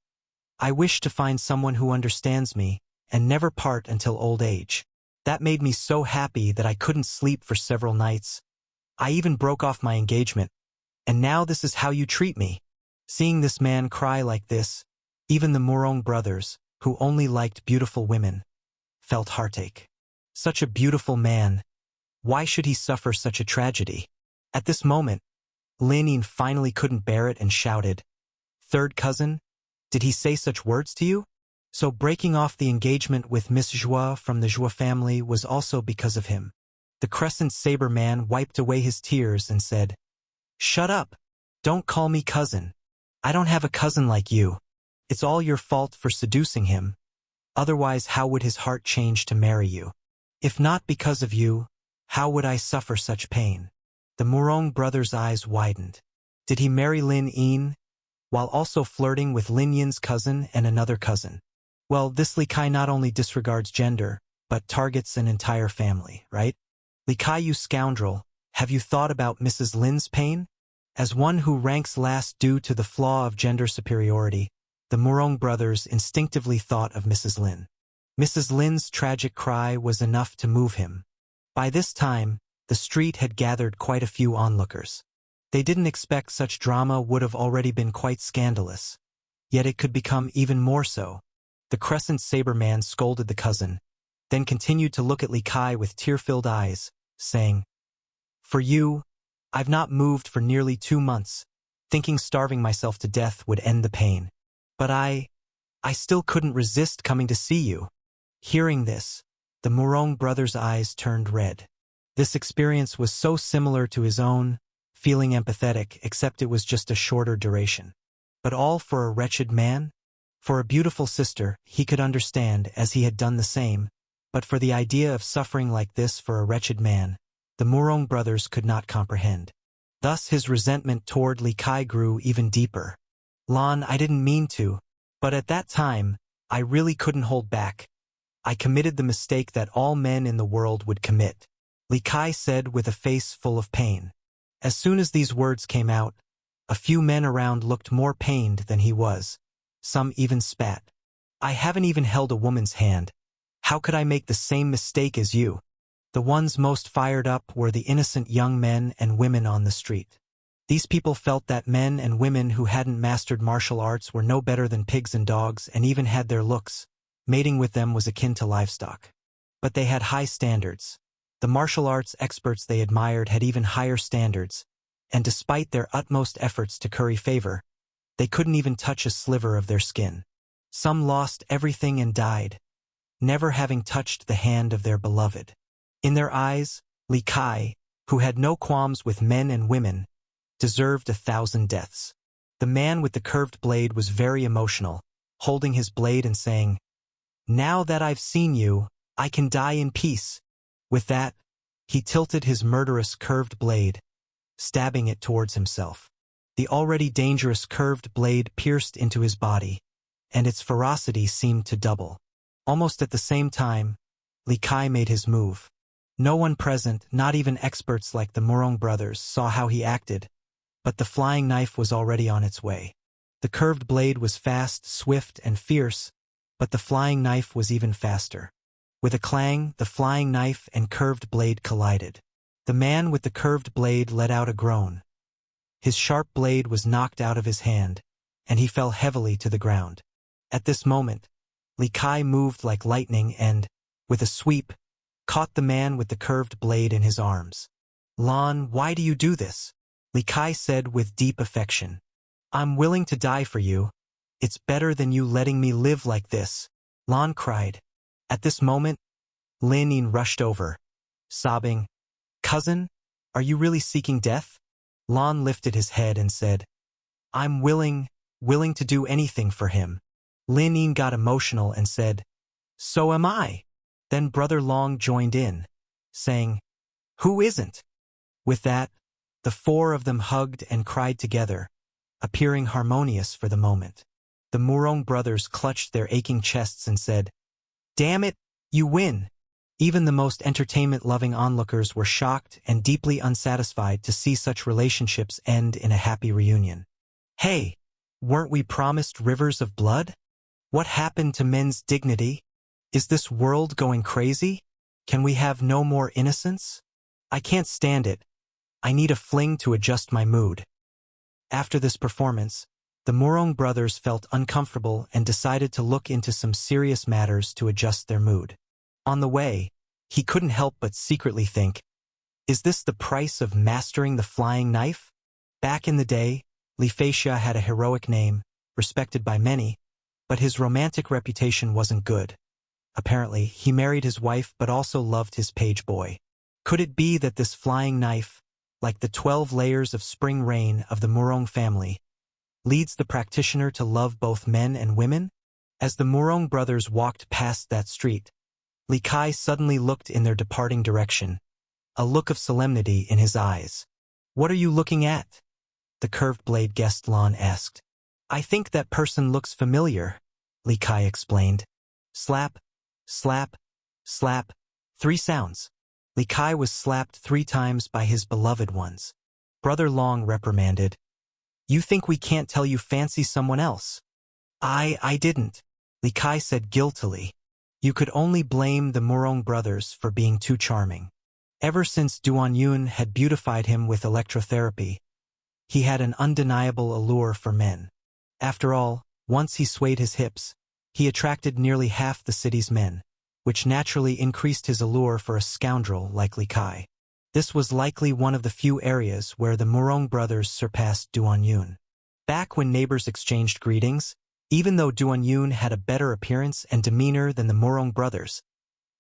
I wish to find someone who understands me, and never part until old age. That made me so happy that I couldn't sleep for several nights. I even broke off my engagement. And now this is how you treat me. Seeing this man cry like this, even the Morong brothers, who only liked beautiful women, felt heartache. Such a beautiful man. Why should he suffer such a tragedy? At this moment, Lin Yin finally couldn't bear it and shouted, Third cousin? Did he say such words to you? So breaking off the engagement with Miss Joie from the Joie family was also because of him. The crescent saber man wiped away his tears and said, Shut up. Don't call me cousin. I don't have a cousin like you. It's all your fault for seducing him. Otherwise, how would his heart change to marry you? If not because of you, how would I suffer such pain? The Morong brothers' eyes widened. Did he marry Lin Yin, while also flirting with Lin Yin's cousin and another cousin? Well, this Li Kai not only disregards gender, but targets an entire family, right? Li Kai, you scoundrel, have you thought about Mrs. Lin's pain? As one who ranks last due to the flaw of gender superiority, the Morong brothers instinctively thought of Mrs. Lin. Mrs. Lin's tragic cry was enough to move him. By this time, the street had gathered quite a few onlookers. They didn't expect such drama would have already been quite scandalous. Yet it could become even more so. The crescent saber man scolded the cousin, then continued to look at Li Kai with tear-filled eyes, saying, For you, I've not moved for nearly 2 months, thinking starving myself to death would end the pain. But I still couldn't resist coming to see you. Hearing this, the Morong brothers' eyes turned red. This experience was so similar to his own, feeling empathetic, except it was just a shorter duration. But all for a wretched man? For a beautiful sister, he could understand, as he had done the same, but for the idea of suffering like this for a wretched man, the Morong brothers could not comprehend. Thus his resentment toward Li Kai grew even deeper. Lan, I didn't mean to, but at that time, I really couldn't hold back. I committed the mistake that all men in the world would commit, Li Kai said with a face full of pain. As soon as these words came out, a few men around looked more pained than he was. Some even spat. I haven't even held a woman's hand. How could I make the same mistake as you? The ones most fired up were the innocent young men and women on the street. These people felt that men and women who hadn't mastered martial arts were no better than pigs and dogs and even had their looks. Mating with them was akin to livestock. But they had high standards. The martial arts experts they admired had even higher standards, and despite their utmost efforts to curry favor, they couldn't even touch a sliver of their skin. Some lost everything and died, never having touched the hand of their beloved. In their eyes, Li Kai, who had no qualms with men and women, deserved 1,000 deaths. The man with the curved blade was very emotional, holding his blade and saying, Now that I've seen you, I can die in peace. With that, he tilted his murderous curved blade, stabbing it towards himself. The already dangerous curved blade pierced into his body, and its ferocity seemed to double. Almost at the same time, Li Kai made his move. No one present, not even experts like the Morong brothers, saw how he acted, but the flying knife was already on its way. The curved blade was fast, swift, and fierce, but the flying knife was even faster. With a clang, the flying knife and curved blade collided. The man with the curved blade let out a groan. His sharp blade was knocked out of his hand, and he fell heavily to the ground. At this moment, Li Kai moved like lightning and, with a sweep, caught the man with the curved blade in his arms. Lan, why do you do this? Li Kai said with deep affection. I'm willing to die for you. It's better than you letting me live like this, Lan cried. At this moment, Lin Yin rushed over, sobbing, Cousin, are you really seeking death? Lan lifted his head and said, I'm willing to do anything for him. Lin Yin got emotional and said, So am I. Then Brother Long joined in, saying, Who isn't? With that, the 4 of them hugged and cried together, appearing harmonious for the moment. The Murong brothers clutched their aching chests and said, "Damn it, you win!" Even the most entertainment-loving onlookers were shocked and deeply unsatisfied to see such relationships end in a happy reunion. Hey, weren't we promised rivers of blood? What happened to men's dignity? Is this world going crazy? Can we have no more innocence? I can't stand it. I need a fling to adjust my mood. After this performance, the Murong brothers felt uncomfortable and decided to look into some serious matters to adjust their mood. On the way, he couldn't help but secretly think, is this the price of mastering the flying knife? Back in the day, Lifacia had a heroic name, respected by many, but his romantic reputation wasn't good. Apparently, he married his wife but also loved his page boy. Could it be that this flying knife, like the 12 layers of spring rain of the Murong family, leads the practitioner to love both men and women? As the Murong brothers walked past that street, Li Kai suddenly looked in their departing direction, a look of solemnity in his eyes. "What are you looking at?" the curved blade guest Lan asked. "I think that person looks familiar," Li Kai explained. Slap, slap, slap, 3 sounds. Li Kai was slapped 3 times by his beloved ones. Brother Long reprimanded, "You think we can't tell you fancy someone else?" I didn't," Li Kai said guiltily. You could only blame the Murong brothers for being too charming. Ever since Duan Yun had beautified him with electrotherapy, he had an undeniable allure for men. After all, once he swayed his hips, he attracted nearly half the city's men, which naturally increased his allure for a scoundrel like Li Kai. This was likely one of the few areas where the Murong brothers surpassed Duan Yun. Back when neighbors exchanged greetings, even though Duan Yun had a better appearance and demeanor than the Murong brothers,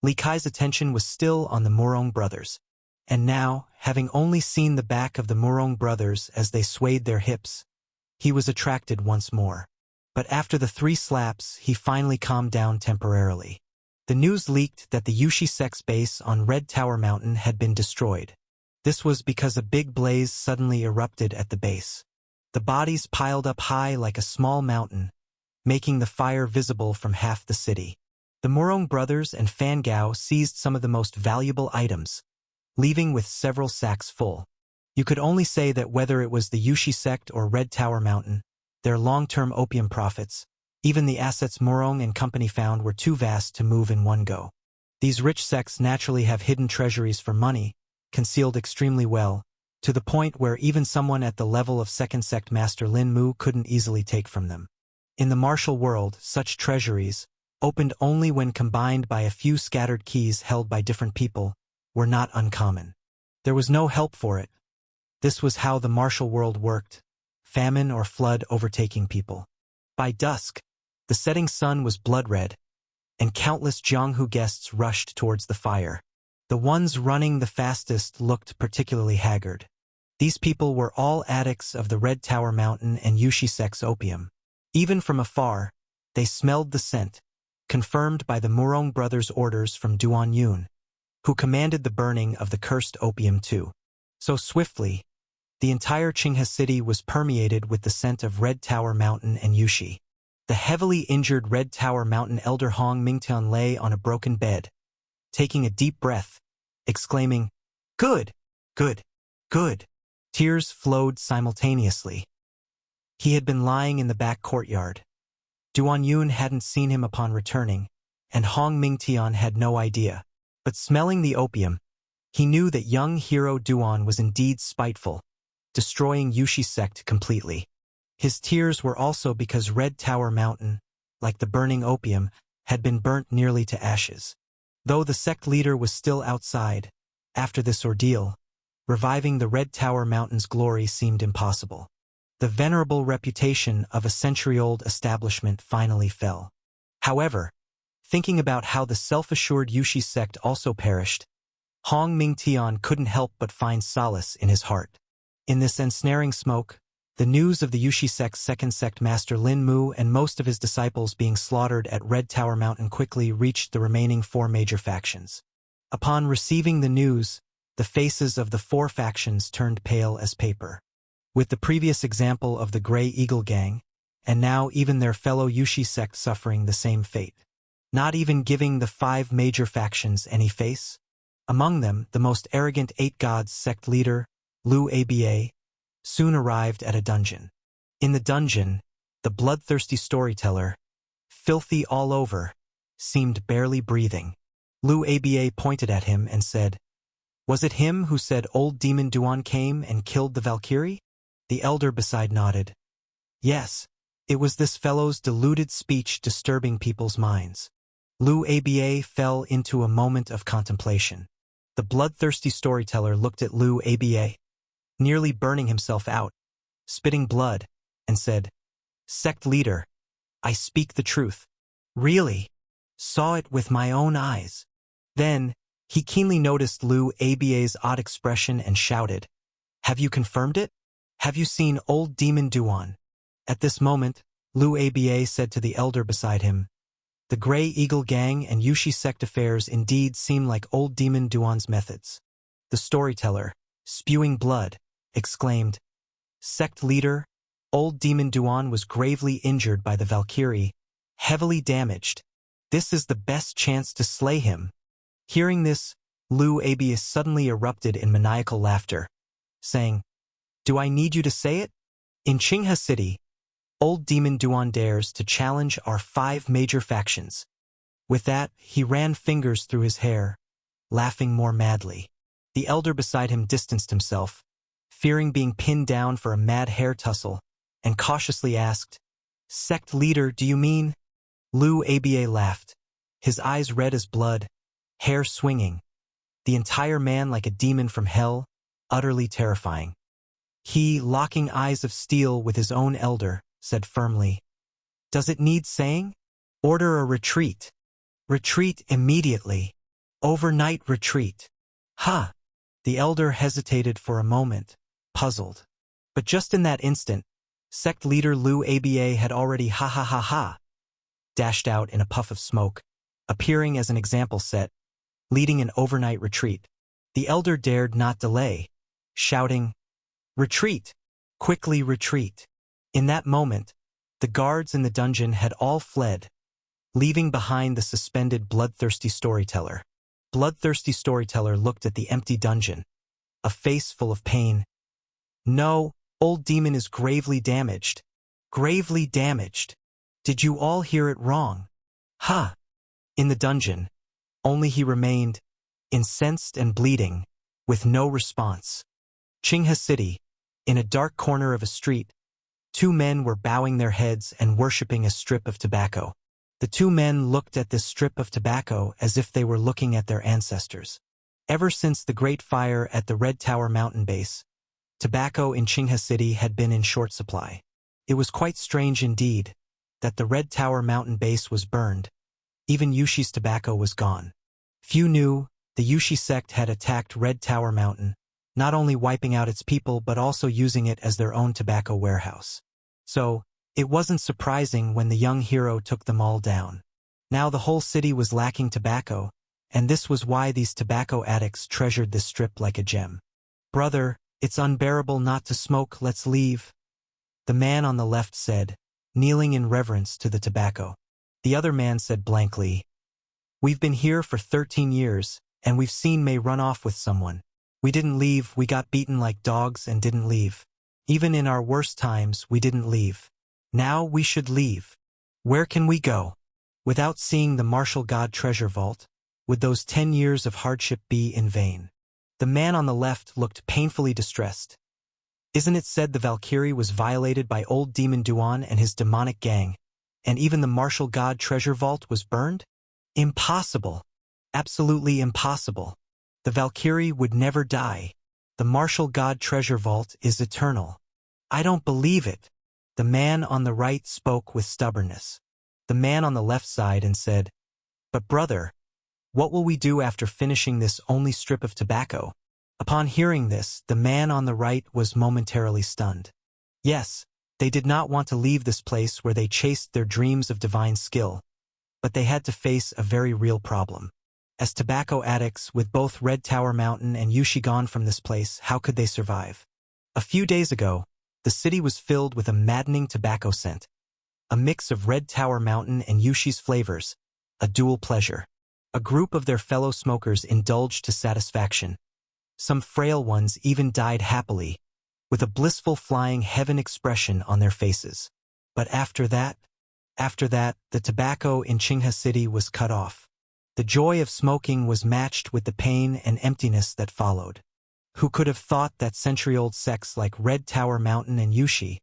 Li Kai's attention was still on the Murong brothers. And now, having only seen the back of the Murong brothers as they swayed their hips, he was attracted once more. But after the 3 slaps, he finally calmed down temporarily. The news leaked that the Yushi Sect's base on Red Tower Mountain had been destroyed. This was because a big blaze suddenly erupted at the base. The bodies piled up high like a small mountain, making the fire visible from half the city. The Murong brothers and Fan Gao seized some of the most valuable items, leaving with several sacks full. You could only say that whether it was the Yushi sect or Red Tower Mountain, their long-term opium profits, even the assets Murong and company found were too vast to move in one go. These rich sects naturally have hidden treasuries for money, concealed extremely well, to the point where even someone at the level of second sect master Lin Mu couldn't easily take from them. In the martial world, such treasuries, opened only when combined by a few scattered keys held by different people, were not uncommon. There was no help for it. This was how the martial world worked, famine or flood overtaking people. By dusk, the setting sun was blood-red, and countless Jianghu guests rushed towards the fire. The ones running the fastest looked particularly haggard. These people were all addicts of the Red Tower Mountain and Yushi Sect's opium. Even from afar, they smelled the scent, confirmed by the Murong brothers' orders from Duan Yun, who commanded the burning of the cursed opium too. So swiftly, the entire Qinghe city was permeated with the scent of Red Tower Mountain and Yushi. The heavily injured Red Tower Mountain elder Hong Mingtian lay on a broken bed, taking a deep breath, exclaiming, "Good, good, good." Tears flowed simultaneously. He had been lying in the back courtyard. Duan Yun hadn't seen him upon returning, and Hong Mingtian had no idea. But smelling the opium, he knew that young hero Duan was indeed spiteful, destroying Yushi sect completely. His tears were also because Red Tower Mountain, like the burning opium, had been burnt nearly to ashes. Though the sect leader was still outside, after this ordeal, reviving the Red Tower Mountain's glory seemed impossible. The venerable reputation of a century-old establishment finally fell. However, thinking about how the self-assured Yushi sect also perished, Hong Mingtian couldn't help but find solace in his heart. In this ensnaring smoke, the news of the Yushi sect's second sect master Lin Mu and most of his disciples being slaughtered at Red Tower Mountain quickly reached the remaining 4 major factions. Upon receiving the news, the faces of the 4 factions turned pale as paper. With the previous example of the Grey Eagle Gang, and now even their fellow Yushi sect suffering the same fate. Not even giving the 5 major factions any face? Among them, the most arrogant 8 gods sect leader, Liu Aba, soon arrived at a dungeon. In the dungeon, the bloodthirsty storyteller, filthy all over, seemed barely breathing. Liu Aba pointed at him and said, "Was it him who said old demon Duan came and killed the Valkyrie?" The elder beside nodded. Yes, it was this fellow's deluded speech disturbing people's minds. Liu Aba fell into a moment of contemplation. The bloodthirsty storyteller looked at Liu Aba, nearly burning himself out, spitting blood, and said, "Sect leader, I speak the truth. Really, saw it with my own eyes." Then, he keenly noticed Liu Aba's odd expression and shouted, "Have you confirmed it? Have you seen old demon Duan?" At this moment, Liu Aba said to the elder beside him, "The Grey Eagle Gang and Yushi sect affairs indeed seem like old demon Duan's methods." The storyteller, spewing blood, exclaimed, "Sect leader, old demon Duan was gravely injured by the Valkyrie, heavily damaged. This is the best chance to slay him." Hearing this, Liu Aba suddenly erupted in maniacal laughter, saying, "Do I need you to say it? In Qinghe City, old demon Duan dares to challenge our 5 major factions." With that, he ran fingers through his hair, laughing more madly. The elder beside him distanced himself, fearing being pinned down for a mad hair tussle, and cautiously asked, "Sect leader, do you mean?" Liu Aba laughed, his eyes red as blood, hair swinging, the entire man like a demon from hell, utterly terrifying. He, locking eyes of steel with his own elder, said firmly, "Does it need saying? Order a retreat. Retreat immediately. Overnight retreat." "Ha!" The elder hesitated for a moment, puzzled. But just in that instant, sect leader Liu Aba had already ha dashed out in a puff of smoke, appearing as an example set, leading an overnight retreat. The elder dared not delay, shouting, "Retreat! Quickly retreat!" In that moment, the guards in the dungeon had all fled, leaving behind the suspended bloodthirsty storyteller. Bloodthirsty storyteller looked at the empty dungeon, a face full of pain. "No, old demon is gravely damaged. Gravely damaged. Did you all hear it wrong? Ha!" In the dungeon, only he remained, incensed and bleeding, with no response. Qinghe City, in a dark corner of a street, 2 men were bowing their heads and worshipping a strip of tobacco. The 2 men looked at this strip of tobacco as if they were looking at their ancestors. Ever since the Great Fire at the Red Tower mountain base, tobacco in Qinghe City had been in short supply. It was quite strange indeed that the Red Tower mountain base was burned. Even Yushi's tobacco was gone. Few knew the Yushi sect had attacked Red Tower Mountain, not only wiping out its people but also using it as their own tobacco warehouse. So, it wasn't surprising when the young hero took them all down. Now the whole city was lacking tobacco, and this was why these tobacco addicts treasured this strip like a gem. "Brother, it's unbearable not to smoke, let's leave," the man on the left said, kneeling in reverence to the tobacco. The other man said blankly, "We've been here for 13 years, and we've seen May run off with someone. We didn't leave, we got beaten like dogs and didn't leave. Even in our worst times, we didn't leave. Now we should leave. Where can we go? Without seeing the martial god treasure vault, would those 10 years of hardship be in vain?" The man on the left looked painfully distressed. "Isn't it said the Valkyrie was violated by old demon Duan and his demonic gang, and even the martial god treasure vault was burned? Impossible. Absolutely impossible. The Valkyrie would never die. The martial god treasure vault is eternal. I don't believe it." The man on the right spoke with stubbornness. The man on the left sighed and said, "But brother, what will we do after finishing this only strip of tobacco?" Upon hearing this, the man on the right was momentarily stunned. Yes, they did not want to leave this place where they chased their dreams of divine skill, but they had to face a very real problem. As tobacco addicts with both Red Tower Mountain and Yushi gone from this place, how could they survive? A few days ago, the city was filled with a maddening tobacco scent. a mix of Red Tower Mountain and Yushi's flavors, a dual pleasure. A group of their fellow smokers indulged to satisfaction. Some frail ones even died happily, with a blissful flying heaven expression on their faces. But after that, the tobacco in Qinghe City was cut off. The joy of smoking was matched with the pain and emptiness that followed. Who could have thought that century-old sects like Red Tower Mountain and Yushi,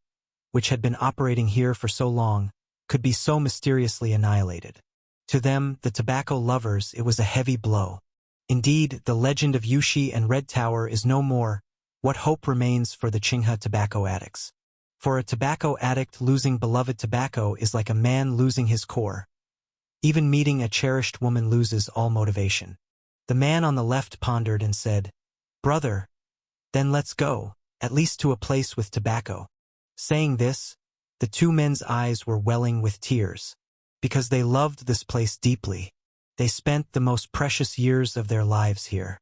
which had been operating here for so long, could be so mysteriously annihilated? To them, the tobacco lovers, it was a heavy blow. Indeed, the legend of Yushi and Red Tower is no more. What hope remains for the Qinghe tobacco addicts? For a tobacco addict, losing beloved tobacco is like a man losing his core. Even meeting a cherished woman loses all motivation. The man on the left pondered and said, "Brother, then let's go, at least to a place with tobacco." Saying this, the two men's eyes were welling with tears, because they loved this place deeply. They spent the most precious years of their lives here.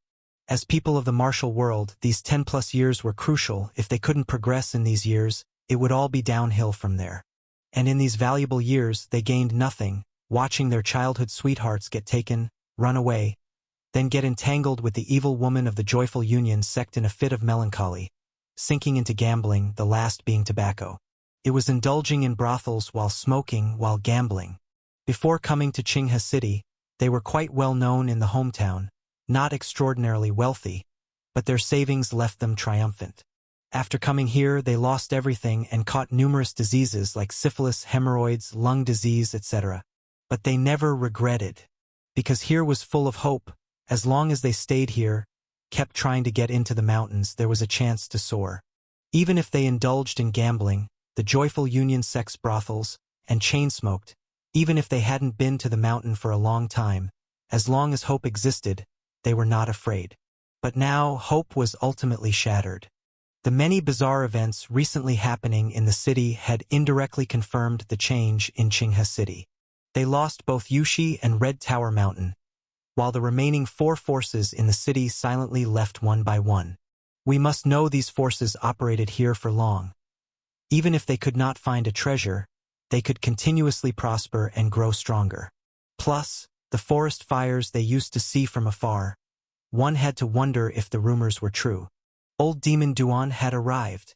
As people of the martial world, these 10+ years were crucial. If they couldn't progress in these years, it would all be downhill from there. And in these valuable years, they gained nothing, watching their childhood sweethearts get taken, run away, then get entangled with the evil woman of the Joyful Union sect in a fit of melancholy, sinking into gambling, the last being tobacco. It was indulging in brothels while smoking, while gambling. Before coming to Qinghe City, they were quite well known in the hometown, not extraordinarily wealthy, but their savings left them triumphant. After coming here, they lost everything and caught numerous diseases like syphilis, hemorrhoids, lung disease, etc. But they never regretted, because here was full of hope. As long as they stayed here, kept trying to get into the mountains, there was a chance to soar. Even if they indulged in gambling, the Joyful Union sex brothels, and chain-smoked, even if they hadn't been to the mountain for a long time, as long as hope existed, they were not afraid. But now, hope was ultimately shattered. The many bizarre events recently happening in the city had indirectly confirmed the change in Qinghe City. They lost both Yushi and Red Tower Mountain, while the remaining 4 forces in the city silently left one by one. We must know these forces operated here for long. Even if they could not find a treasure, they could continuously prosper and grow stronger. Plus, the forest fires they used to see from afar. One had to wonder if the rumors were true. Old Demon Duan had arrived.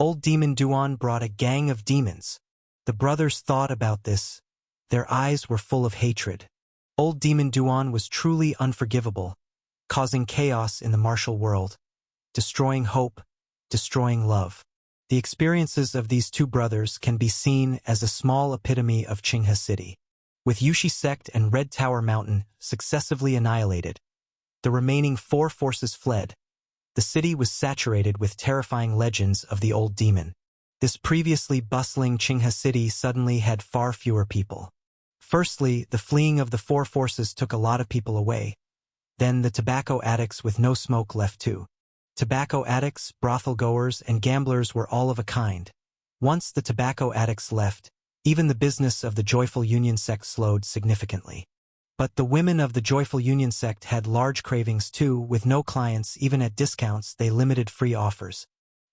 Old Demon Duan brought a gang of demons. The brothers thought about this. Their eyes were full of hatred. Old Demon Duan was truly unforgivable, causing chaos in the martial world, destroying hope, destroying love. The experiences of these two brothers can be seen as a small epitome of Qinghe City. With Yushi sect and Red Tower Mountain successively annihilated, the remaining 4 forces fled. The city was saturated with terrifying legends of the old demon. This previously bustling Qinghe City suddenly had far fewer people. Firstly, the fleeing of the 4 forces took a lot of people away. Then the tobacco addicts with no smoke left too. Tobacco addicts, brothel goers, and gamblers were all of a kind. Once the tobacco addicts left, even the business of the Joyful Union sect slowed significantly. But the women of the Joyful Union sect had large cravings too. With no clients, even at discounts, they limited free offers.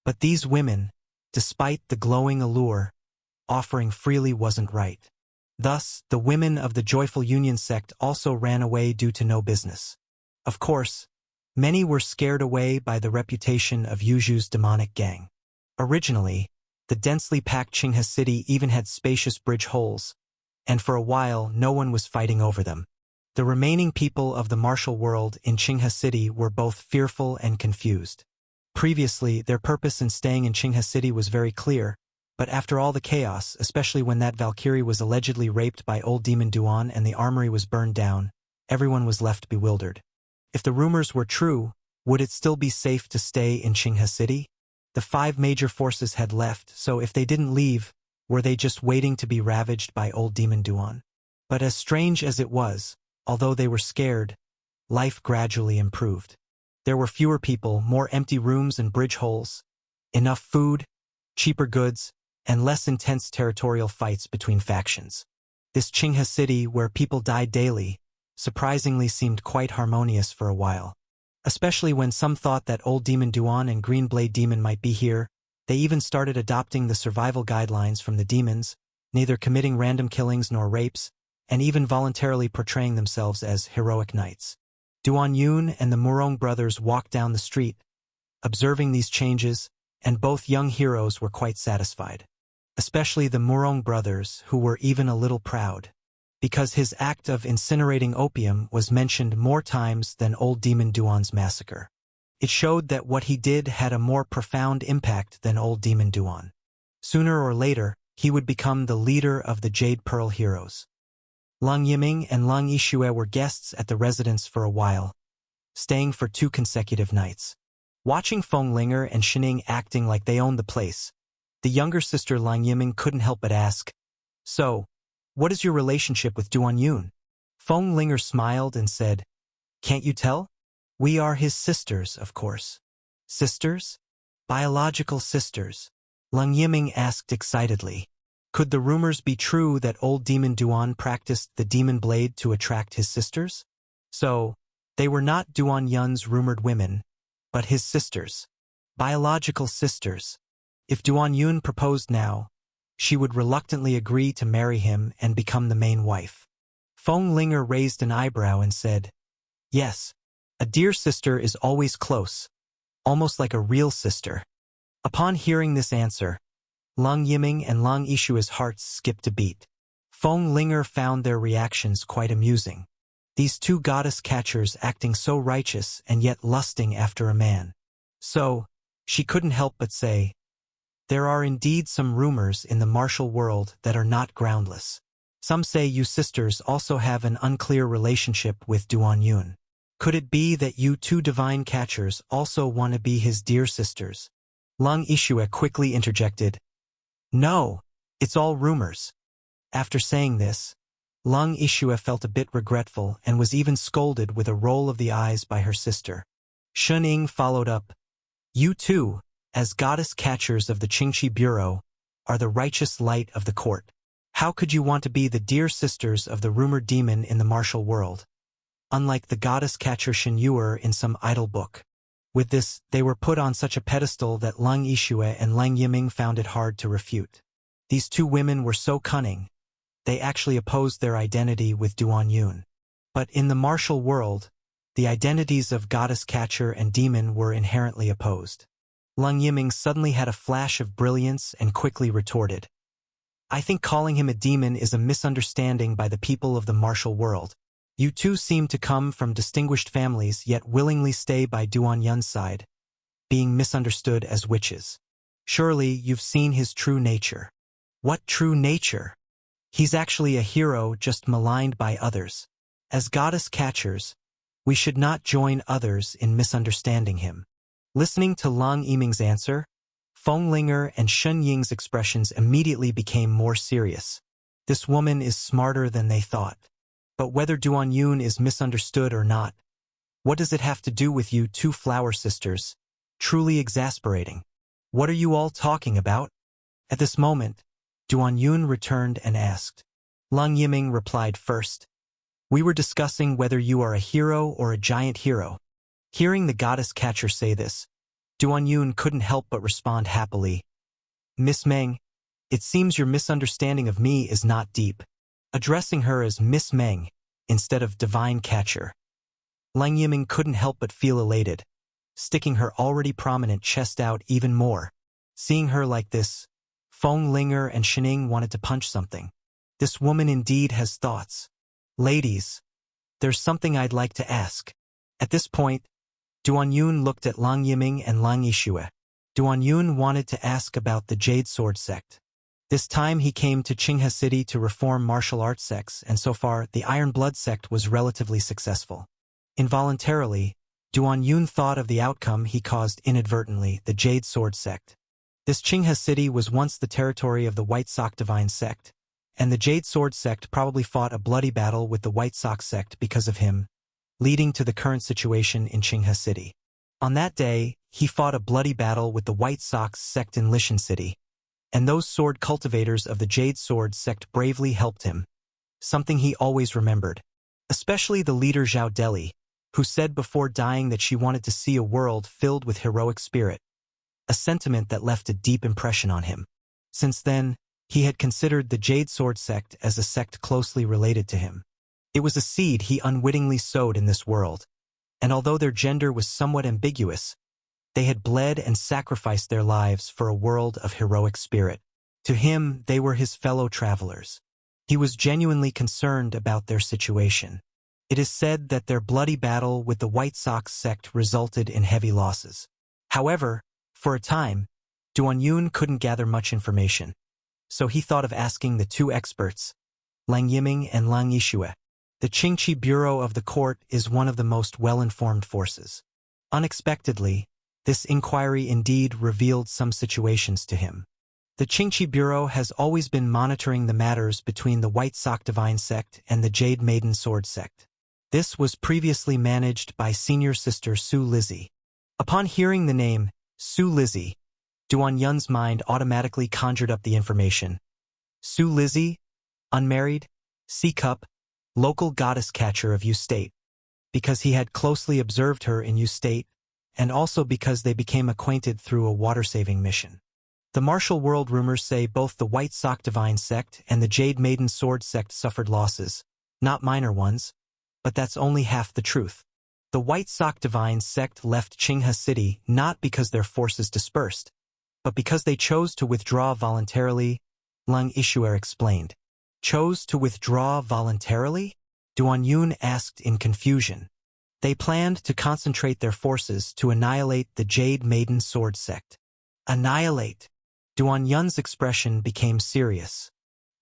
But these women, despite the glowing allure, offering freely wasn't right. Thus, the women of the Joyful Union sect also ran away due to no business. Of course, many were scared away by the reputation of Yuju's demonic gang. Originally, the densely packed Qinghe City even had spacious bridge holes, and for a while no one was fighting over them. The remaining people of the martial world in Qinghe City were both fearful and confused. Previously, their purpose in staying in Qinghe City was very clear, but after all the chaos, especially when that Valkyrie was allegedly raped by Old Demon Duan and the armory was burned down, everyone was left bewildered. If the rumors were true, would it still be safe to stay in Qinghe City? The 5 major forces had left, so if they didn't leave, were they just waiting to be ravaged by Old Demon Duan? But as strange as it was, although they were scared, life gradually improved. There were fewer people, more empty rooms and bridge holes, enough food, cheaper goods, and less intense territorial fights between factions. This Qinghe City, where people died daily, surprisingly seemed quite harmonious for a while. Especially when some thought that Old Demon Duan and Green Blade Demon might be here, they even started adopting the survival guidelines from the demons, neither committing random killings nor rapes, and even voluntarily portraying themselves as heroic knights. Duan Yun and the Murong brothers walked down the street, observing these changes, and both young heroes were quite satisfied. Especially the Murong brothers, who were even a little proud, because his act of incinerating opium was mentioned more times than old Demon Duan's massacre. It showed that what he did had a more profound impact than old Demon Duan. Sooner or later, he would become the leader of the Jade Pearl heroes. Leng Yiming and Leng Yixue were guests at the residence for a while, staying for 2 consecutive nights. Watching Feng Linger and Shining acting like they owned the place, the younger sister Leng Yiming couldn't help but ask, "So, what is your relationship with Duan Yun?" Feng Linger smiled and said, "Can't you tell? We are his sisters, of course." "Sisters? Biological sisters?" Leng Yiming asked excitedly. Could the rumors be true that old Demon Duan practiced the demon blade to attract his sisters? So, they were not Duan Yun's rumored women, but his sisters. Biological sisters. If Duan Yun proposed now, she would reluctantly agree to marry him and become the main wife. Feng Linger raised an eyebrow and said, "Yes, a dear sister is always close, almost like a real sister." Upon hearing this answer, Leng Yiming and Leng Yixue's hearts skipped a beat. Feng Linger found their reactions quite amusing. These 2 goddess catchers acting so righteous and yet lusting after a man. So, she couldn't help but say, "There are indeed some rumors in the martial world that are not groundless. Some say you sisters also have an unclear relationship with Duan Yun. Could it be that you 2 divine catchers also want to be his dear sisters?" Leng Yixue quickly interjected, "No, it's all rumors." After saying this, Leng Yixue felt a bit regretful and was even scolded with a roll of the eyes by her sister. Shun Ying followed up, "You 2, as goddess catchers of the Qingqi Bureau, are the righteous light of the court. How could you want to be the dear sisters of the rumored demon in the martial world, unlike the goddess catcher Shen Yuer in some idle book?" With this, they were put on such a pedestal that Leng Yixue and Leng Yiming found it hard to refute. These 2 women were so cunning, they actually opposed their identity with Duan Yun. But in the martial world, the identities of goddess catcher and demon were inherently opposed. Leng Yiming suddenly had a flash of brilliance and quickly retorted, "I think calling him a demon is a misunderstanding by the people of the martial world. You 2 seem to come from distinguished families yet willingly stay by Duan Yun's side, being misunderstood as witches. Surely you've seen his true nature." "What true nature? He's actually a hero just maligned by others. As goddess catchers, we should not join others in misunderstanding him." Listening to Leng Yiming's answer, Feng Linger and Shun Ying's expressions immediately became more serious. This woman is smarter than they thought. But whether Duan Yun is misunderstood or not, what does it have to do with you 2 flower sisters? Truly exasperating. What are you all talking about? At this moment, Duan Yun returned and asked. Leng Yiming replied first, "We were discussing whether you are a hero or a giant hero." Hearing the goddess catcher say this, Duan Yun couldn't help but respond happily, "Miss Meng, it seems your misunderstanding of me is not deep." Addressing her as Miss Meng instead of divine catcher, Leng Yiming couldn't help but feel elated, sticking her already prominent chest out even more. Seeing her like this, Feng Linger and Shining wanted to punch something. This woman indeed has thoughts. "Ladies, there's something I'd like to ask." At this point, Duan Yun looked at Leng Yiming and Leng Yixue. Duan Yun wanted to ask about the Jade Sword sect. This time he came to Qinghe City to reform martial arts sects, and so far the Iron Blood sect was relatively successful. Involuntarily, Duan Yun thought of the outcome he caused inadvertently, the Jade Sword sect. This Qinghe City was once the territory of the White Sock Divine sect, and the Jade Sword sect probably fought a bloody battle with the White Sock sect because of him, leading to the current situation in Qinghe City. On that day, he fought a bloody battle with the White Sox sect in Lishan City, and those sword cultivators of the Jade Sword sect bravely helped him, something he always remembered, especially the leader Zhao Deli, who said before dying that she wanted to see a world filled with heroic spirit, a sentiment that left a deep impression on him. Since then, He had considered the Jade Sword sect as a sect closely related to him. It was a seed he unwittingly sowed in this world, and although their gender was somewhat ambiguous, they had bled and sacrificed their lives for a world of heroic spirit. To him, they were his fellow travelers. He was genuinely concerned about their situation. It is said that their bloody battle with the White Sox sect resulted in heavy losses. However, for a time, Duan Yun couldn't gather much information, so he thought of asking the two experts, Lang Yiming and Lang Yishue. The Qingqi Bureau of the court is one of the most well-informed forces. Unexpectedly, this inquiry indeed revealed some situations to him. The Qingqi Bureau has always been monitoring the matters between the White Sock Divine sect and the Jade Maiden Sword sect. This was previously managed by senior sister Su Lizzie. Upon hearing the name, Su Lizzie, Duan Yun's mind automatically conjured up the information. Su Lizzie, unmarried, C-cup, local goddess catcher of Yu State, because he had closely observed her in Yu State, and also because they became acquainted through a water-saving mission. The martial world rumors say both the White Sock Divine sect and the Jade Maiden Sword sect suffered losses, not minor ones, but that's only half the truth. The White Sock Divine sect left Qinghe City not because their forces dispersed, but because they chose to withdraw voluntarily, Lang Yishue explained. Chose to withdraw voluntarily? Duan Yun asked in confusion. They planned to concentrate their forces to annihilate the Jade Maiden Sword sect. Annihilate? Duan Yun's expression became serious.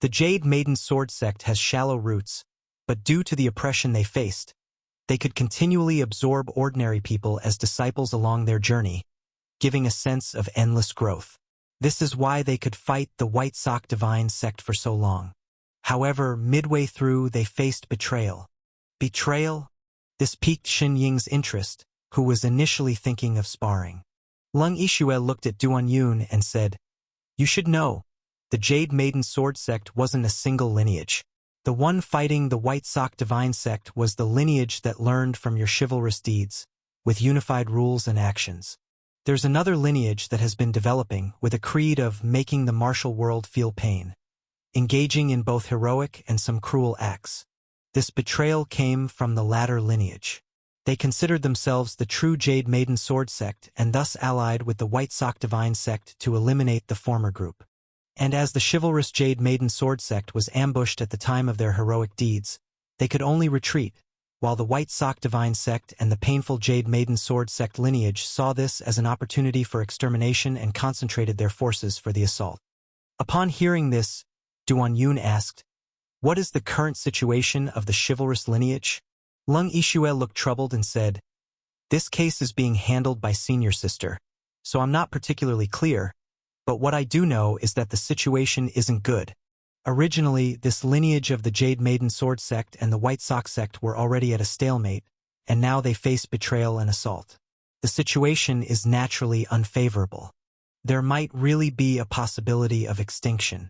The Jade Maiden Sword sect has shallow roots, but due to the oppression they faced, they could continually absorb ordinary people as disciples along their journey, giving a sense of endless growth. This is why they could fight the White Sock Divine sect for so long. However, midway through they faced betrayal. Betrayal? This piqued Xin Ying's interest, who was initially thinking of sparring. Lang Yishue looked at Duan Yun and said, "You should know, the Jade Maiden Sword sect wasn't a single lineage. The one fighting the White Sock Divine sect was the lineage that learned from your chivalrous deeds, with unified rules and actions. There's another lineage that has been developing with a creed of making the martial world feel pain, engaging in both heroic and some cruel acts. This betrayal came from the latter lineage. They considered themselves the true Jade Maiden Sword sect and thus allied with the White Sock Divine sect to eliminate the former group. And as the chivalrous Jade Maiden Sword sect was ambushed at the time of their heroic deeds, they could only retreat, while the White Sock Divine sect and the painful Jade Maiden Sword sect lineage saw this as an opportunity for extermination and concentrated their forces for the assault." Upon hearing this, Duan Yun asked, "What is the current situation of the chivalrous lineage?" Lang Yishue looked troubled and said, "This case is being handled by senior sister, so I'm not particularly clear, but what I do know is that the situation isn't good. Originally, this lineage of the Jade Maiden Sword sect and the White Sock sect were already at a stalemate, and now they face betrayal and assault. The situation is naturally unfavorable. There might really be a possibility of extinction.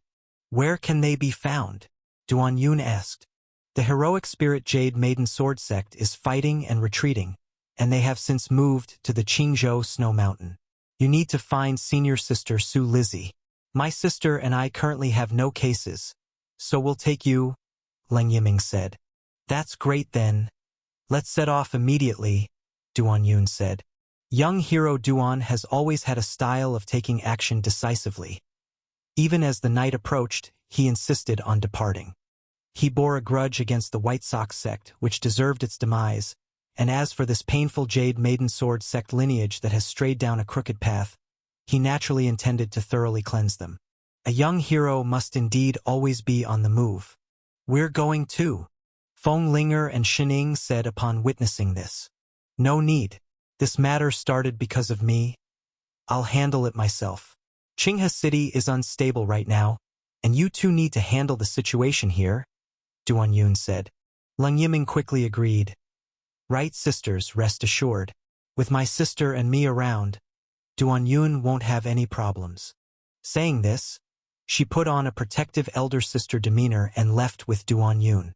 Where can they be found?" Duan Yun asked. "The heroic spirit Jade Maiden Sword sect is fighting and retreating, and they have since moved to the Qingzhou Snow Mountain. You need to find senior sister Su Lizzie. My sister and I currently have no cases, so we'll take you," Lang Yiming said. "That's great then. Let's set off immediately," Duan Yun said. Young hero Duan has always had a style of taking action decisively. Even as the night approached, he insisted on departing. He bore a grudge against the White Sox sect, which deserved its demise, and as for this painful Jade Maiden Sword sect lineage that has strayed down a crooked path, he naturally intended to thoroughly cleanse them. A young hero must indeed always be on the move. "We're going too," Feng Linger and Xining said upon witnessing this. "No need. This matter started because of me. I'll handle it myself. Qinghe City is unstable right now, and you two need to handle the situation here," Duan Yun said. Lang Yiming quickly agreed. "Right, sisters, rest assured. With my sister and me around, Duan Yun won't have any problems." Saying this, she put on a protective elder sister demeanor and left with Duan Yun.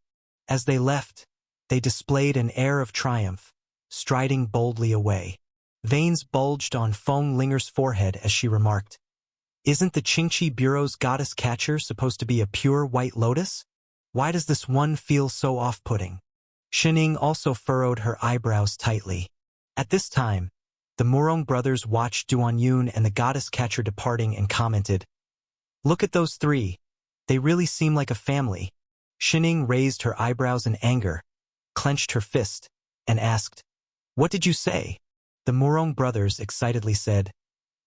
As they left, they displayed an air of triumph, striding boldly away. Veins bulged on Feng Linger's forehead as she remarked, Isn't the Qingqi Bureau's goddess catcher supposed to be a pure white lotus? Why does this one feel so off-putting? Shining also furrowed her eyebrows tightly. At this time, the Murong brothers watched Duan Yun and the goddess catcher departing and commented, "Look at those three. They really seem like a family." Shining raised her eyebrows in anger, clenched her fist, and asked, "What did you say?" The Murong brothers excitedly said,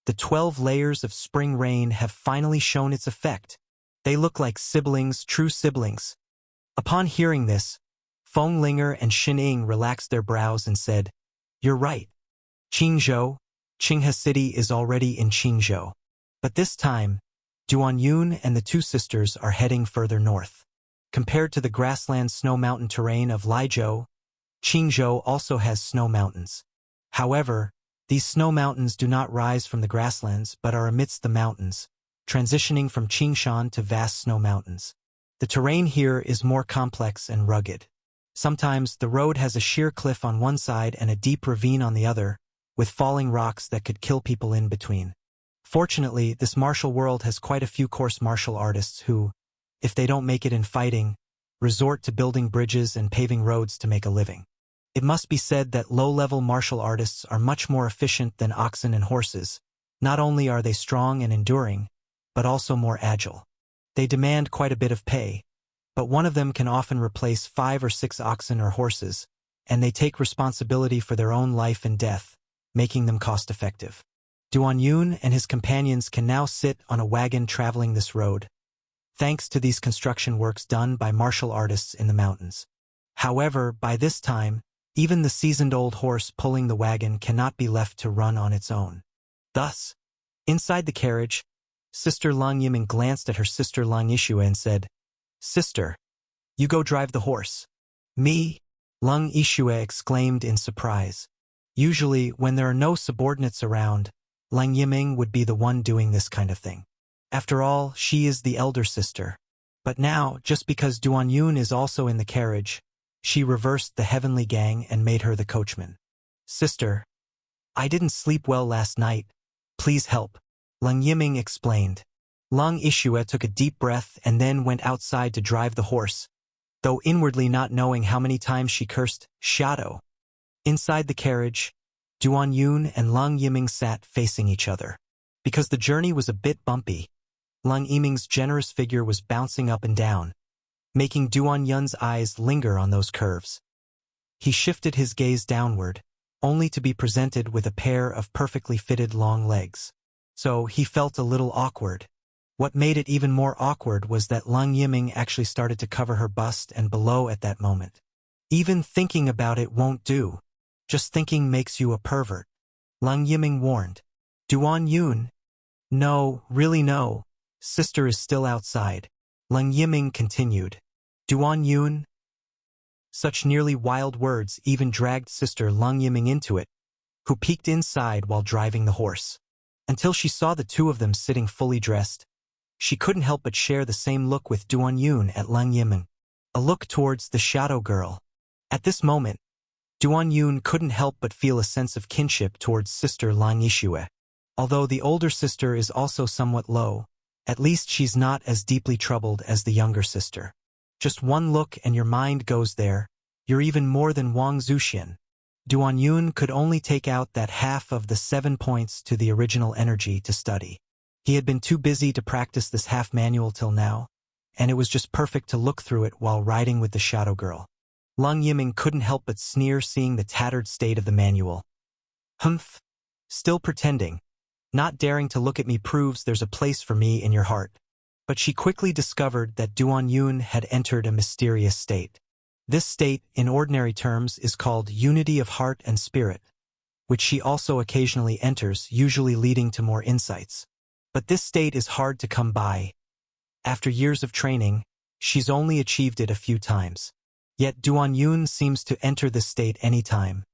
"The 12 layers of spring rain have finally shown its effect. They look like siblings, true siblings." Upon hearing this, Fenglinger and Shining relaxed their brows and said, "You're right. Qingzhou, Qinghe City is already in Qingzhou. But this time, Duan Yun and the two sisters are heading further north. Compared to the grassland snow mountain terrain of Liizhou, Qingzhou also has snow mountains. However, these snow mountains do not rise from the grasslands but are amidst the mountains, transitioning from Qingshan to vast snow mountains. The terrain here is more complex and rugged. Sometimes the road has a sheer cliff on one side and a deep ravine on the other, with falling rocks that could kill people in between. Fortunately, this martial world has quite a few coarse martial artists who, if they don't make it in fighting, resort to building bridges and paving roads to make a living. It must be said that low-level martial artists are much more efficient than oxen and horses. Not only are they strong and enduring, but also more agile. They demand quite a bit of pay, but one of them can often replace 5 or 6 oxen or horses, and they take responsibility for their own life and death, making them cost-effective. Duan Yun and his companions can now sit on a wagon traveling this road, thanks to these construction works done by martial artists in the mountains. However, by this time, even the seasoned old horse pulling the wagon cannot be left to run on its own. Thus, inside the carriage, Sister Leng Yiming glanced at her sister Leng Yishue and said, "Sister, you go drive the horse." "Me?" Leng Yishue exclaimed in surprise. Usually, when there are no subordinates around, Leng Yiming would be the one doing this kind of thing. After all, she is the elder sister. But now, just because Duan Yun is also in the carriage, she reversed the heavenly gang and made her the coachman. "Sister, I didn't sleep well last night. Please help," Leng Yiming explained. Leng Yishue took a deep breath and then went outside to drive the horse, though inwardly not knowing how many times she cursed shadow. Inside the carriage, Duan Yun and Leng Yiming sat facing each other. Because the journey was a bit bumpy, Leng Yiming's generous figure was bouncing up and down, making Duan Yun's eyes linger on those curves. He shifted his gaze downward, only to be presented with a pair of perfectly fitted long legs. So he felt a little awkward. What made it even more awkward was that Leng Yiming actually started to cover her bust and below at that moment. Even thinking about it won't do. Just thinking makes you a pervert, Leng Yiming warned. Duan Yun? "No, really no. Sister is still outside," Leng Yiming continued. "Duan Yun?" Such nearly wild words even dragged Sister Leng Yiming into it, who peeked inside while driving the horse. Until she saw the two of them sitting fully dressed, she couldn't help but share the same look with Duan Yun at Leng Yiming, a look towards the shadow girl. At this moment, Duan Yun couldn't help but feel a sense of kinship towards Sister Leng Yishue. Although the older sister is also somewhat low, at least she's not as deeply troubled as the younger sister. Just one look and your mind goes there. You're even more than Wang Zuxian. Duan Yun could only take out that half of the 7 points to the original energy to study. He had been too busy to practice this half manual till now, and it was just perfect to look through it while riding with the shadow girl. Leng Yiming couldn't help but sneer seeing the tattered state of the manual. "Humph. Still pretending. Not daring to look at me proves there's a place for me in your heart." But she quickly discovered that Duan Yun had entered a mysterious state. This state, in ordinary terms, is called unity of heart and spirit, which she also occasionally enters, usually leading to more insights. But this state is hard to come by. After years of training, she's only achieved it a few times. Yet Duan Yun seems to enter this state anytime,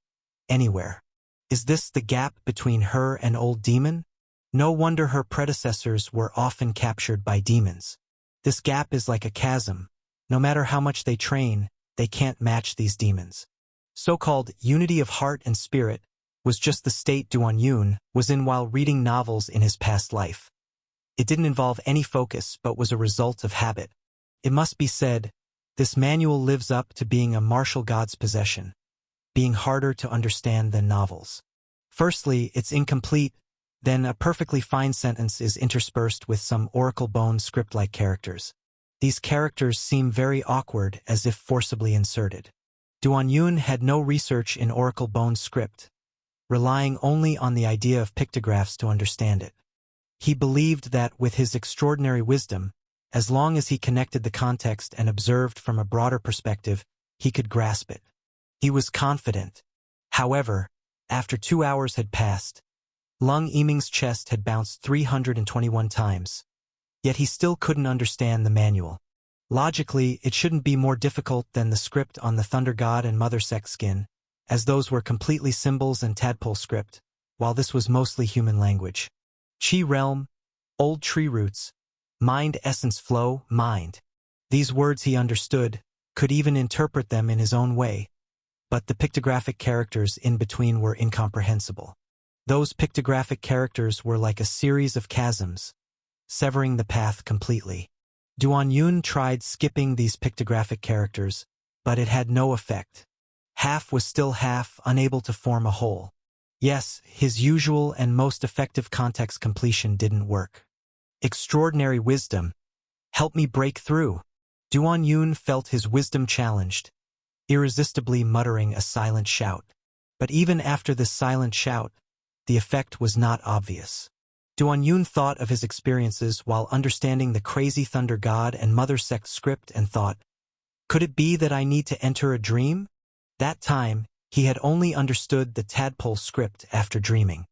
anywhere. Is this the gap between her and old demon? No wonder her predecessors were often captured by demons. This gap is like a chasm. No matter how much they train, they can't match these demons. So-called unity of heart and spirit was just the state Duan Yun was in while reading novels in his past life. It didn't involve any focus but was a result of habit. It must be said, this manual lives up to being a martial god's possession, being harder to understand than novels. Firstly, it's incomplete, then a perfectly fine sentence is interspersed with some Oracle Bone script-like characters. These characters seem very awkward, as if forcibly inserted. Duan Yun had no research in Oracle Bone script, relying only on the idea of pictographs to understand it. He believed that with his extraordinary wisdom, as long as he connected the context and observed from a broader perspective, he could grasp it. He was confident. However, after 2 hours had passed, Lung Yiming's chest had bounced 321 times. Yet he still couldn't understand the manual. Logically, it shouldn't be more difficult than the script on the Thunder God and Mother Sect skin, as those were completely symbols and tadpole script, while this was mostly human language. Chi realm, old tree roots, mind essence flow, mind. These words he understood, could even interpret them in his own way, but the pictographic characters in between were incomprehensible. Those pictographic characters were like a series of chasms, severing the path completely. Duan Yun tried skipping these pictographic characters, but it had no effect. Half was still half, unable to form a whole. Yes, his usual and most effective context completion didn't work. Extraordinary wisdom. Help me break through. Duan Yun felt his wisdom challenged, irresistibly muttering a silent shout. But even after this silent shout, the effect was not obvious. Duan Yun thought of his experiences while understanding the crazy Thunder God and Mother Sect script and thought, could it be that I need to enter a dream? That time, he had only understood the tadpole script after dreaming.